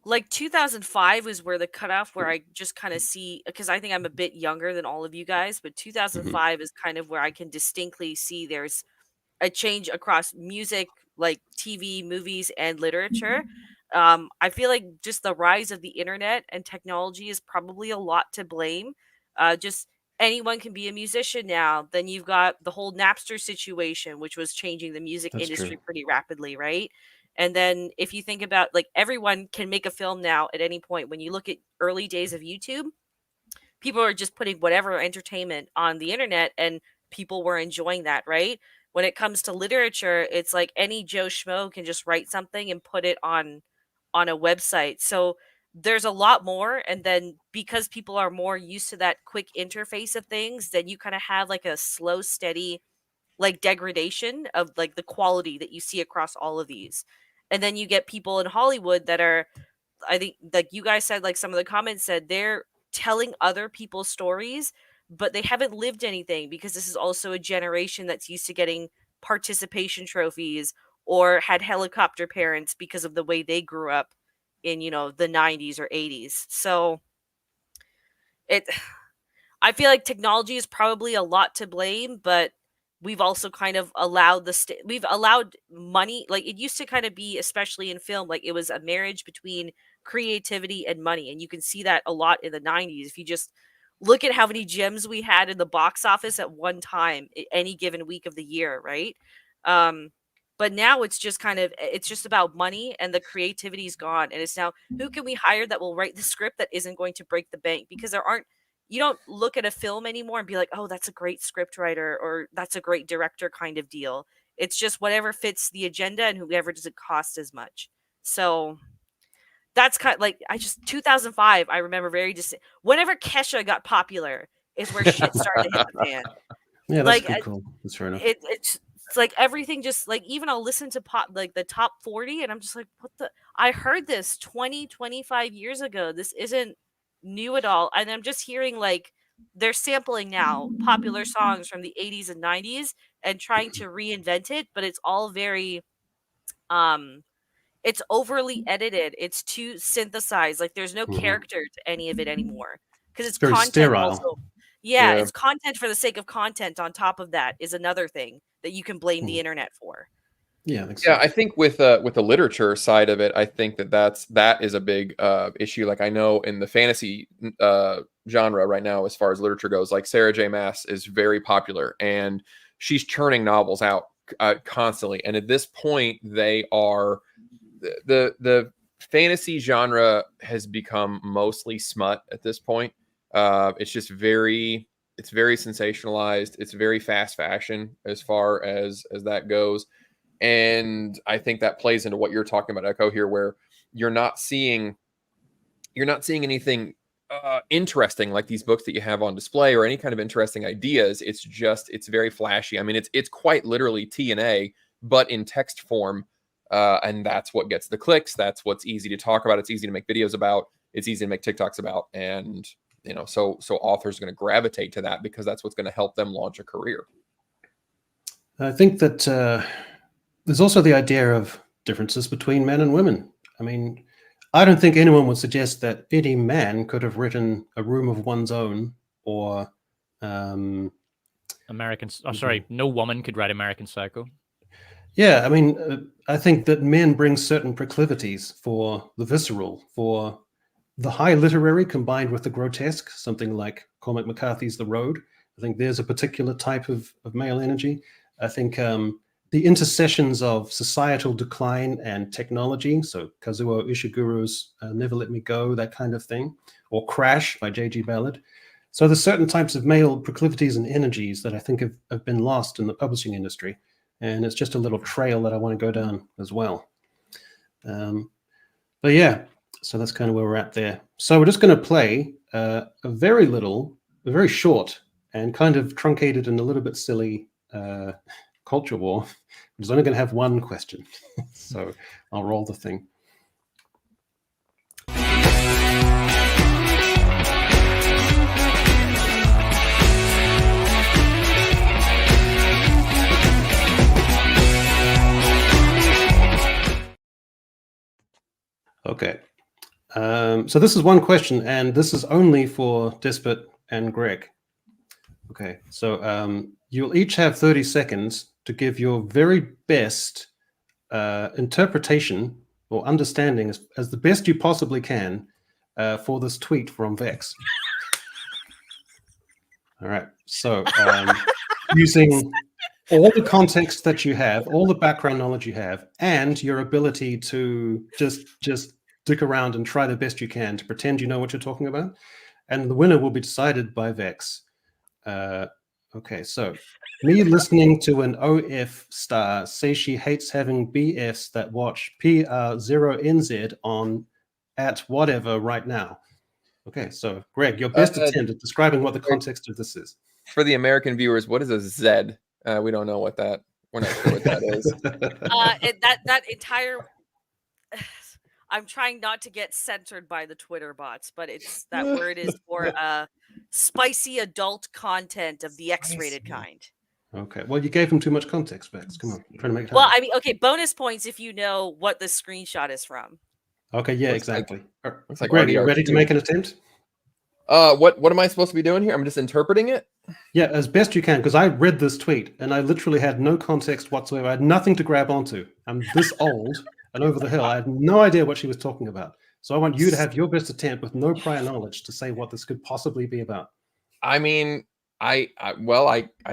like 2005 is where the cutoff where I just kind of see, because I think I'm a bit younger than all of you guys, but 2005 is kind of where I can distinctly see there's a change across music, like TV, movies, and literature. I feel like just the rise of the internet and technology is probably a lot to blame. Just anyone can be a musician now. Then you've got the whole Napster situation, which was changing the music That's industry true. pretty rapidly, right? And then if you think about, like, everyone can make a film now at any point. When you look at early days of YouTube, people are just putting whatever entertainment on the internet, and people were enjoying that, right? When it comes to literature, it's like any Joe Schmo can just write something and put it on a website. So there's a lot more, and then because people are more used to that quick interface of things, then you kind of have like a slow, steady, like, degradation of like the quality that you see across all of these. And then you get people in Hollywood that are, I think, like you guys said, like some of the comments said, they're telling other people's stories, but they haven't lived anything, because this is also a generation that's used to getting participation trophies or had helicopter parents because of the way they grew up in, the 90s or 80s. So it I feel like technology is probably a lot to blame, but we've also kind of allowed we've allowed money. Like, it used to kind of be, especially in film, like it was a marriage between creativity and money, and you can see that a lot in the 90s. If you just look at how many gems we had in the box office at one time, any given week of the year, right? Um, but now it's just it's just about money, and the creativity's gone, and it's now, who can we hire that will write the script that isn't going to break the bank? Because there aren't you don't look at a film anymore and be like, oh, that's a great script writer or that's a great director kind of deal. It's just whatever fits the agenda and whoever doesn't cost as much. So that's kind of like, 2005, I remember very whenever Kesha got popular is where shit started to hit the fan. Yeah, that's Like, a good call. That's fair enough. it's like everything, just like, even I'll listen to pop, like the top 40, and I'm just like, I heard this 25 years ago. This isn't new at all. And I'm just hearing, like, they're sampling now popular songs from the 80s and 90s and trying to reinvent it, but it's all very it's overly edited. It's too synthesized. Like, there's no character to any of it anymore, because it's very content sterile. also. Yeah, it's content for the sake of content. On top of that is another thing that you can blame the internet for. Yeah, I think with the literature side of it, I think that is a big issue. Like, I know in the fantasy genre right now, as far as literature goes, like Sarah J. Maas is very popular, and she's churning novels out constantly. And at this point, they are the fantasy genre has become mostly smut at this point. It's just it's very sensationalized. It's very fast fashion as far as that goes. And I think that plays into what you're talking about, Echo, here, where you're not seeing anything interesting like these books that you have on display, or any kind of interesting ideas. It's very flashy. I mean, it's quite literally TNA, but in text form. And that's what gets the clicks. That's what's easy to talk about. It's easy to make videos about. It's easy to make TikToks about. And, so authors are going to gravitate to that because that's what's going to help them launch a career. I think that there's also the idea of differences between men and women. I mean, I don't think anyone would suggest that any man could have written A Room of One's Own or no woman could write American Psycho. Yeah, I mean, I think that men bring certain proclivities for the visceral, for the high literary combined with the grotesque, something like Cormac McCarthy's The Road. I think there's a particular type of male energy. I think the intercessions of societal decline and technology, so Kazuo Ishiguro's Never Let Me Go, that kind of thing, or Crash by J.G. Ballard. So there's certain types of male proclivities and energies that I think have been lost in the publishing industry. And it's just a little trail that I want to go down as well. But yeah, so that's kind of where we're at there. So we're just going to play a very short and kind of truncated and a little bit silly culture war, which is only going to have one question. So I'll roll the thing. Okay. So this is one question, and this is only for Despot and Greg. Okay, so you'll each have 30 seconds to give your very best interpretation or understanding as the best you possibly can for this tweet from Vex. All right, so using all the context that you have, all the background knowledge you have, and your ability to just dick around and try the best you can to pretend you know what you're talking about. And the winner will be decided by Vex. Okay, so me listening to an OF star say she hates having BFs that watch PR0NZ on at whatever right now. Okay, so Greg, your best attempt at describing what the context of this is. For the American viewers, what is a Z? We don't know what that. We're not sure what that is. That entire. I'm trying not to get censored by the Twitter bots, but it's that word is for spicy adult content of the X-rated kind. Okay. Well, you gave him too much context, Vex. Come on, I'm trying to make it Well, happen. I mean, okay, bonus points if you know what the screenshot is from. Okay, yeah, Looks exactly. looks like Greg, are you RDR2. ready to make an attempt? What am I supposed to be doing here? I'm just interpreting it? Yeah, as best you can, because I read this tweet and I literally had no context whatsoever. I had nothing to grab onto. I'm this old and over the hill. I had no idea what she was talking about. So I want you to have your best attempt with no prior knowledge to say what this could possibly be about. I mean, I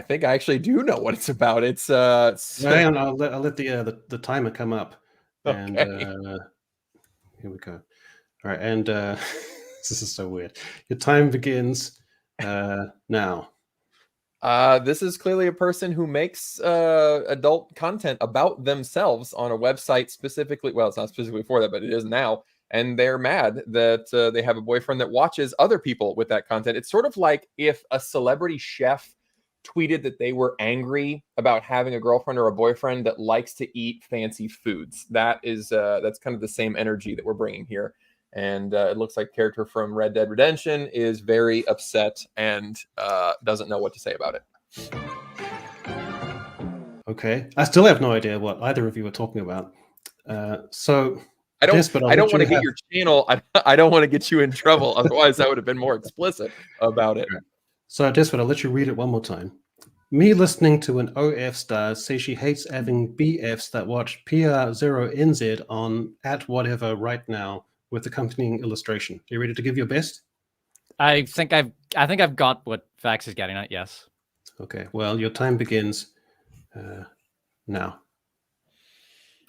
think I actually do know what it's about. It's Hang on, I'll let the timer come up. And Okay. Here we go. All right, and this is so weird. Your time begins now. This is clearly a person who makes adult content about themselves on a website specifically. Well, it's not specifically for that, but it is now. And they're mad that they have a boyfriend that watches other people with that content. It's sort of like if a celebrity chef tweeted that they were angry about having a girlfriend or a boyfriend that likes to eat fancy foods. That's kind of the same energy that we're bringing here. And it looks like character from Red Dead Redemption is very upset and doesn't know what to say about it. Okay, I still have no idea what either of you are talking about. So I don't want to get your channel. I don't want to get you in trouble. Otherwise, I would have been more explicit about it. So Despot, I'll let you read it one more time. Me listening to an OF star say she hates having BFs that watch PR0NZ on at whatever right now with accompanying illustration. Are you ready to give your best? I think I've got what Vex is getting at. Yes. Okay. Well, your time begins now.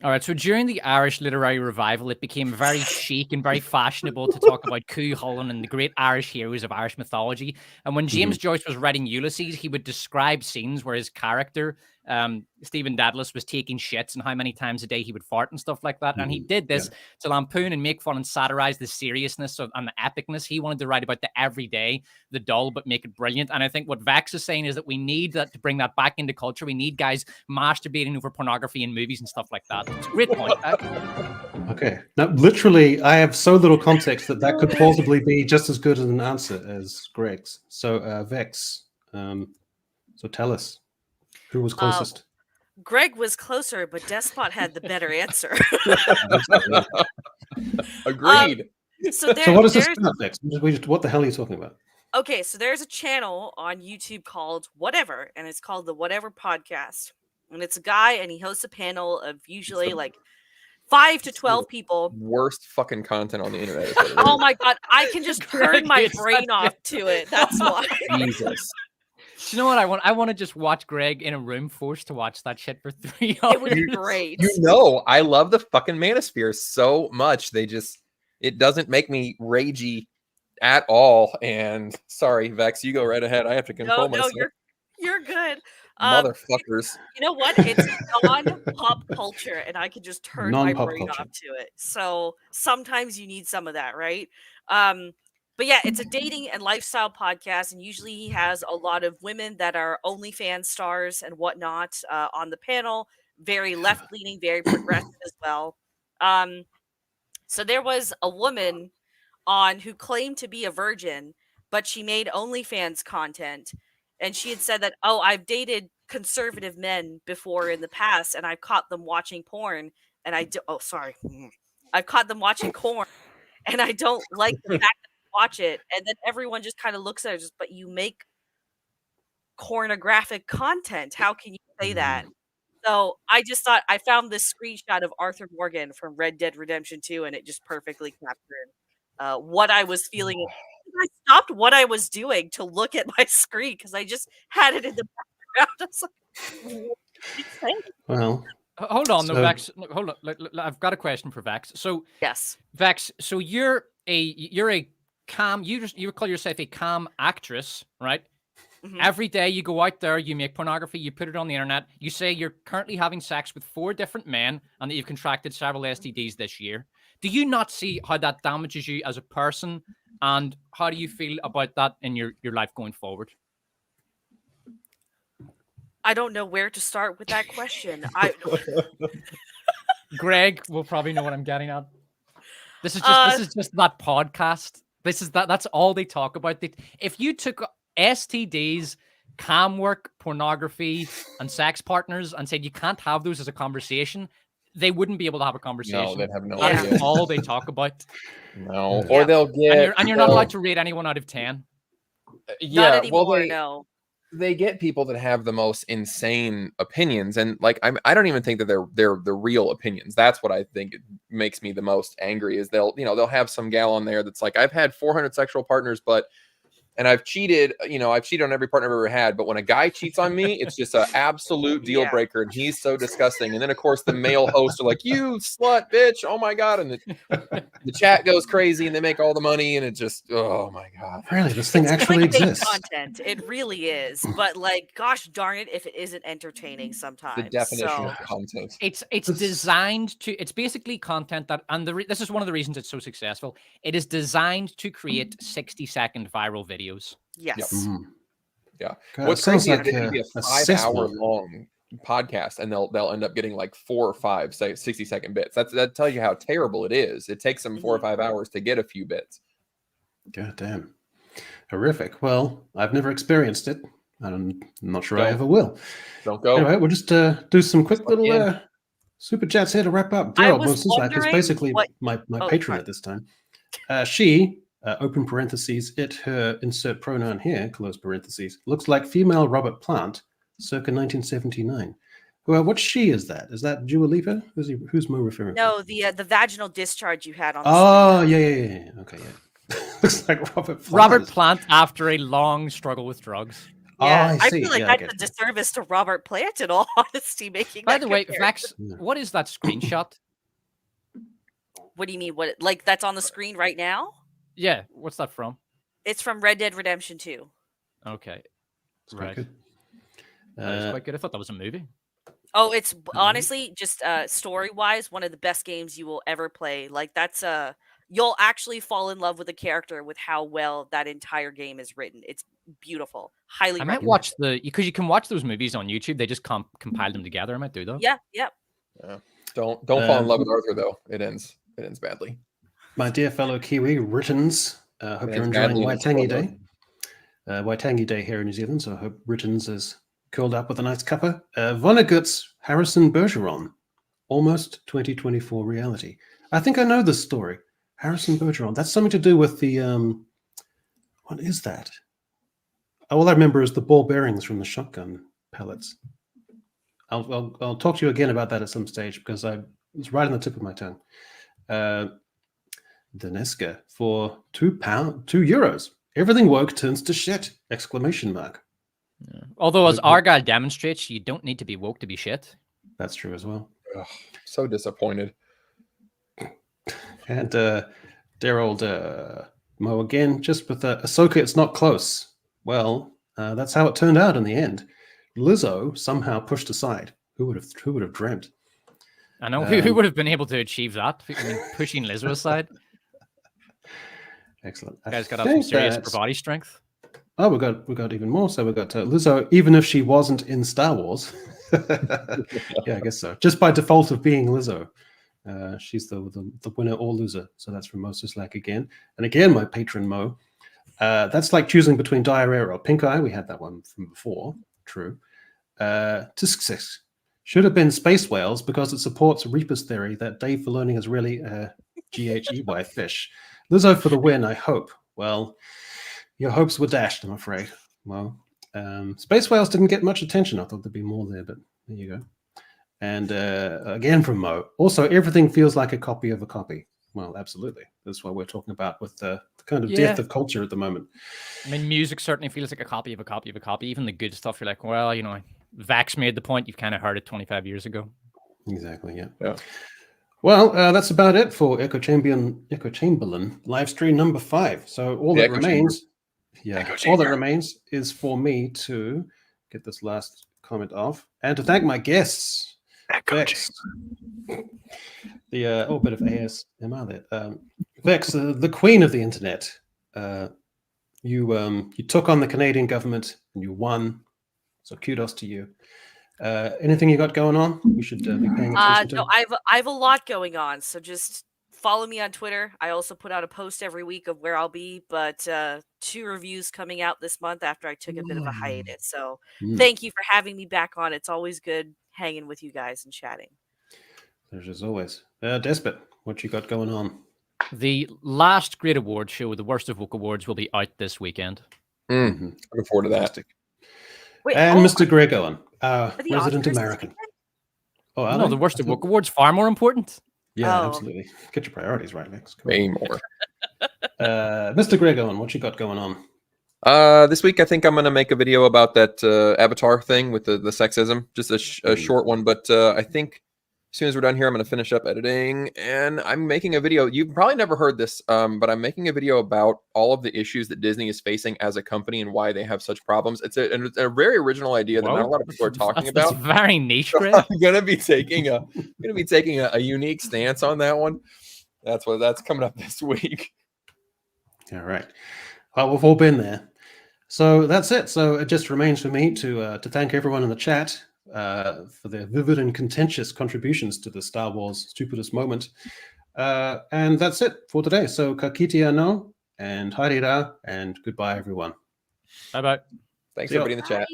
All right, so during the Irish literary revival, it became very chic and very fashionable to talk about Cuchulainn and the great Irish heroes of Irish mythology. And when James Joyce was writing Ulysses, he would describe scenes where his character, Stephen Dedalus, was taking shits and how many times a day he would fart and stuff like that. And he did this to lampoon and make fun and satirize the seriousness and the epicness. He wanted to write about the everyday, the dull, but make it brilliant. And I think what Vex is saying is that we need that to bring that back into culture. We need guys masturbating over pornography in movies and stuff like that. It's a great point. Okay. Now, literally, I have so little context that could plausibly be just as good as an answer as Greg's. So, Vex, so tell us, who was closest? Greg was closer, but Despot had the better answer. Agreed. So what is this about, Vex? What the hell are you talking about? Okay, so there's a channel on YouTube called Whatever, and it's called the Whatever Podcast. And it's a guy, and he hosts a panel of usually like 5 to 12 people. Worst fucking content on the internet. Oh my god, I can just turn my Greg, brain off to it. That's why. Jesus. Do you know what I want? I want to just watch Greg in a room forced to watch that shit for 3 hours. It would be great. You know, I love the fucking Manosphere so much. It doesn't make me ragey at all. And sorry, Vex, you go right ahead. I have to control myself. You're good. Motherfuckers. You know what? It's non-pop culture, and I can just turn my brain off to it. So sometimes you need some of that, right? But yeah, it's a dating and lifestyle podcast, and usually he has a lot of women that are OnlyFans stars and whatnot on the panel. Very left-leaning, very progressive as well. So there was a woman on who claimed to be a virgin, but she made OnlyFans content. And she had said that, oh, I've dated conservative men before in the past, and I've caught them watching porn. And I've caught them watching porn, and I don't like the fact that they watch it. And then everyone just kind of looks at her, but you make pornographic content. How can you say that? So I just thought I found this screenshot of Arthur Morgan from Red Dead Redemption 2, and it just perfectly captured what I was feeling. I stopped what I was doing to look at my screen because I just had it in the background. I was like, what are you saying? Well, hold on, Vex. Hold on. I've got a question for Vex. So yes, Vex. So you're a cam. You call yourself a cam actress, right? Mm-hmm. Every day you go out there, you make pornography, you put it on the internet. You say you're currently having sex with 4 different men, and that you've contracted several STDs this year. Do you not see how that damages you as a person? And how do you feel about that in your life going forward? I don't know where to start with that question. Greg will probably know what I'm getting at. This is just that podcast. That's all they talk about. If you took STDs, cam work, pornography, and sex partners and said you can't have those as a conversation, they wouldn't be able to have a conversation. No, they'd have no idea. That's all they talk about. No, or they'll get. And you're not allowed to rate anyone out of 10. Not anymore, no. They get people that have the most insane opinions, and like I don't even think that they're the real opinions. That's what I think makes me the most angry. Is they'll have some gal on there that's like, I've had 400 sexual partners, and I've cheated, I've cheated on every partner I've ever had. But when a guy cheats on me, it's just an absolute deal breaker. And he's so disgusting. And then, of course, the male hosts are like, you slut, bitch. Oh, my God. And the chat goes crazy and they make all the money. And it just, oh, my God. Really? This thing actually exists. Content. It really is. But, like, gosh darn it, if it isn't entertaining sometimes. The definition of content. It's designed to, it's basically content that, and this is one of the reasons it's so successful. It is designed to create 60-second viral videos. Yes. Yep. Mm-hmm. Yeah. God, what's crazy like is it can be a 5-hour-long podcast, and they'll end up getting like 4 or 5 60-second bits. That tells you how terrible it is. It takes them 4 or 5 hours to get a few bits. God damn. Horrific. Well, I've never experienced it. I'm not sure I ever will. Don't go. Anyway, we'll just do some quick little super chats here to wrap up. Daryl, it's basically my patron at this time. She, open parentheses, it, her, insert pronoun here, close parentheses, looks like female Robert Plant, circa 1979. Well, what she is that? Is that Dua Lipa? Who's Mo referring to? No, the vaginal discharge you had on the screen. Yeah. Okay, yeah. Looks like Robert Plant. Robert Plant after a long struggle with drugs. Yeah, I feel like that's a disservice to Robert Plant in all honesty, making By the way, Vex, what is that screenshot? What do you mean? What, like, that's on the screen right now? Yeah, what's that from? It's from Red Dead Redemption 2. Okay. It's quite good. It's quite good. I thought that was a movie. Oh, it's honestly just story-wise one of the best games you will ever play. Like, that's you'll actually fall in love with a character with how well that entire game is written. It's beautiful. Highly recommend. I might watch because you can watch those movies on YouTube. They just compile them together. I might do that. Yeah. Don't fall in love with Arthur though. It ends badly. My dear fellow Kiwi, Britons, hope you're enjoying Waitangi Day. Waitangi Day here in New Zealand, so I hope Britons is curled up with a nice cuppa. Vonnegut's Harrison Bergeron, almost 2024 reality. I think I know this story. Harrison Bergeron. That's something to do with the, what is that? All I remember is the ball bearings from the shotgun pellets. I'll talk to you again about that at some stage because I It's right on the tip of my tongue. Daneska for €2. Everything woke turns to shit! Exclamation mark. Yeah. Although, as Argylle demonstrates, you don't need to be woke to be shit. That's true as well. Ugh, so disappointed. And dear old Mo again, just with Ahsoka, it's not close. Well, that's how it turned out in the end. Lizzo somehow pushed aside. Who would have dreamt? I know. Who would have been able to achieve that? I mean, pushing Lizzo aside. Excellent. You guys got to have some serious upper body strength. Oh, we got even more. So we got Lizzo, even if she wasn't in Star Wars. Yeah, I guess so. Just by default of being Lizzo. She's the winner or loser. So that's from Moses Lack again. And again, my patron Mo. That's like choosing between diarrhea or pink eye. We had that one from before. True. Tisk should have been space whales because it supports Reaper's theory that Dave Filoni is really a GHEY fish. Lizzo for the win, I hope. Well, your hopes were dashed, I'm afraid. Well, space whales didn't get much attention. I thought there'd be more there, but there you go. And again from Mo. Also, everything feels like a copy of a copy. Well, absolutely. That's what we're talking about with the kind of death of culture at the moment. I mean, music certainly feels like a copy of a copy of a copy. Even the good stuff, you're like, well, you know, Vax made the point. You've kind of heard it 25 years ago. Exactly, yeah. Well, that's about it for Echo Chamberlain live stream number 5. So all that remains, all that remains is for me to get this last comment off and to thank my guests. Vex, the bit of ASMR there. Vex, the queen of the internet. You took on the Canadian government and you won. So kudos to you. Anything you got going on? We should be paying attention to. No, I have a lot going on. So just follow me on Twitter. I also put out a post every week of where I'll be, but 2 reviews coming out this month after I took a bit of a hiatus. So thank you for having me back on. It's always good hanging with you guys and chatting. There's as always. Despot, what you got going on? The last great award show, the Worst of Woke Awards, will be out this weekend. Looking forward to that. Wait, and Mr. Greg Owen, resident Oscars American. Oh, no, the Worst of Woke Awards far more important. Yeah, absolutely. Get your priorities right, Vex. Way more. Mr. Greg Owen, what you got going on? This week, I think I'm going to make a video about that Avatar thing with the sexism. Just a short one, but I think as soon as we're done here, I'm going to finish up editing, and I'm making a video. You've probably never heard this, but I'm making a video about all of the issues that Disney is facing as a company and why they have such problems. It's a very original idea that not a lot of people are talking about. It's very niche, so I'm going to be taking a unique stance on that one. That's coming up this week. All right. Well, we've all been there. So that's it. So it just remains for me to thank everyone in the chat for their vivid and contentious contributions to the Star Wars Stupidest moment. And that's it for today. So Kakitia no, and Harira, and goodbye, everyone. Bye-bye. Thanks, everybody in the chat.